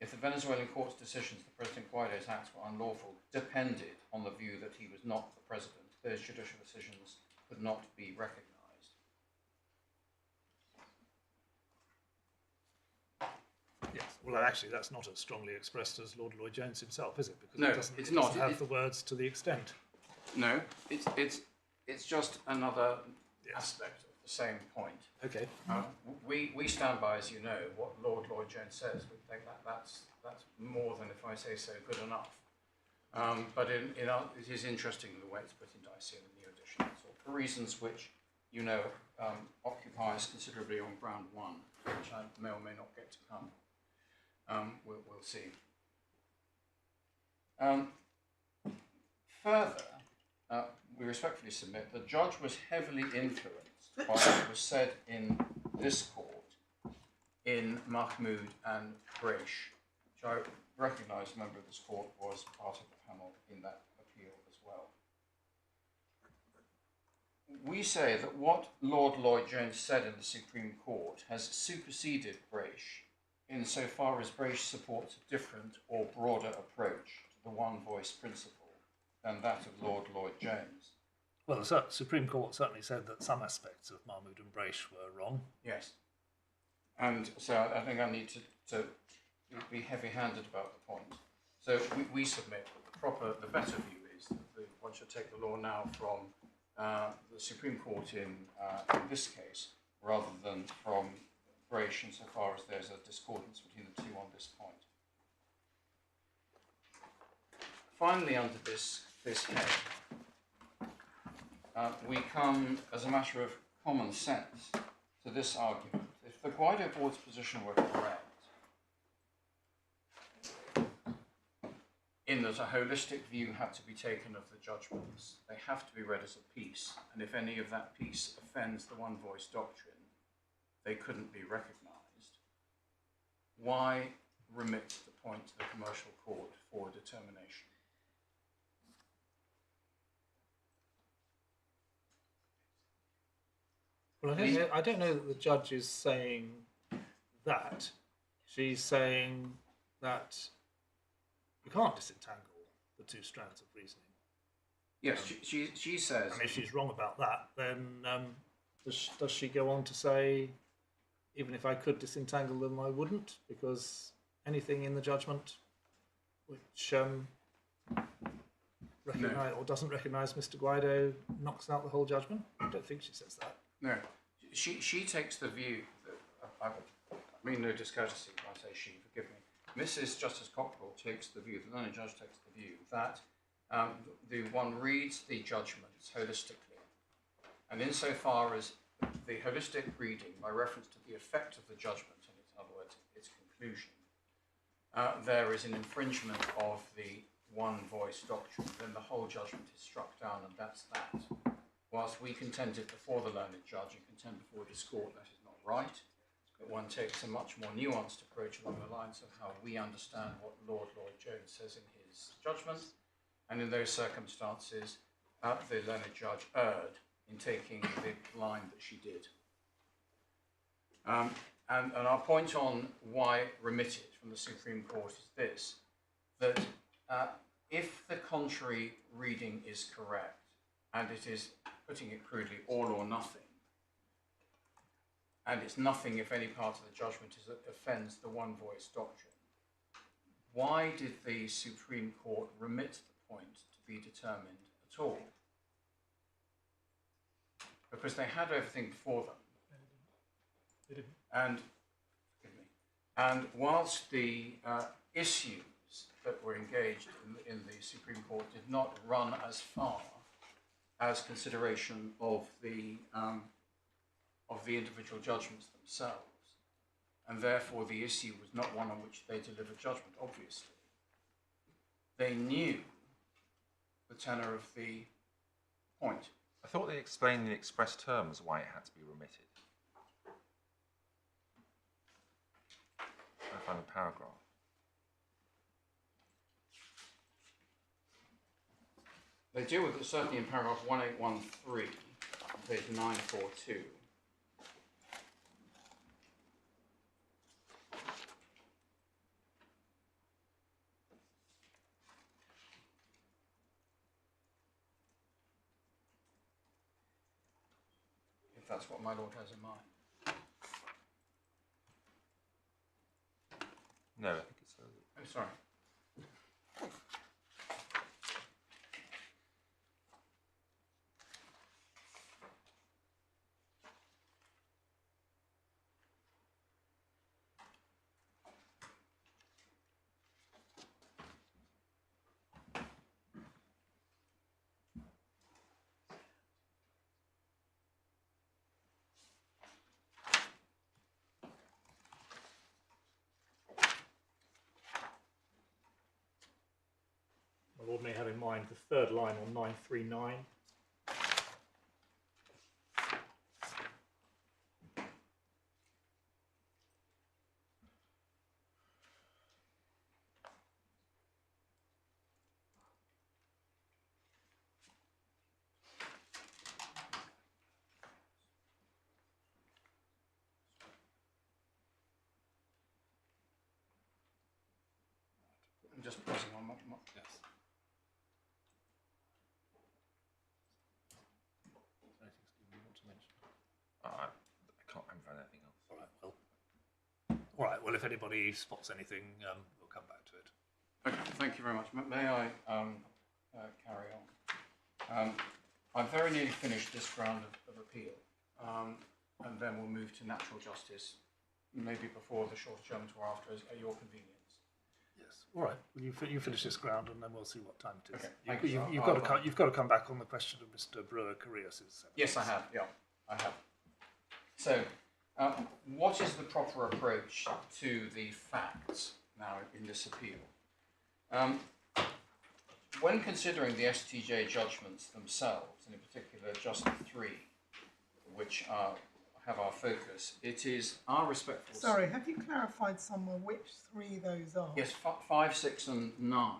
if the Venezuelan court's decisions that President Guaido's acts were unlawful depended on the view that he was not the president, those judicial decisions could not be recognised. Yes. Well, actually, that's not as strongly expressed as Lord Lloyd Jones himself, is it? Because No, it doesn't, it's it doesn't not. have the words to the extent. No, it's just another aspect of the same point. Okay. We stand by, as you know, what Lord Lloyd Jones says. We think that's more than, if I say so, good enough. But it is interesting the way it's put in Dicey in the new edition. So for reasons which, you know, occupies considerably on ground one, which I may or may not get to come. We'll see. Further, we respectfully submit the judge was heavily influenced by what was said in this court in Mahmoud and Braish which I recognise a member of this court was part of the panel in that appeal as well. We say that what Lord Lloyd Jones said in the Supreme Court has superseded Brache insofar as Brache supports a different or broader approach to the one voice principle than that of Lord Lloyd Jones. Well, the Supreme Court certainly said that some aspects of Mahmoud and Brache were wrong. Yes. And so I think I need to be heavy-handed about the point. So we submit that the better view is that one should take the law now from the Supreme Court in this case, rather than from Brache insofar as there's a discordance between the two on this point. Finally, under this head, we come, as a matter of common sense, to this argument. If the Guaidó Board's position were correct, in that a holistic view had to be taken of the judgments, they have to be read as a piece, and if any of that piece offends the one voice doctrine, they couldn't be recognised. Why remit the point to the commercial court for determination? Well, I don't know that the judge is saying that. She's saying that you can't disentangle the two strands of reasoning. Yes, she says... And if she's wrong about that, then does she go on to say, even if I could disentangle them, I wouldn't, because anything in the judgment which recognise or doesn't recognise Mr. Guaidó knocks out the whole judgment? I don't think she says that. No, she takes the view that, I mean no discourtesy when I say she, forgive me. Mrs. Justice Cockrell takes the view, the learned judge takes the view that the one reads the judgments holistically, and insofar as the holistic reading, by reference to the effect of the judgment, and in other words, its conclusion, there is an infringement of the one voice doctrine, then the whole judgment is struck down, and that's that. Whilst we contended before the learned judge and contend before this court that is not right, that one takes a much more nuanced approach along the lines of how we understand what Lord Lloyd Jones says in his judgment, and in those circumstances, the learned judge erred in taking the line that she did. And our point on why remitted from the Supreme Court is this, that if the contrary reading is correct, and it is, putting it crudely, all or nothing, and it's nothing if any part of the judgment offends the one voice doctrine, why did the Supreme Court remit the point to be determined at all? Because they had everything before them. They didn't. And, forgive me, and whilst the issues that were engaged in the Supreme Court did not run as far as consideration of the individual judgments themselves, and therefore the issue was not one on which they delivered judgment, obviously. They knew the tenor of the point. I thought they explained in express terms why it had to be remitted. I found a paragraph. They deal with it certainly in paragraph 1813, page 942. If that's what my lord has in mind. No, I think it's... Oh, sorry. My Lord may have in mind the third line on 939. All right, well, if anybody spots anything, we'll come back to it. Okay, thank you very much. May I carry on? I've very nearly finished this round of appeal, and then we'll move to natural justice, maybe before the short adjournment or after, at your convenience. Yes. All right. Well, you finish this ground, and then we'll see what time it is. Okay, thank you. You've got to come back on the question of Mr. Brewer Carrias's. Yes, I have. Yeah, I have. So, what is the proper approach to the facts now in this appeal? When considering the STJ judgments themselves, and in particular just the three, which have our focus, it is our respectful... Sorry, have you clarified somewhere which three those are? Yes, 5, 6 and 9.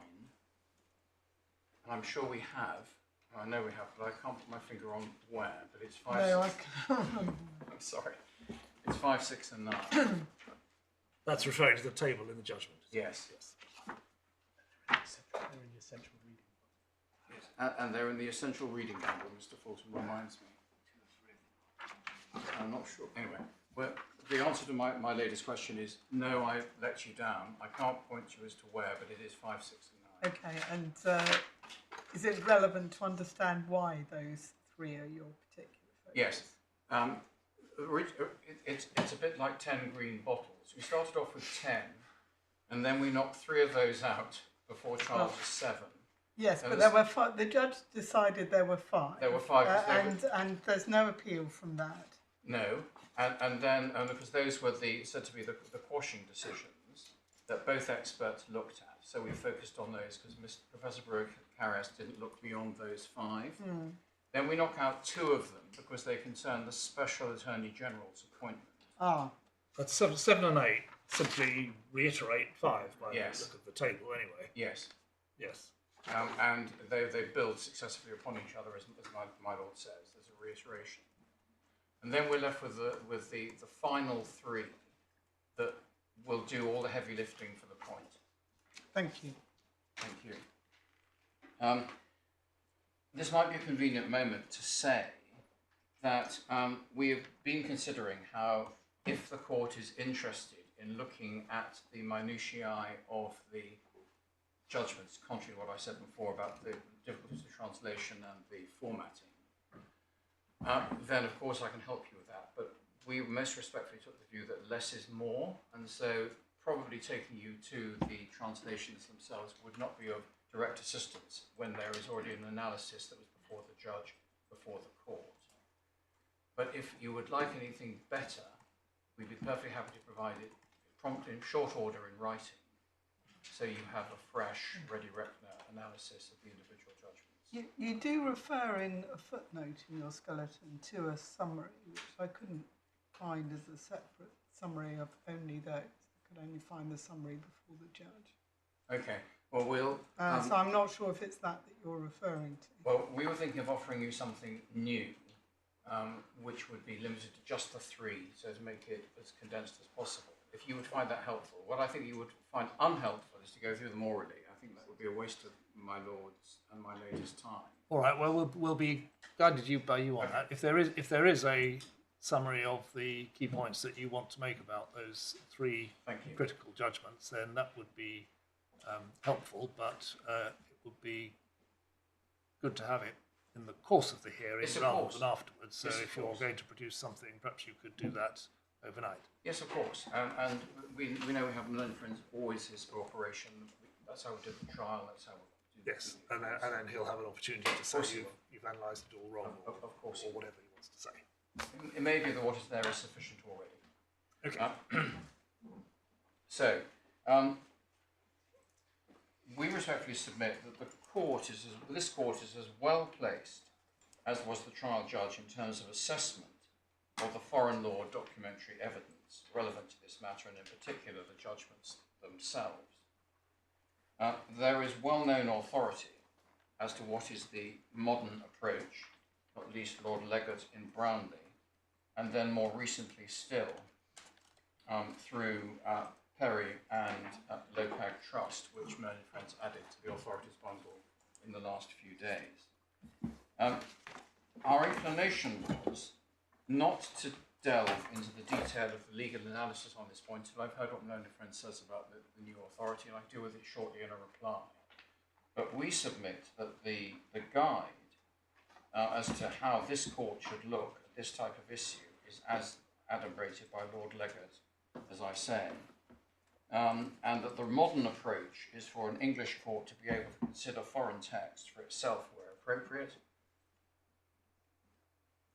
And I'm sure we have. I know we have, but I can't put my finger on where, but it's 5, No, 6... I can't remember. I'm sorry. It's 5, 6 and 9. That's referring to the table in the judgment. Yes. Yes. They're in the essential reading. Yes. And they're in the essential reading bundle, Mr. Fulton reminds me. I'm not sure. Anyway, well, the answer to my latest question is no, I let you down. I can't point you as to where, but it is 5, 6 and 9. Okay, and is it relevant to understand why those three are your particular focus? Yes. It's a bit like 10 green bottles. We started off with 10, and then we knocked 3 of those out before charge of 7. Yes, And but there were 5. The judge decided there were 5. There were 5. And there's no appeal from that. No, and then because those were said to be the quashing decisions that both experts looked at, so we focused on those because Professor Brewer-Carrias didn't look beyond those 5. Then we knock out 2 of them because they concern the Special Attorney General's appointment. Ah, That's 7 and 8 simply reiterate 5 by Yes. the look of the table anyway. Yes, Yes. and they build successively upon each other, as my lord says. There's a reiteration. And then we're left with the final 3 that will do all the heavy lifting for the point. thank you. Thank you. This might be a convenient moment to say that we have been considering how, if the court is interested in looking at the minutiae of the judgments, contrary to what I said before about the difficulties of translation and the formatting, then of course I can help you with that. But we most respectfully took the view that less is more, and so probably taking you to the translations themselves would not be of direct assistance when there is already an analysis that was before the judge, before the court. But if you would like anything better, we'd be perfectly happy to provide it promptly in short order in writing, so you have a fresh, ready reckoner analysis of the individual judgments. You do refer in a footnote in your skeleton to a summary, which I couldn't find as a separate summary of only those. I could only find the summary before the judge. Okay, well we'll... So I'm not sure if it's that you're referring to. Well, we were thinking of offering you something new, which would be limited to just the 3, so to make it as condensed as possible. If you would find that helpful. What I think you would find unhelpful is to go through them orally. I think that would be a waste of my lord's and my lady's time. All right. Well, we'll be guided by you on that. If there is a summary of the key points that you want to make about those 3 Thank you. critical judgments, then that would be helpful. But it would be good to have it in the course of the hearing Yes, of rather course. than afterwards. So Yes, of if you're course. going to produce something, perhaps you could do that overnight. Yes, of course. And we know we have learned friends always his cooperation. That's how we did the trial. That's how we do Yes, and then he'll have an opportunity to say course he you've analysed it all wrong, Of course. or whatever he wants to say. It may be that what is there is sufficient already. Okay. So, we respectfully submit that this court is as well placed as was the trial judge in terms of assessment of the foreign law documentary evidence relevant to this matter, and in particular the judgments themselves. There is well-known authority as to what is the modern approach, not least Lord Leggett in Brownlee, and then more recently still through Perry and Lopag Trust, which Learned Friends added to the authorities bundle in the last few days. Our inclination was not to delve into the detail of the legal analysis on this point until I've heard what my learned friend says about the new authority, and I'll deal with it shortly in a reply. But we submit that the guide as to how this court should look at this type of issue is as adumbrated by Lord Leggett, as I say, and that the modern approach is for an English court to be able to consider foreign text for itself where appropriate,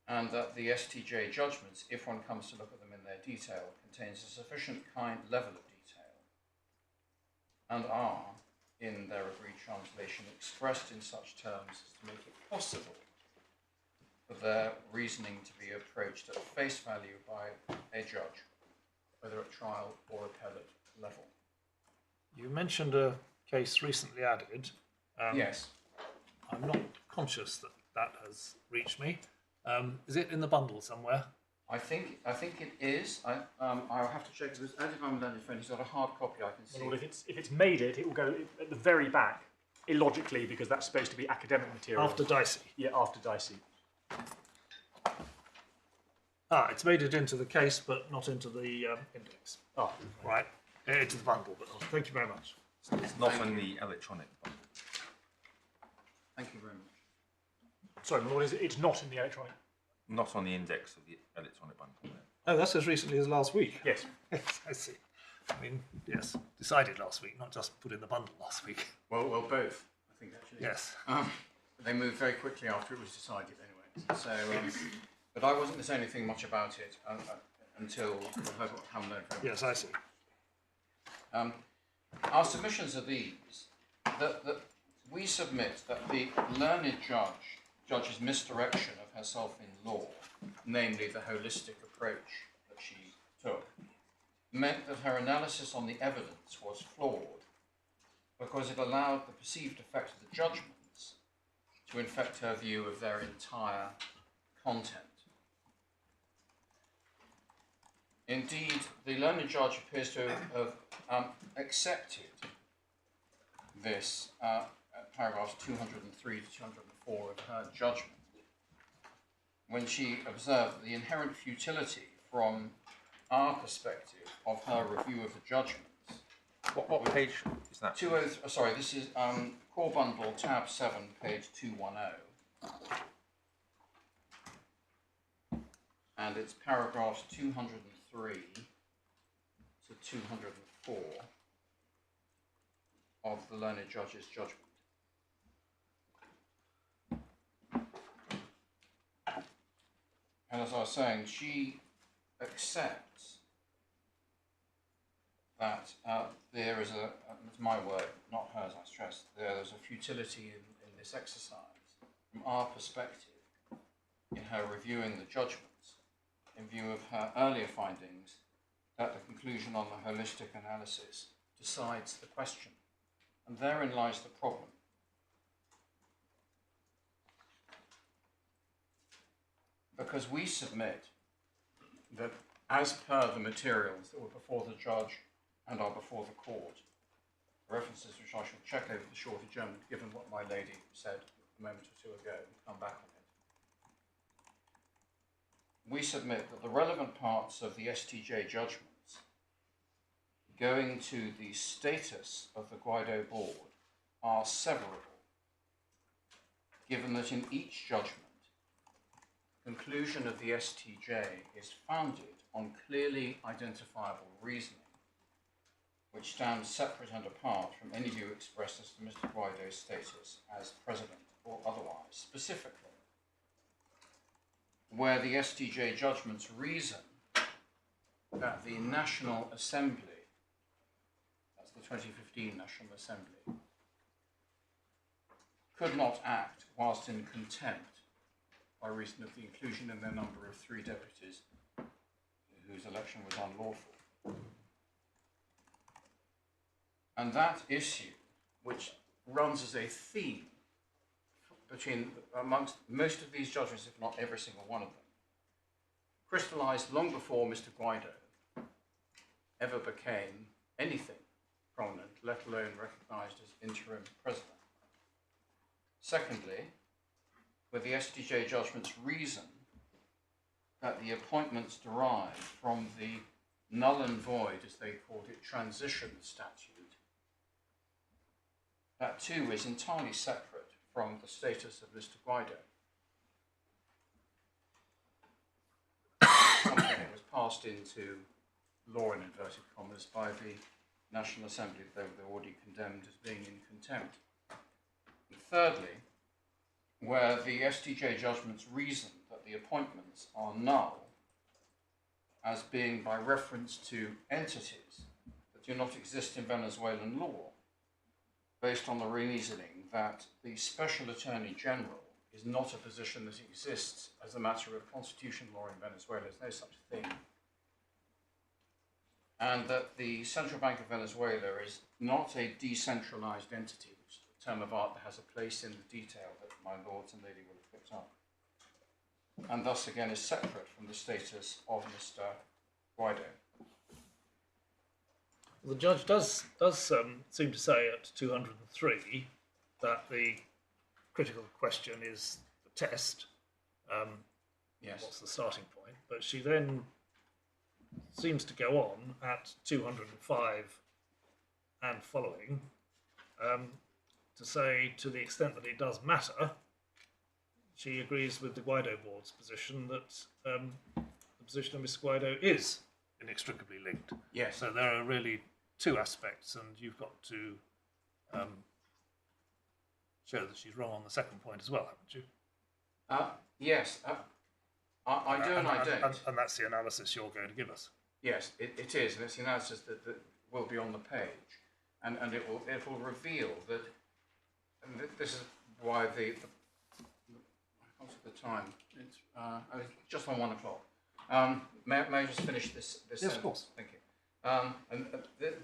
and that the STJ judgments, if one comes to look at them in their detail, contains a sufficient level of detail and are, in their agreed translation, expressed in such terms as to make it possible for their reasoning to be approached at face value by a judge, whether at trial or appellate level. You mentioned a case recently added. Yes. I'm not conscious that that has reached me. Is it in the bundle somewhere? I think it is. I'll have to check. It was added by my learned friend. He's got a hard copy I can see. Well, if it's made it will go at the very back, illogically, because that's supposed to be academic material. After Dicey. Yeah, after Dicey. It's made it into the case, but not into the index. Oh, Right. Into the bundle, but thank you very much. It's not on the electronic bundle. Thank you very much. sorry, my lord, it's not in the electronic. Not on the index of the electronic bundle. No. Oh, that's as recently as last week. Yes. Yes, I see. I mean, yes, decided last week, not just put in the bundle last week. Well, both, I think, actually. Yes. They moved very quickly after it was decided, anyway. So, but I wasn't saying anything much about it until I heard what Ham learned from. Yes, I see. Our submissions are these: that we submit that the learned judge's misdirection of herself in law, namely the holistic approach that she took, meant that her analysis on the evidence was flawed because it allowed the perceived effect of the judgments to infect her view of their entire content. Indeed, the learned judge appears to have accepted this paragraphs 203 to 204 of her judgment when she observed the inherent futility from our perspective of her review of the judgments. What page is that? This is Core Bundle, tab 7, page 210. And it's paragraphs 203 to 204 of the learned judge's judgment. And as I was saying, she accepts that there is it's my word, not hers, I stress, there's a futility in this exercise from our perspective in her reviewing the judgments in view of her earlier findings that the conclusion on the holistic analysis decides the question. And therein lies the problem. Because we submit that as per the materials that were before the judge and are before the court, references which I shall check over the short adjournment given what my lady said a moment or two ago and come back on it. We submit that the relevant parts of the STJ judgments going to the status of the Guaidó Board are severable, given that in each judgment, conclusion of the STJ is founded on clearly identifiable reasoning, which stands separate and apart from any view expressed as to Mr. Guaidó's status as president or otherwise. Specifically, where the STJ judgments reason that the National Assembly, that's the 2015 National Assembly, could not act whilst in contempt by reason of the inclusion in their number of 3 deputies whose election was unlawful. And that issue, which runs as a theme amongst most of these judgments, if not every single one of them, crystallized long before Mr. Guaidó ever became anything prominent, let alone recognized as interim president. Secondly, where the STJ judgments reason that the appointments derive from the null and void, as they called it, transition statute. That too is entirely separate from the status of Mr. Guaidó. Something that was passed into law, in inverted commas, by the National Assembly that they were already condemned as being in contempt. And thirdly, where the STJ judgments reason that the appointments are null as being by reference to entities that do not exist in Venezuelan law, based on the reasoning that the Special Attorney General is not a position that exists as a matter of constitutional law in Venezuela. There's no such thing. And that the Central Bank of Venezuela is not a decentralized entity, which is a term of art that has a place in the detail that my lords and lady will have picked up. And thus, again, is separate from the status of Mr. Guaidó. The judge does seem to say at 203 that the critical question is the test. Yes. What's the starting point? But she then seems to go on at 205 and following to say, to the extent that it does matter, she agrees with the Guaidó Board's position that the position of Mr. Guaidó is inextricably linked. Yes. So there are really two aspects, and you've got to show that she's wrong on the second point as well, haven't you? Yes. I do and I don't. And that's the analysis you're going to give us. Yes, it is, and it's the analysis that will be on the page, and it will reveal that. And this is why what's the time? It's just on 1 o'clock. May I just finish this? Yes, sentence? of course. Thank you. And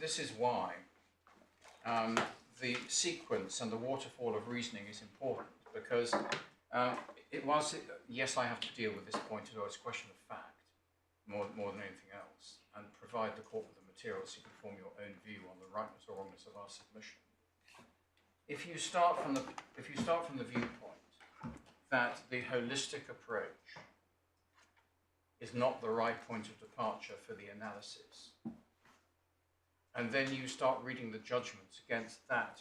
this is why the sequence and the waterfall of reasoning is important, because yes, I have to deal with this point, although it's a question of fact more than anything else, and provide the court with the materials so you can form your own view on the rightness or wrongness of our submission. If you start from the viewpoint that the holistic approach is not the right point of departure for the analysis, and then you start reading the judgments against that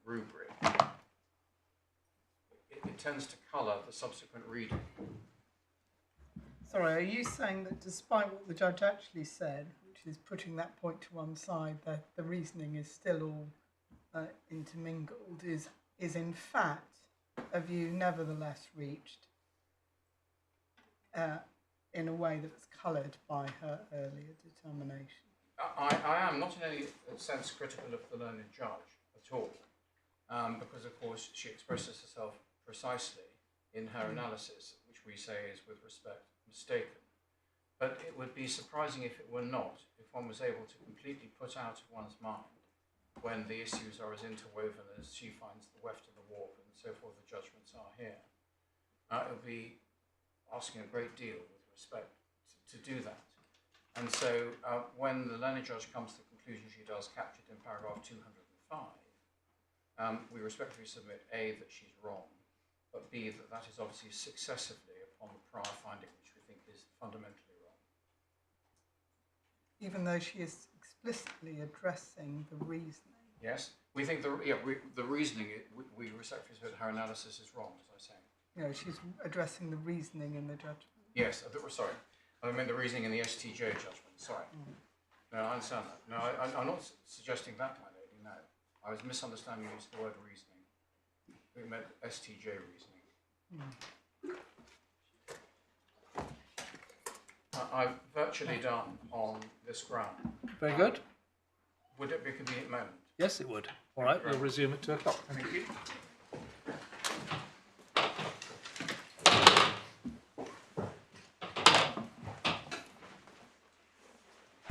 rubric, it tends to colour the subsequent reading. Sorry, are you saying that despite what the judge actually said, which is putting that point to one side, that the reasoning is still all intermingled, is in fact a view nevertheless reached in a way that was coloured by her earlier determination? I am not in any sense critical of the learned judge at all, because of course she expresses herself precisely in her analysis, which we say is with respect mistaken. But it would be surprising if it were not, if one was able to completely put out of one's mind when the issues are as interwoven as she finds the weft of the warp and so forth the judgments are here. It would be asking a great deal with respect to do that. And so when the learned judge comes to the conclusion she does, captured in paragraph 205, we respectfully submit A, that she's wrong, but B, that is obviously successively upon the prior finding, which we think is fundamentally wrong. Even though she is explicitly addressing the reasoning? Yes, we think the reasoning, we respectfully submit her analysis is wrong, as I say. You know, she's addressing the reasoning in the judgment. Yes, sorry. I mean the reasoning in the STJ judgment, sorry. No, I understand that. No, I'm not suggesting that, my lady, no. I was misunderstanding you used the word reasoning. We meant STJ reasoning. I've virtually done on this ground. Very good. Would it be a convenient moment? Yes, it would. All right, we'll resume at 2 o'clock. Thank you.